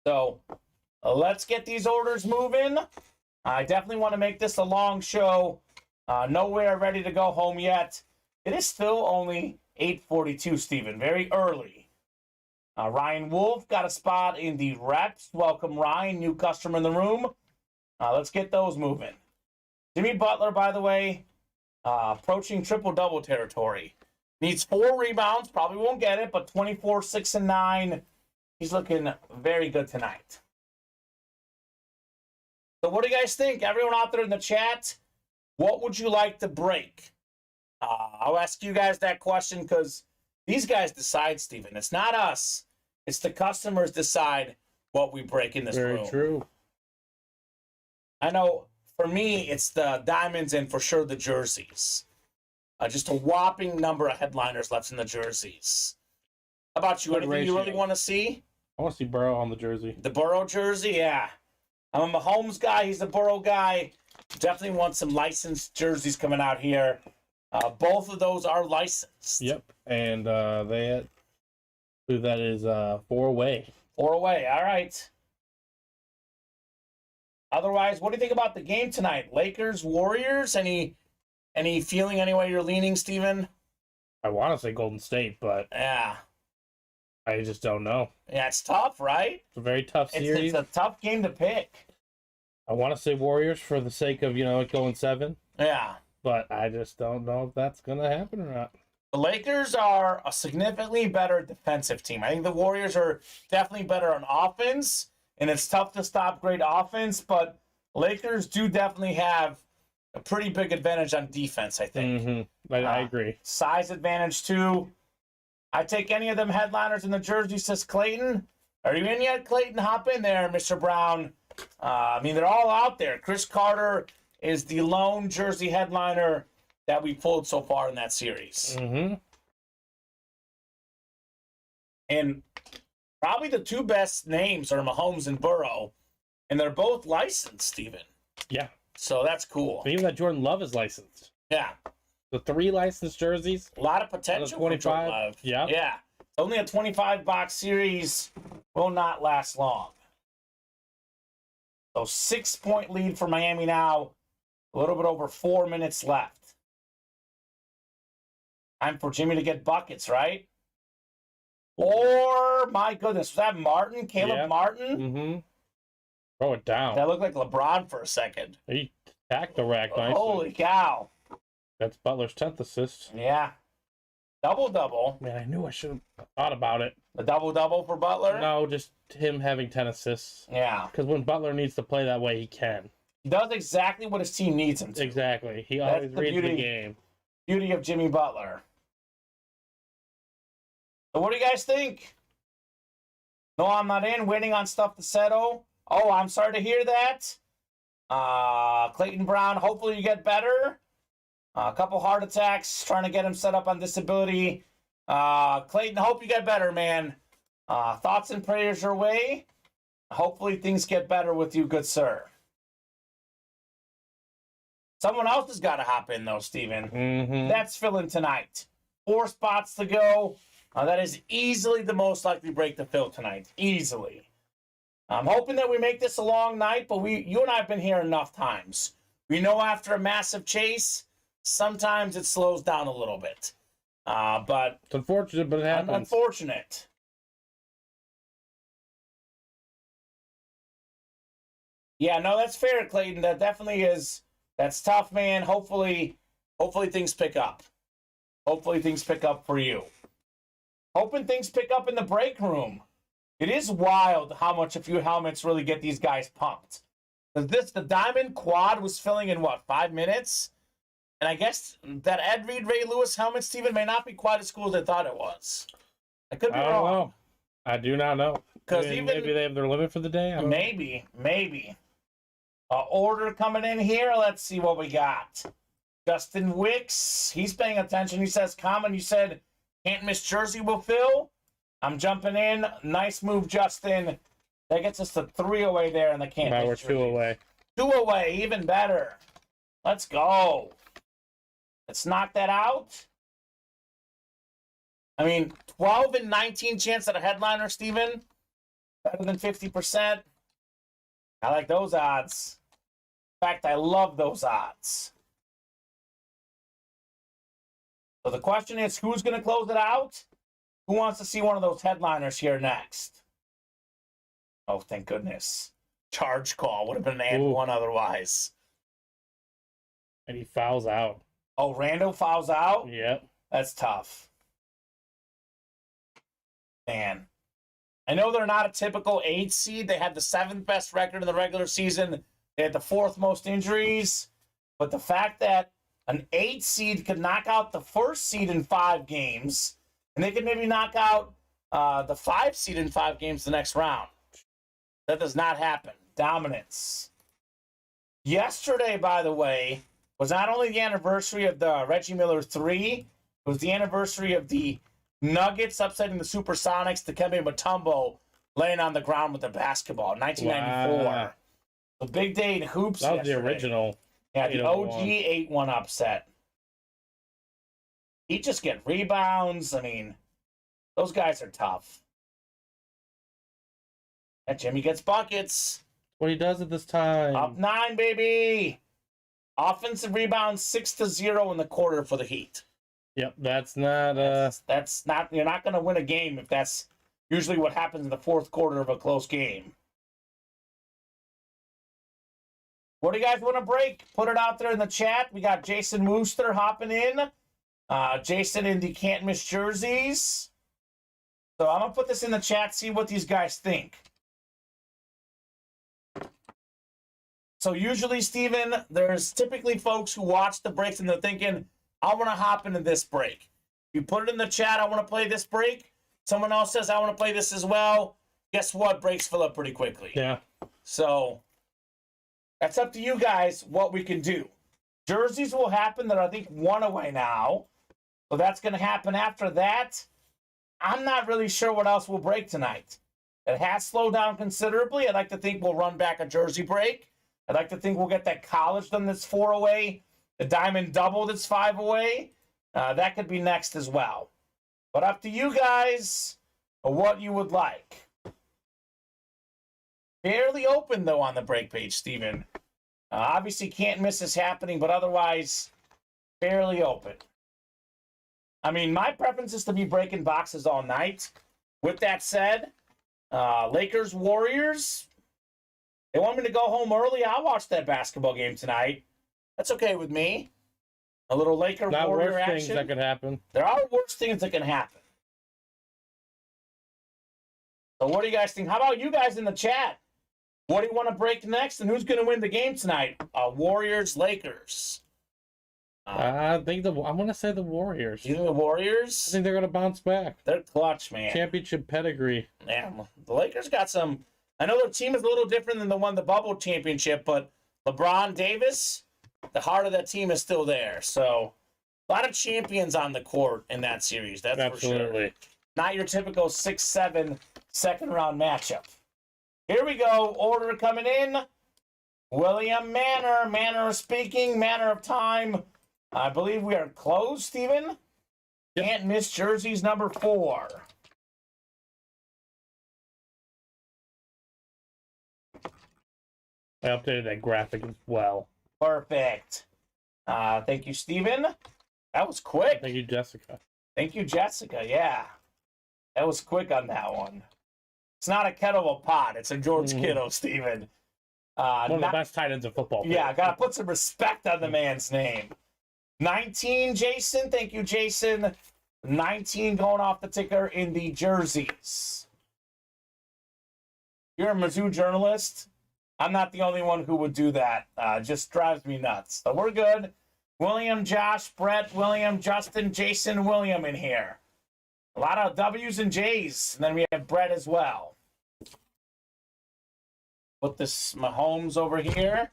So let's get these orders moving. I definitely want to make this a long show. Nowhere ready to go home yet. It is still only 8:42, Steven. Very early. Ryan Wolf got a spot in the reps. Welcome, Ryan. New customer in the room. Let's get those moving. Jimmy Butler, by the way, approaching triple-double territory. Needs 4 rebounds. Probably won't get it, but 24, 6, and 9. He's looking very good tonight. So what do you guys think? Everyone out there in the chat, what would you like to break? I'll ask you guys that question because these guys decide, Steven. It's not us. It's the customers decide what we break in this room. Very true. I know for me, it's the diamonds and for sure the jerseys. Just a whopping number of headliners left in the jerseys. How about you? Good Anything you really ratio. want to see? I want to see Burrow on the jersey. The Burrow jersey, yeah. I'm a Mahomes guy. He's a Burrow guy. Definitely want some licensed jerseys coming out here. Both of those are licensed. Yep, and I believe that is 4 away. 4 away. All right. Otherwise, what do you think about the game tonight? Lakers, Warriors? Any feeling any way you're leaning, Steven? I want to say Golden State, but Yeah. I just don't know. Yeah, it's tough, right? It's a very tough series. It's a tough game to pick. I want to say Warriors for the sake of, it going 7, Yeah. but I just don't know if that's going to happen or not. The Lakers are a significantly better defensive team. I think the Warriors are definitely better on offense, and it's tough to stop great offense, but Lakers do definitely have a pretty big advantage on defense, I think. Mm-hmm. I agree. Size advantage, too. I take any of them headliners in the jersey, says Clayton. Are you in yet, Clayton? Hop in there, Mr. Brown. They're all out there. Chris Carter, is the lone jersey headliner that we pulled so far in that series. Mm-hmm. And probably the two best names are Mahomes and Burrow, and they're both licensed, Steven. Yeah. So that's cool. Even that Jordan Love is licensed. Yeah. The 3 licensed jerseys. A lot of potential. 25. Yeah. Yeah. Only a 25-box series will not last long. So 6-point lead for Miami now. A little bit over 4 minutes left. Time for Jimmy to get buckets, right? Or, my goodness, was that Martin? Caleb Martin? Mm-hmm. Throw it down. That looked like LeBron for a second. He attacked the rack nicely. Holy cow. That's Butler's 10th assist. Yeah. Double-double. Man, I knew I should have thought about it. The double-double for Butler? No, just him having 10 assists. Yeah. Because when Butler needs to play that way, he can. He does exactly what his team needs him to. Exactly. He That's always the reads the beauty. game. Beauty of Jimmy Butler. So what do you guys think? No, I'm not in. Waiting on stuff to settle. Oh, I'm sorry to hear that. Clayton Brown, hopefully you get better. A couple heart attacks, trying to get him set up on disability. Clayton, hope you get better, man. Thoughts and prayers your way. Hopefully things get better with you, good sir. Someone else has got to hop in, though, Steven. Mm-hmm. That's filling tonight. 4 spots to go. That is easily the most likely break to fill tonight. Easily. I'm hoping that we make this a long night, but you and I have been here enough times. We know after a massive chase, sometimes it slows down a little bit. But It's unfortunate, but it happens. unfortunate. Yeah, no, that's fair, Clayton. That definitely is. That's tough, man. Hopefully things pick up. Hopefully things pick up for you. Hoping things pick up in the break room. It is wild how much a few helmets really get these guys pumped. The Diamond Quad was filling in, 5 minutes? And I guess that Ed Reed Ray Lewis helmet, Steven, may not be quite as cool as I thought it was. I could be I wrong. don't know. I do not know. 'Cause Maybe they have their limit for the day. I don't know. Maybe. Order coming in here. Let's see what we got. Justin Wicks, he's paying attention. He says, Kamen, you said can't miss jersey will fill. I'm jumping in. Nice move, Justin. That gets us to 3 away there in the can't Now we're miss 2 jerseys. away. 2 away, even better. Let's go. Let's knock that out. I mean, 12 and 19 chance at a headliner, Steven. Better than 50%. I like those odds. In fact, I love those odds. So the question is, who's going to close it out? Who wants to see one of those headliners here next? Oh, thank goodness. Charge call. Would have been an and Ooh. one otherwise. And he fouls out. Oh, Rando fouls out? Yep. That's tough. Man. I know they're not a typical 8 seed. They had the 7th best record in the regular season. They had the 4th most injuries. But the fact that an 8 seed could knock out the 1st seed in 5 games, and they could maybe knock out the 5 seed in 5 games the next round. That does not happen. Dominance. Yesterday, by the way, was not only the anniversary of the Reggie Miller 3, it was the anniversary of the Nuggets upsetting the Supersonics, Dikembe Mutombo laying on the ground with the basketball in 1994. Wow. The big day in hoops. That was the yesterday. original. Yeah, the 8-1. OG 8-1 upset. He just get rebounds. I mean, those guys are tough. And Jimmy gets buckets. What he does at this time. Up 9, baby. Offensive rebounds 6-0 in the quarter for the Heat. Yep, that's not That's not, you're not going to win a game if that's usually what happens in the 4th quarter of a close game. What do you guys want to break? Put it out there in the chat. We got Jason Wooster hopping in. Jason in the can't miss jerseys. So I'm going to put this in the chat, see what these guys think. So usually, Steven, there's typically folks who watch the breaks and they're thinking, I want to hop into this break. You put it in the chat, I want to play this break. Someone else says, I want to play this as well. Guess what? Breaks fill up pretty quickly. Yeah. So That's up to you guys what we can do. Jerseys will happen. There are, I think, one away now. So that's going to happen after that. I'm not really sure what else will break tonight. It has slowed down considerably. I'd like to think we'll run back a jersey break. I'd like to think we'll get that college done that's 4 away. The diamond double that's 5 away. That could be next as well. But up to you guys what you would like. Fairly open, though, on the break page, Steven. Obviously, can't miss is happening, but otherwise, fairly open. I mean, my preference is to be breaking boxes all night. With that said, Lakers, Warriors, they want me to go home early. I'll watch that basketball game tonight. That's okay with me. A little Laker Not Warrior worse action. things that could happen. There are worse things that can happen. So what do you guys think? How about you guys in the chat? What do you want to break next, and who's going to win the game tonight? Warriors, Lakers. I think I'm going to say the Warriors. You think the Warriors? I think they're going to bounce back. They're clutch, man. Championship pedigree. Man, the Lakers got some. I know their team is a little different than the one the bubble championship, but LeBron Davis, the heart of that team is still there. So a lot of champions on the court in that series. That's Absolutely. for sure. Not your typical 6-7 second round matchup. Here we go. Order coming in. William Manor. Manor of speaking. Manor of time. I believe we are closed, Steven. Yep. Can't miss jerseys number 4. I updated that graphic as well. Perfect. Thank you, Steven. That was quick. Thank you, Jessica. Thank you, Jessica. Yeah. That was quick on that one. It's not a kettle of pot. It's a George Kittle, Steven. One of the best tight ends of football. Yeah, got to put some respect on the man's name. 19, Jason. Thank you, Jason. 19 going off the ticker in the jerseys. You're a Mizzou journalist. I'm not the only one who would do that. Just drives me nuts. So we're good. William, Josh, Brett, William, Justin, Jason, William in here. A lot of W's and J's. And then we have Brett as well. Put this Mahomes over here.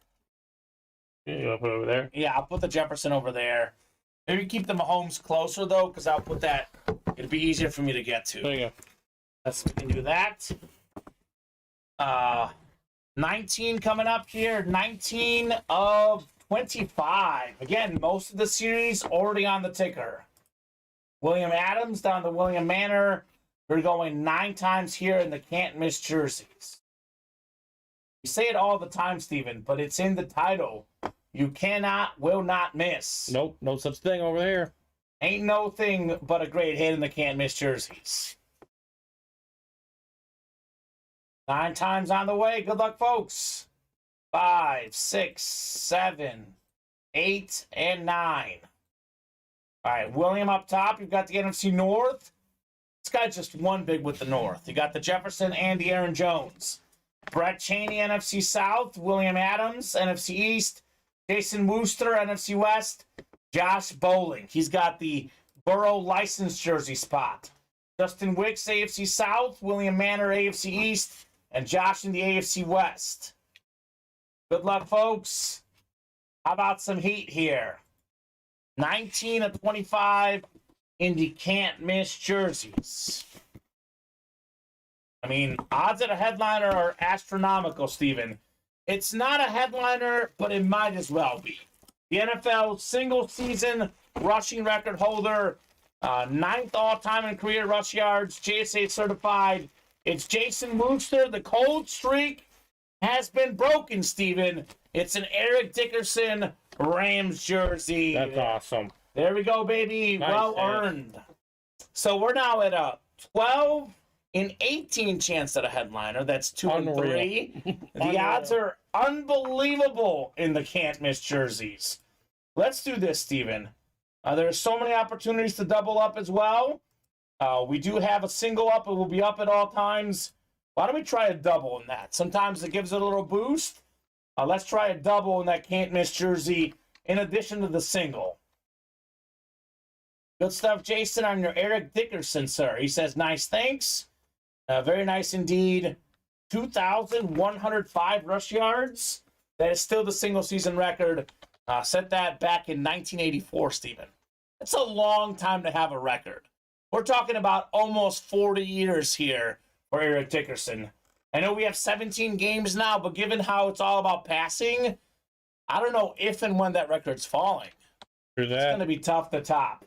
You want to put it over there? Yeah, I'll put the Jefferson over there. Maybe keep the Mahomes closer, though, because I'll put that. It'll be easier for me to get to. There you go. We can do that. 19 coming up here. 19 of 25. Again, most of the series already on the ticker. William Adams down to William Manor. We're going 9 times here in the can't miss jerseys. We say it all the time, Steven, but it's in the title. You cannot, will not miss. Nope, no such thing over there. Ain't no thing but a great hit in the can't miss jerseys. 9 times on the way. Good luck, folks. 5, 6, 7, 8, and 9. All right, William up top. You've got the NFC North. This guy's just one big with the North. You got the Jefferson and the Aaron Jones. Brett Cheney, NFC South. William Adams, NFC East. Jason Wooster, NFC West. Josh Bowling. He's got the Burrow licensed jersey spot. Justin Wicks, AFC South. William Manor, AFC East. And Josh in the AFC West. Good luck, folks. How about some heat here? 19 of 25 in the can't miss jerseys. I mean, odds at a headliner are astronomical, Steven. It's not a headliner, but it might as well be. The NFL single season rushing record holder, 9th all-time in career rush yards, JSA certified. It's Jason Wooster. The cold streak has been broken, Steven. It's an Eric Dickerson Rams jersey. That's awesome. There we go, baby. Nice, well earned. So we're now at a 12 in 18 chance at a headliner. That's 2 and 3. The odds are unbelievable in the can't miss jerseys. Let's do this, Steven. There are so many opportunities to double up as well. We do have a single up. It will be up at all times. Why don't we try a double in that? Sometimes it gives it a little boost. Let's try a double in that can't miss jersey in addition to the single. Good stuff, Jason, on your Eric Dickerson, sir. He says, nice, thanks. Very nice indeed. 2,105 rush yards. That is still the single season record. Set that back in 1984, Steven. That's a long time to have a record. We're talking about almost 40 years here for Eric Dickerson. I know we have 17 games now, but given how it's all about passing, I don't know if and when that record's falling. It's going to be tough to top.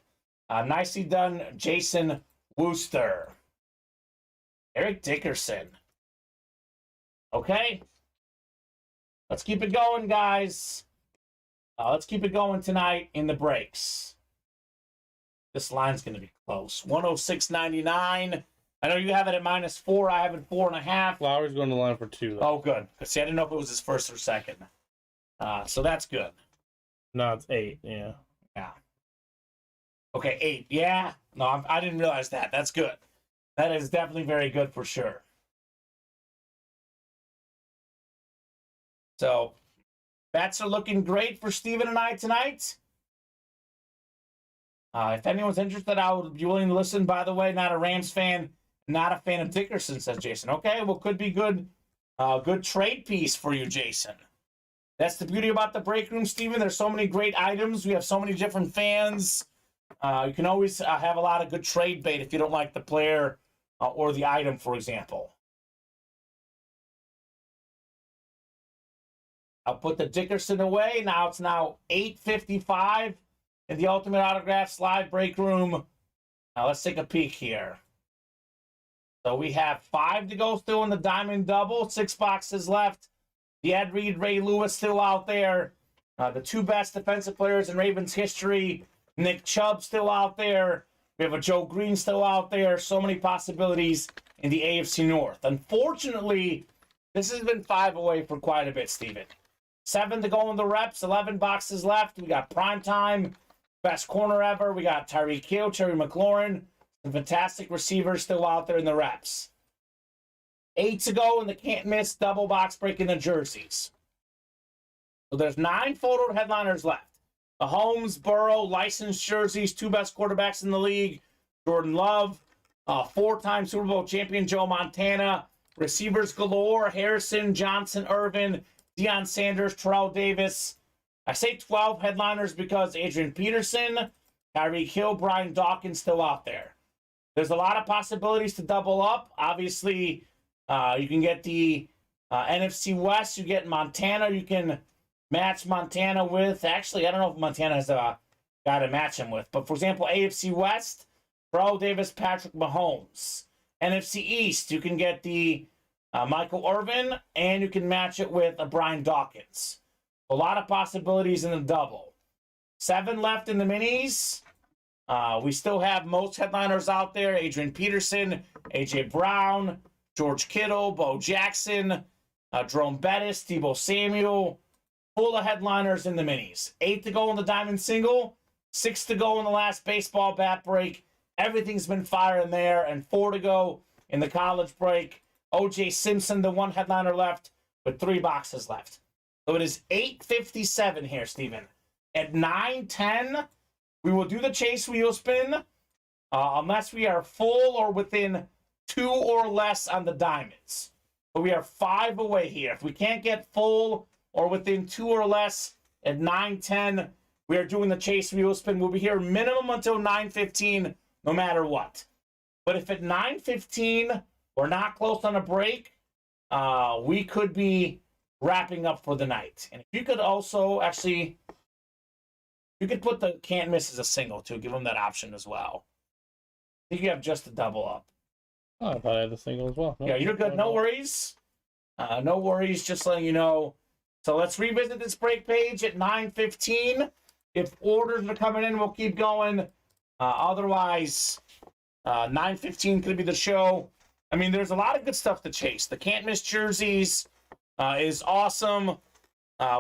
Nicely done, Jason Wooster. Eric Dickerson. Okay. Let's keep it going, guys. Let's keep it going tonight in the breaks. This line's going to be close. 106.99. I know you have it at -4. I have it 4.5. Flowers going to the line for 2. Though. Oh, good. See, I didn't know if it was his first or second. So that's good. No, it's 8. Yeah. Yeah. Okay, 8. Yeah. No, I didn't realize that. That's good. That is definitely very good for sure. So, bets are looking great for Steven and I tonight. If anyone's interested, I would be willing to listen. By the way, not a Rams fan, not a fan of Dickerson, says Jason. Okay, well, could be good trade piece for you, Jason. That's the beauty about the break room, Steven. There's so many great items. We have so many different fans. You can always have a lot of good trade bait if you don't like the player or the item, for example. I'll put the Dickerson away. Now it's 8:55 in the Ultimate Autographs live break room. Now let's take a peek here. So we have 5 to go still in the Diamond Double. 6 boxes left. The Ed Reed, Ray Lewis still out there. The 2 best defensive players in Ravens history. Nick Chubb still out there. We have a Joe Green still out there. So many possibilities in the AFC North. Unfortunately, this has been 5 away for quite a bit, Steven. 7 to go in the reps. 11 boxes left. We got Primetime, best corner ever. We got Tyreek Hill, Terry McLaurin. Some fantastic receivers still out there in the reps. 8 to go in the can't miss double box break in the jerseys. So there's 9 photo headliners left. Mahomes, Burrow, licensed jerseys, 2 best quarterbacks in the league. Jordan Love, 4-time Super Bowl champion Joe Montana. Receivers galore, Harrison, Johnson, Irvin, Deion Sanders, Terrell Davis. I say 12 headliners because Adrian Peterson, Tyreek Hill, Brian Dawkins still out there. There's a lot of possibilities to double up. Obviously, you can get the NFC West. You get Montana. You can match Montana with... Actually, I don't know if Montana has a guy to match him with. But, for example, AFC West, Terrell Davis, Patrick Mahomes. NFC East, you can get the Michael Irvin, and you can match it with Brian Dawkins. A lot of possibilities in the double. 7 left in the minis. We still have most headliners out there. Adrian Peterson, A.J. Brown, George Kittle, Bo Jackson, Jerome Bettis, Deebo Samuel. Full of headliners in the minis. 8 to go in the Diamond Single. 6 to go in the last baseball bat break. Everything's been firing there. And 4 to go in the college break. O.J. Simpson, the 1 headliner left, with 3 boxes left. So it is 8:57 here, Steven. At 9:10, we will do the chase wheel spin unless we are full or within 2 or less on the diamonds. But we are 5 away here. If we can't get full or within 2 or less at 9:10, we are doing the chase wheel spin. We'll be here minimum until 9:15, no matter what. But if at 9:15 we're not close on a break, we could be wrapping up for the night. And if you could also actually, you could put the can't miss as a single too. Give them that option as well. I think you have just a double up. Oh, I thought I had the single as well. No, Yeah, you're good. No worries. No worries. Just letting you know. So let's revisit this break page at 9:15. If orders are coming in, we'll keep going. Otherwise, 9:15 could be the show. I mean, there's a lot of good stuff to chase. The can't miss jerseys is awesome.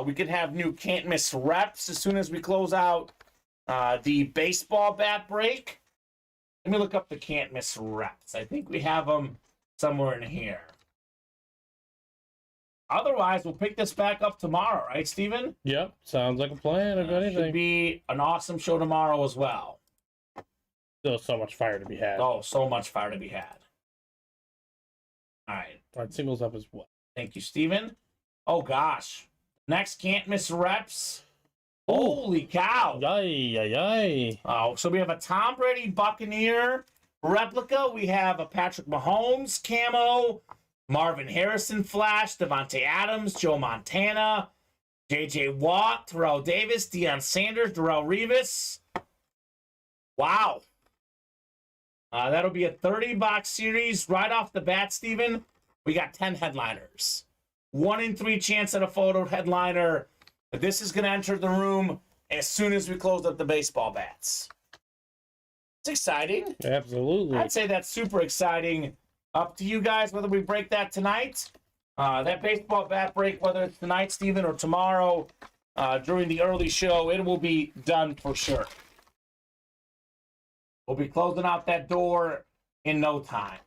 We could have new can't miss reps as soon as we close out the baseball bat break. Let me look up the can't miss reps. I think we have them somewhere in here. Otherwise, we'll pick this back up tomorrow, right, Steven? Yep, sounds like a plan, if anything. Should be an awesome show tomorrow as well. Still so much fire to be had. Oh, so much fire to be had. All right. All right, singles up as well. Thank you, Steven. Oh, gosh. Next, can't miss reps. Holy cow. Yay. Oh, so we have a Tom Brady Buccaneer replica. We have a Patrick Mahomes camo, Marvin Harrison flash, Devontae Adams, Joe Montana, J.J. Watt, Terrell Davis, Deion Sanders, Darrell Revis. Wow. That'll be a 30-box series right off the bat, Steven. We got 10 headliners. 1 in 3 chance at a photo headliner. This is going to enter the room as soon as we close up the baseball bats. It's exciting. Absolutely. I'd say that's super exciting. Up to you guys whether we break that tonight. That baseball bat break, whether it's tonight, Steven, or tomorrow during the early show, it will be done for sure. We'll be closing out that door in no time.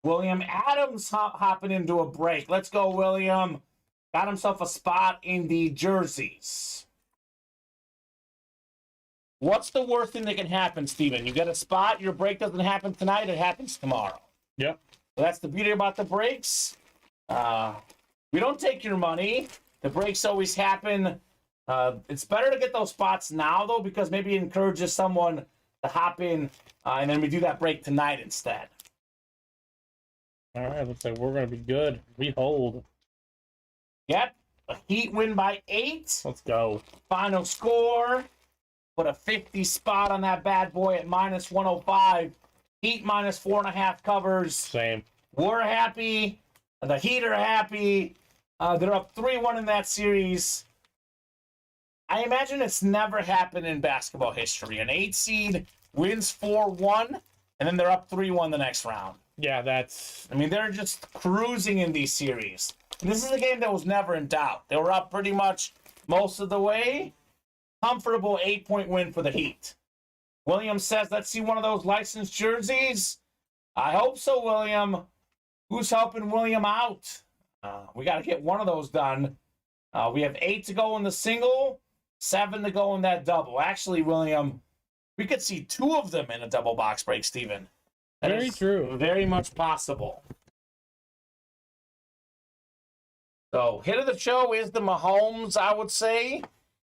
William Adams hopping into a break. Let's go, William. Got himself a spot in the jerseys. What's the worst thing that can happen, Steven? You get a spot, your break doesn't happen tonight, it happens tomorrow. Yep. So that's the beauty about the breaks. We don't take your money. The breaks always happen. It's better to get those spots now, though, because maybe it encourages someone to hop in, and then we do that break tonight instead. All right, looks like we're going to be good. We hold. Yep, a Heat win by 8. Let's go. Final score. Put a 50 spot on that bad boy at -105. Heat -4.5 covers. Same. We're happy. The Heat are happy. They're up 3-1 in that series. I imagine it's never happened in basketball history. An 8 seed wins 4-1, and then they're up 3-1 the next round. Yeah, that's... I mean, they're just cruising in these series. And this is a game that was never in doubt. They were up pretty much most of the way. Comfortable 8-point win for the Heat. William says, let's see one of those licensed jerseys. I hope so, William. Who's helping William out? We got to get one of those done. We have 8 to go in the single, 7 to go in that double. Actually, William, we could see 2 of them in a double box break, Steven. That Very is true. Very much possible. So, hit of the show is the Mahomes, I would say.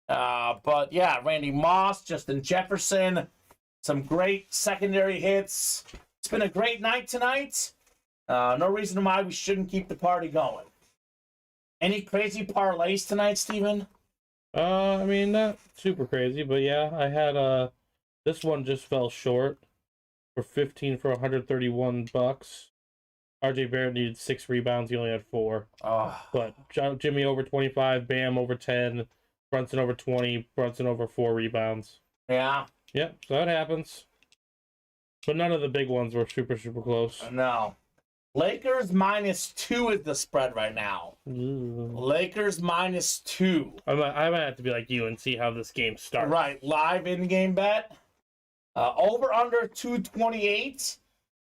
But, yeah, Randy Moss, Justin Jefferson, some great secondary hits. It's been a great night tonight. No reason why we shouldn't keep the party going. Any crazy parlays tonight, Steven? I mean, not super crazy, but yeah, I had this one just fell short for 15 for $131. RJ Barrett needed 6 rebounds, he only had 4. But Jimmy over 25, Bam over 10, Brunson over 20, Brunson over 4 rebounds. Yeah. Yep, so that happens. But none of the big ones were super close. No. Lakers -2 is the spread right now. Ooh. Lakers -2. I might have to be like you and see how this game starts. Right, live in-game bet. Over under 228.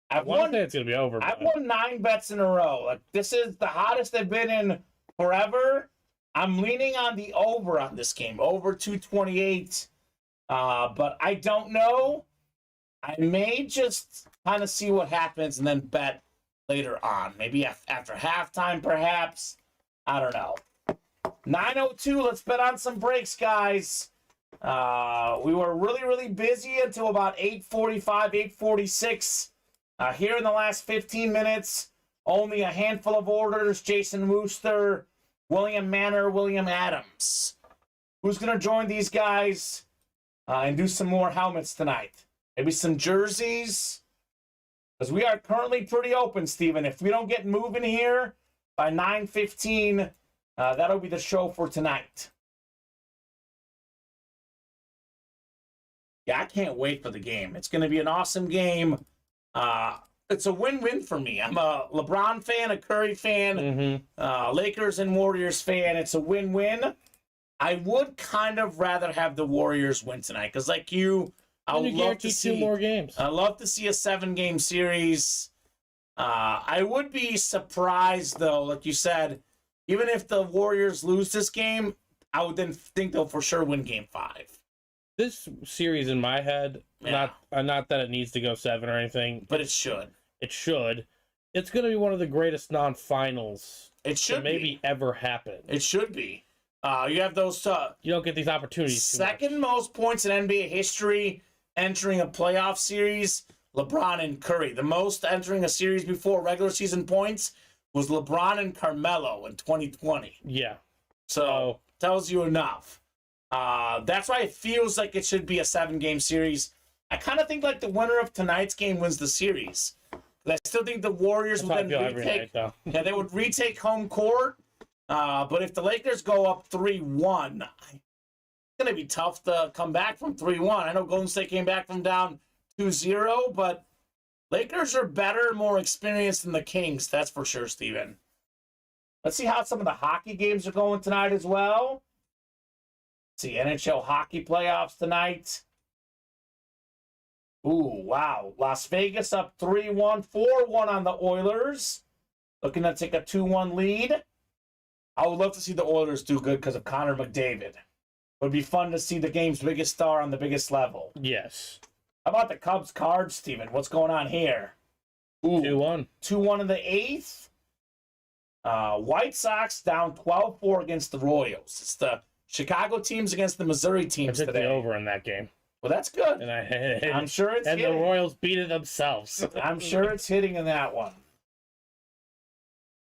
I want to say it's gonna be over. I've won 9 bets in a row. Like, this is the hottest they've been in forever. I'm leaning on the over on this game, over 228. But I don't know. I may just kind of see what happens and then bet later on. Maybe after halftime, perhaps. I don't know. 9:02. Let's bet on some breaks, guys. We were really busy until about 8:45, 8:46. Here in the last 15 minutes, only a handful of orders. Jason Wooster, William Manor, William Adams. Who's going to join these guys and do some more helmets tonight? Maybe some jerseys? Because we are currently pretty open, Steven. If we don't get moving here by 9:15, that'll be the show for tonight. Yeah, I can't wait for the game. It's going to be an awesome game. It's a win-win for me. I'm a LeBron fan, a Curry fan, Lakers and Warriors fan. It's a win-win. I would kind of rather have the Warriors win tonight because, like you, I would love to see 2 more games. I love to see a 7-game series. I would be surprised, though, like you said, even if the Warriors lose this game, I would then think they'll for sure win Game 5. This series in my head, not that it needs to go 7 or anything, But it should. it should. It's going to be one of the greatest non-finals It should maybe ever happen. It should be. You have those you don't get these opportunities. Second most points in NBA history entering a playoff series, LeBron and Curry. The most entering a series before regular season points was LeBron and Carmelo in 2020. Yeah. So tells you enough. That's why it feels like it should be a 7-game series. I kind of think like the winner of tonight's game wins the series. I still think the Warriors would then retake. Yeah, they would retake home court. But if the Lakers go up 3-1, it's going to be tough to come back from 3-1. I know Golden State came back from down 2-0, but Lakers are better, more experienced than the Kings. That's for sure, Steven. Let's see how some of the hockey games are going tonight as well. Let's see, NHL hockey playoffs tonight. Ooh, wow. Las Vegas up 3-1, 4-1 on the Oilers. Looking to take a 2-1 lead. I would love to see the Oilers do good because of Connor McDavid. It would be fun to see the game's biggest star on the biggest level. Yes. How about the Cubs Cards, Steven? What's going on here? 2-1. 2-1 in the 8th. White Sox down 12-4 against the Royals. It's the Chicago teams against the Missouri teams today. The over in that game. Well, that's good. And I'm sure it's and hitting. The Royals beat it themselves. I'm sure it's hitting in that one.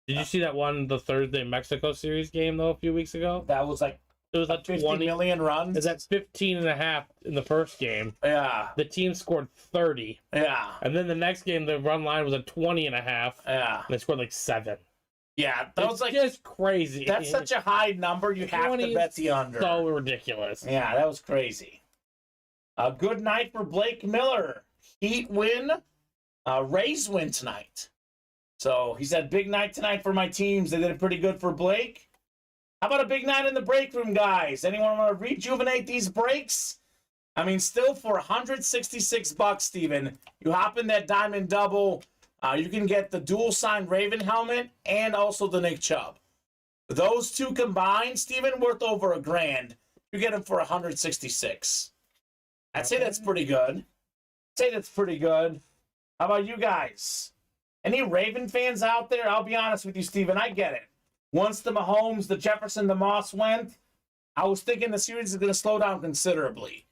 Did you see that one, the Thursday Mexico series game, though, a few weeks ago? That was like it was a 50 million runs. Is that 15.5 in the first game? Yeah. The team scored 30. Yeah. And then the next game, the run line was a 20.5. Yeah. And they scored like 7. Yeah, that was like just crazy. That's such a high number. You have to bet the under. So ridiculous. Yeah, that was crazy. A good night for Blake Miller. Heat win. Rays win tonight. So he said, big night tonight for my teams. They did it pretty good for Blake. How about a big night in the break room, guys? Anyone want to rejuvenate these breaks? I mean, still for $166, Steven, you hop in that Diamond Double. You can get the dual sign Raven helmet and also the Nick Chubb. Those two combined, Steven, worth over $1,000. You get them for $166. I'd say that's pretty good. How about you guys? Any Raven fans out there? I'll be honest with you, Steven. I get it. Once the Mahomes, the Jefferson, the Moss went, I was thinking the series is going to slow down considerably.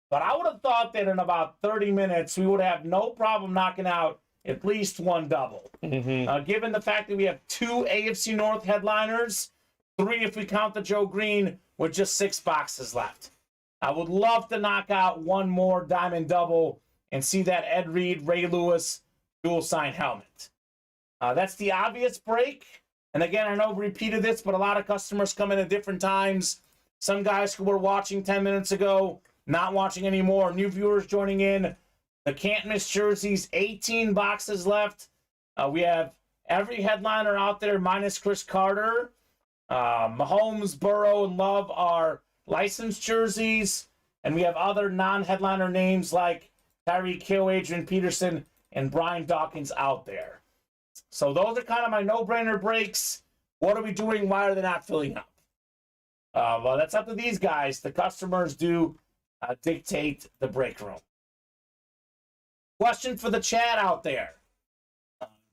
But I would have thought that in about 30 minutes, we would have no problem knocking out at least one double. Given the fact that we have 2 AFC North headliners, 3 if we count the Joe Green, with just 6 boxes left. I would love to knock out one more Diamond Double and see that Ed Reed, Ray Lewis dual sign helmet. That's the obvious break. And again, I know I've repeated this, but a lot of customers come in at different times. Some guys who were watching 10 minutes ago, not watching anymore. New viewers joining in. The can't miss jerseys, 18 boxes left. We have every headliner out there minus Chris Carter. Mahomes, Burrow, and Love are licensed jerseys. And we have other non-headliner names like Tyreek Hill, Adrian Peterson, and Brian Dawkins out there. So those are kind of my no-brainer breaks. What are we doing? Why are they not filling up? Well, that's up to these guys. The customers do dictate the break room. Question for the chat out there.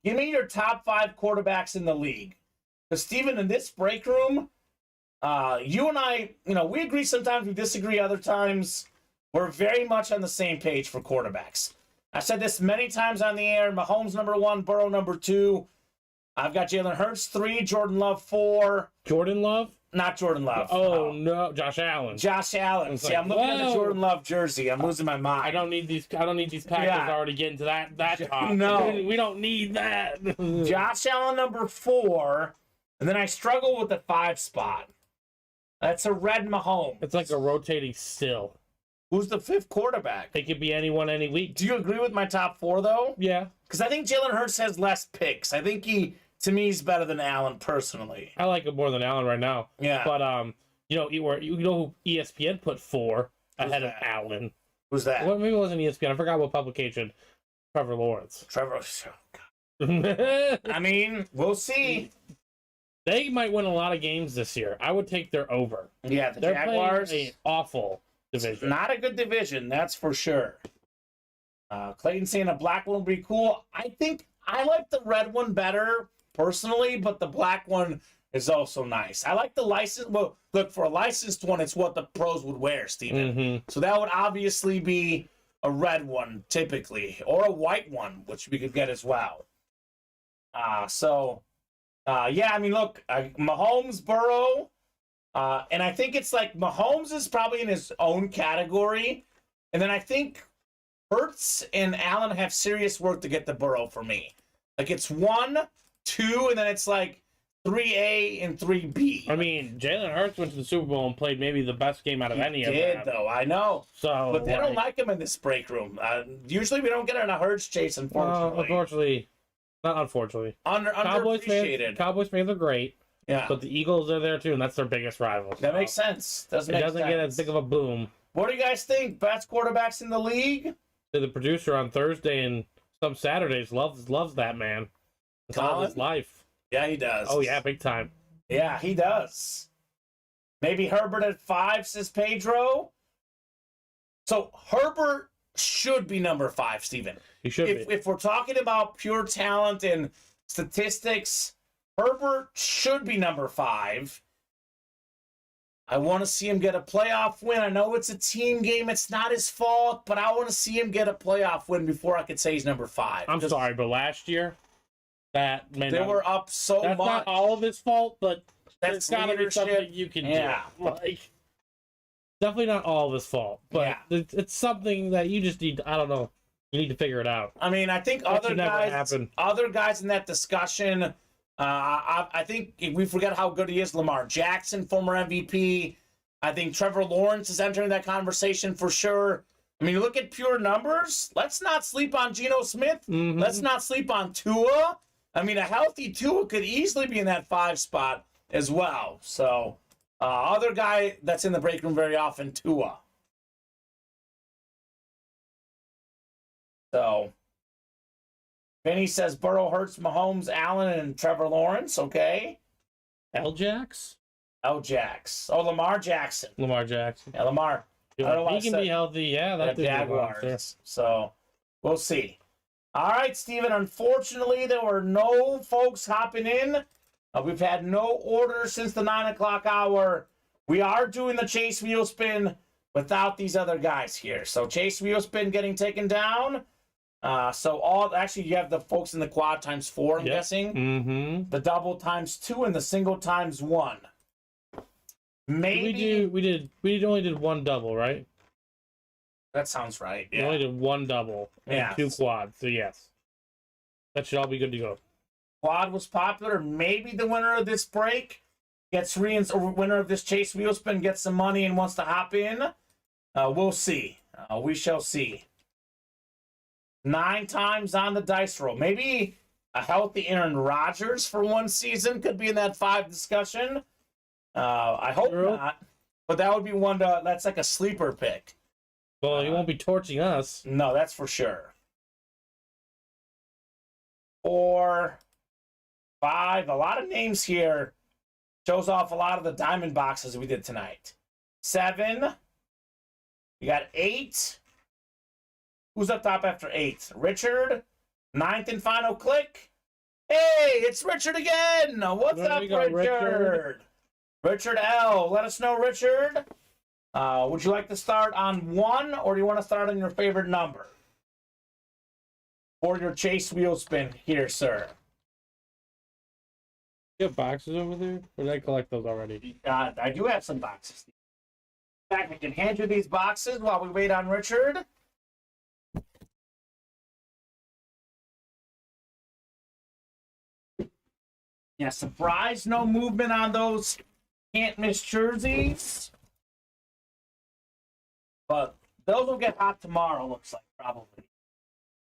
Give me your top 5 quarterbacks in the league. Because, Steven, in this break room, you and I, we agree sometimes, we disagree other times. We're very much on the same page for quarterbacks. I've said this many times on the air. Mahomes number 1, Burrow number 2. I've got Jalen Hurts 3, Jordan Love 4. Jordan Love? Not Jordan Love. Oh, no, Josh Allen. Josh Allen. See, I'm looking at the Jordan Love jersey. I'm losing my mind. I don't need these Packers already getting to that top. No. We don't need that. Josh Allen number 4. And then I struggle with the 5 spot. That's a red Mahomes. It's like a rotating still. Who's the 5th quarterback? It could be anyone any week. Do you agree with my top 4, though? Yeah. Because I think Jalen Hurts has less picks. I think he, to me, is better than Allen personally. I like him more than Allen right now. Yeah. But, you know who ESPN put 4 ahead of Allen? Who's that? Well, maybe it wasn't ESPN. I forgot what publication. Trevor Lawrence. I mean, we'll see. They might win a lot of games this year. I would take their over. Yeah, the They're Jaguars. playing an awful division. Not a good division, that's for sure. Clayton saying a black one would be cool. I think I like the red one better, personally, but the black one is also nice. I like the license. Well, look, for a licensed one, it's what the pros would wear, Steven. Mm-hmm. So that would obviously be a red one, typically, or a white one, which we could get as well. Yeah, I mean, look, Mahomes, Burrow, and I think it's like Mahomes is probably in his own category, and then I think Hurts and Allen have serious work to get the Burrow for me. Like, it's 1, 2, and then it's like 3A and 3B. I mean, Jalen Hurts went to the Super Bowl and played maybe the best game out of any of them. He did, though, I know. So, but they don't like him in this break room. Usually we don't get in a Hurts chase, unfortunately. Not unfortunately. Underappreciated. Cowboys fans are great. Yeah. But the Eagles are there too, and that's their biggest rival. That makes sense. It doesn't get as big of a boom. What do you guys think? Best quarterbacks in the league? The producer on Thursday and some Saturdays loves that man. It's all his life. Yeah, he does. Oh yeah, big time. Yeah, he does. Maybe Herbert at 5, says Pedro. So Herbert should be number 5, Steven. He should be. If we're talking about pure talent and statistics, Herbert should be number 5. I want to see him get a playoff win. I know it's a team game. It's not his fault, but I want to see him get a playoff win before I could say he's number 5. I'm sorry, but last year, they were up so that's much. That's not all of his fault, but that's got to be something you can do. Like, definitely not all of his fault, but it's something that you just need. I don't know. You need to figure it out. I mean, I think other guys in that discussion. I think if we forget how good he is, Lamar Jackson, former MVP. I think Trevor Lawrence is entering that conversation for sure. I mean, look at pure numbers. Let's not sleep on Geno Smith. Mm-hmm. Let's not sleep on Tua. I mean, a healthy Tua could easily be in that 5 spot as well. So, other guy that's in the break room very often, Tua. So, Vinny says Burrow, Hurts, Mahomes, Allen, and Trevor Lawrence. Okay. L-Jax? L-Jax. Oh, Lamar Jackson. Lamar Jackson. Yeah, Lamar. He can be healthy. Yeah, that's Jaguars. So, we'll see. All right, Steven. Unfortunately, there were no folks hopping in. We've had no orders since the 9 o'clock hour. We are doing the Chase Wheel Spin without these other guys here. So, Chase Wheel Spin getting taken down. Actually, you have the folks in the quad times 4, I'm guessing. Mm-hmm. The double times 2 and the single times 1. Maybe we only did one double, right? That sounds right. Yeah. We only did one double and 2 quads, so yes. That should all be good to go. Quad was popular. Maybe the winner of this break winner of this Chase Wheel Spin gets some money and wants to hop in. We'll see. We shall see. 9 times on the dice roll. Maybe a healthy Aaron Rodgers for one season could be in that 5 discussion. I hope not. But that would be that's like a sleeper pick. Well, he won't be torching us. No, that's for sure. 4, 5, a lot of names here. Shows off a lot of the diamond boxes we did tonight. 7. We got 8. Who's up top after 8? Richard. 9th and final click. Hey, it's Richard again. What's up, Richard? Richard L. Let us know, Richard. Would you like to start on 1, or do you want to start on your favorite number? Or your Chase Wheel Spin here, sir. You have boxes over there? Or did I collect those already? I do have some boxes. In fact, I can hand you these boxes while we wait on Richard. Yeah, surprise, no movement on those can't miss jerseys. But those will get hot tomorrow, looks like, probably.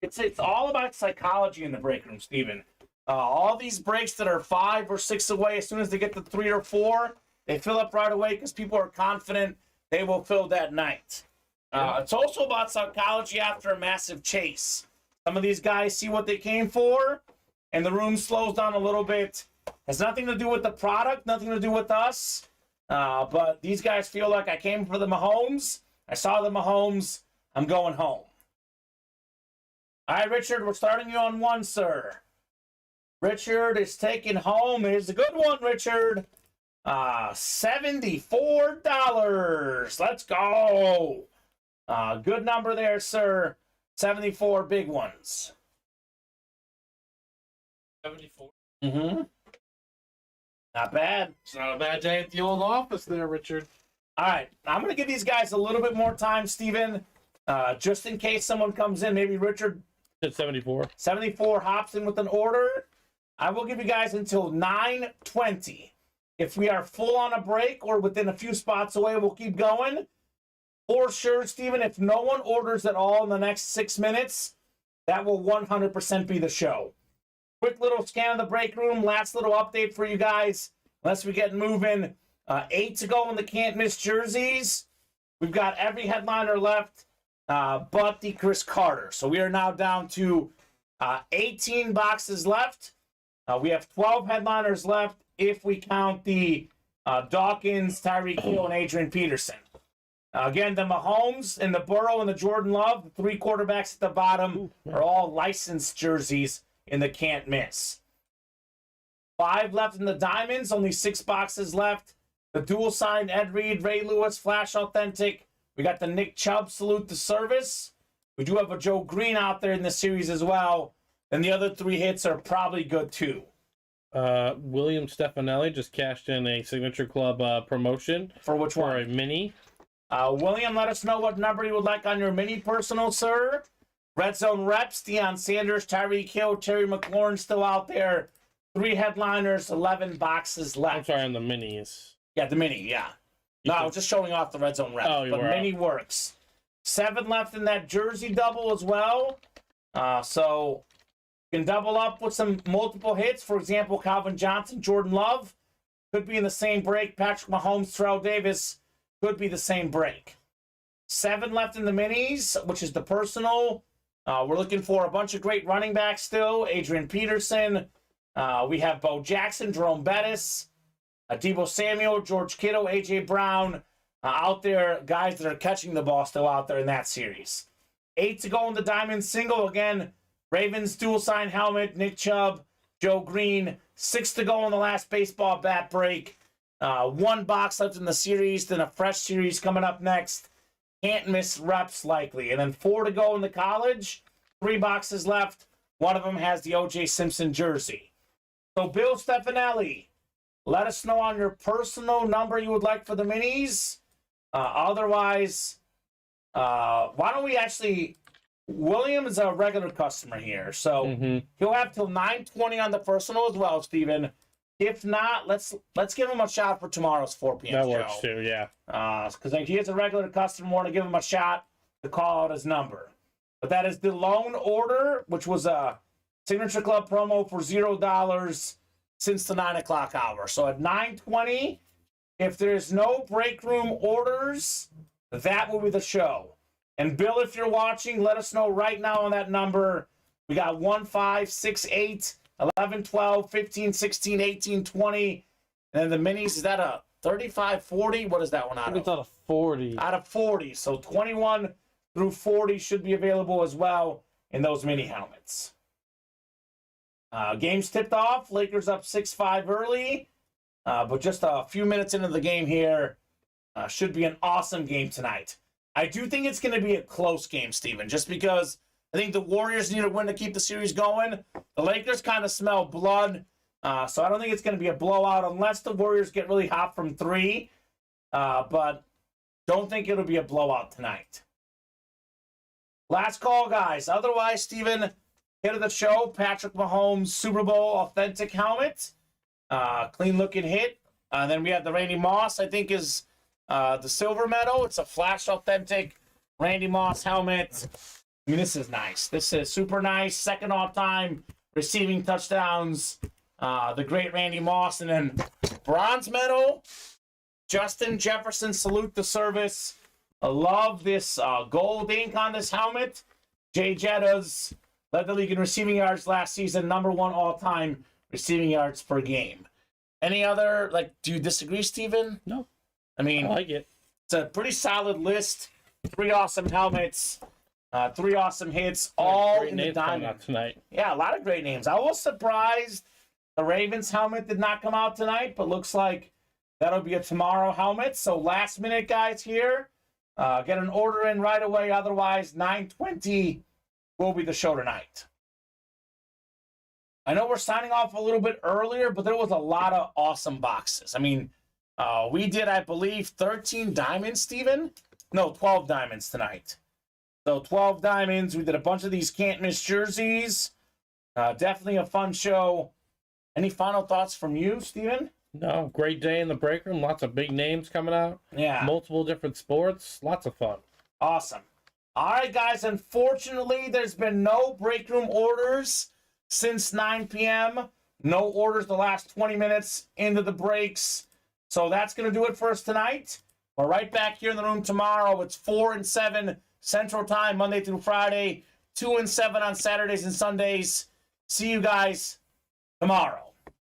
It's all about psychology in the break room, Steven. All these breaks that are 5 or 6 away, as soon as they get to 3 or 4, they fill up right away because people are confident they will fill that night. It's also about psychology after a massive chase. Some of these guys see what they came for, and the room slows down a little bit. Has nothing to do with the product, nothing to do with us. But these guys feel like I came for the Mahomes. I saw the Mahomes. I'm going home. All right, Richard, we're starting you on 1, sir. Richard is taking home. Here's a good one, Richard. $74. Let's go. Good number there, sir. 74 big ones. 74. Mm-hmm. Not bad. It's not a bad day at the old office there, Richard. All right. I'm going to give these guys a little bit more time, Steven. Just in case someone comes in. Maybe Richard. It's 74. 74 hops in with an order. I will give you guys until 9:20. If we are full on a break or within a few spots away, we'll keep going. For sure, Steven, if no one orders at all in the next 6 minutes, that will 100% be the show. Quick little scan of the break room. Last little update for you guys. Unless we get moving. 8 to go in the can't miss jerseys. We've got every headliner left but the Chris Carter. So we are now down to 18 boxes left. We have 12 headliners left if we count the Dawkins, Tyreek Hill, and Adrian Peterson. Again, the Mahomes and the Burrow and the Jordan Love, the 3 quarterbacks at the bottom, are all licensed jerseys in the can't miss. 5 left in the diamonds, only 6 boxes left. The dual signed Ed Reed, Ray Lewis, Flash Authentic. We got the Nick Chubb Salute the Service. We do have a Joe Green out there in the series as well. And the other 3 hits are probably good too. William Stefanelli just cashed in a Signature Club promotion. For which for one? a mini. William, let us know what number you would like on your mini personal, sir. Red Zone reps, Deion Sanders, Tyreek Hill, Terry McLaurin still out there. 3 headliners, 11 boxes left. I'm sorry, on the minis. Yeah, the mini, yeah. No, I was just showing off the Red Zone rep. Oh, but mini works. 7 left in that jersey double as well. So you can double up with some multiple hits. For example, Calvin Johnson, Jordan Love. Could be in the same break. Patrick Mahomes, Terrell Davis. Could be the same break. 7 left in the minis, which is the personal. We're looking for a bunch of great running backs still. Adrian Peterson. We have Bo Jackson, Jerome Bettis, Deebo Samuel, George Kittle, A.J. Brown. Out there, guys that are catching the ball still out there in that series. 8 to go in the diamond single. Again, Ravens dual sign helmet, Nick Chubb, Joe Green. 6 to go in the last baseball bat break. 1 box left in the series, then a fresh series coming up next. Can't miss reps likely. And then 4 to go in the college. 3 boxes left. One of them has the O.J. Simpson jersey. So Bill Stefanelli, let us know on your personal number you would like for the minis. Otherwise, why don't we actually... William is a regular customer here, so he'll have till 9:20 on the personal as well, Steven. If not, let's give him a shot for tomorrow's 4 p.m. That show. works too, yeah. Because he is a regular customer, want to give him a shot to call out his number. But that is the loan order, which was a Signature Club promo for $0 since the 9 o'clock hour. So at 9:20, if there's no break room orders, that will be the show. And Bill, if you're watching, let us know right now on that number. We got 1, 5, 6, 8, 11, 12, 15, 16, 18, 20. And then the minis, is that a 35, 40? What is that one out of? It's out of 40. Out of 40. So 21 through 40 should be available as well in those mini helmets. Game's tipped off. Lakers up 6-5 early. But just a few minutes into the game here. Should be an awesome game tonight. I do think it's going to be a close game, Steven, just because I think the Warriors need a win to keep the series going. The Lakers kind of smell blood, so I don't think it's going to be a blowout unless the Warriors get really hot from 3, but don't think it'll be a blowout tonight. Last call, guys. Otherwise, Steven, hit of the show, Patrick Mahomes Super Bowl authentic helmet. Clean-looking hit. Then we have the Randy Moss, I think is... the silver medal. It's a Flash Authentic Randy Moss helmet. I mean, this is nice. This is super nice. 2nd all-time receiving touchdowns. The great Randy Moss. And then bronze medal, Justin Jefferson Salute the Service. I love this gold ink on this helmet. Jay Jettas led the league in receiving yards last season. #1 all-time receiving yards per game. Any other, do you disagree, Steven? No. I mean, I like it. It's a pretty solid list. 3 awesome helmets, 3 awesome hits, all in the diamond tonight. Yeah, a lot of great names. I was surprised The Ravens helmet did not come out tonight, but looks like that'll be a tomorrow helmet. So last minute, guys, here. Get an order in right away. Otherwise, 9:20 will be the show tonight. I know we're signing off a little bit earlier, but there was a lot of awesome boxes. I mean, we did, I believe, 13 diamonds, Steven? No, 12 diamonds tonight. So 12 diamonds. We did a bunch of these can't miss jerseys. Definitely a fun show. Any final thoughts from you, Steven? No, great day in the break room. Lots of big names coming out. Yeah. Multiple different sports. Lots of fun. Awesome. All right, guys. Unfortunately, there's been no break room orders since 9 p.m. No orders the last 20 minutes into the breaks. So that's going to do it for us tonight. We're right back here in the room tomorrow. It's 4 and 7 Central Time, Monday through Friday. 2 and 7 on Saturdays and Sundays. See you guys tomorrow.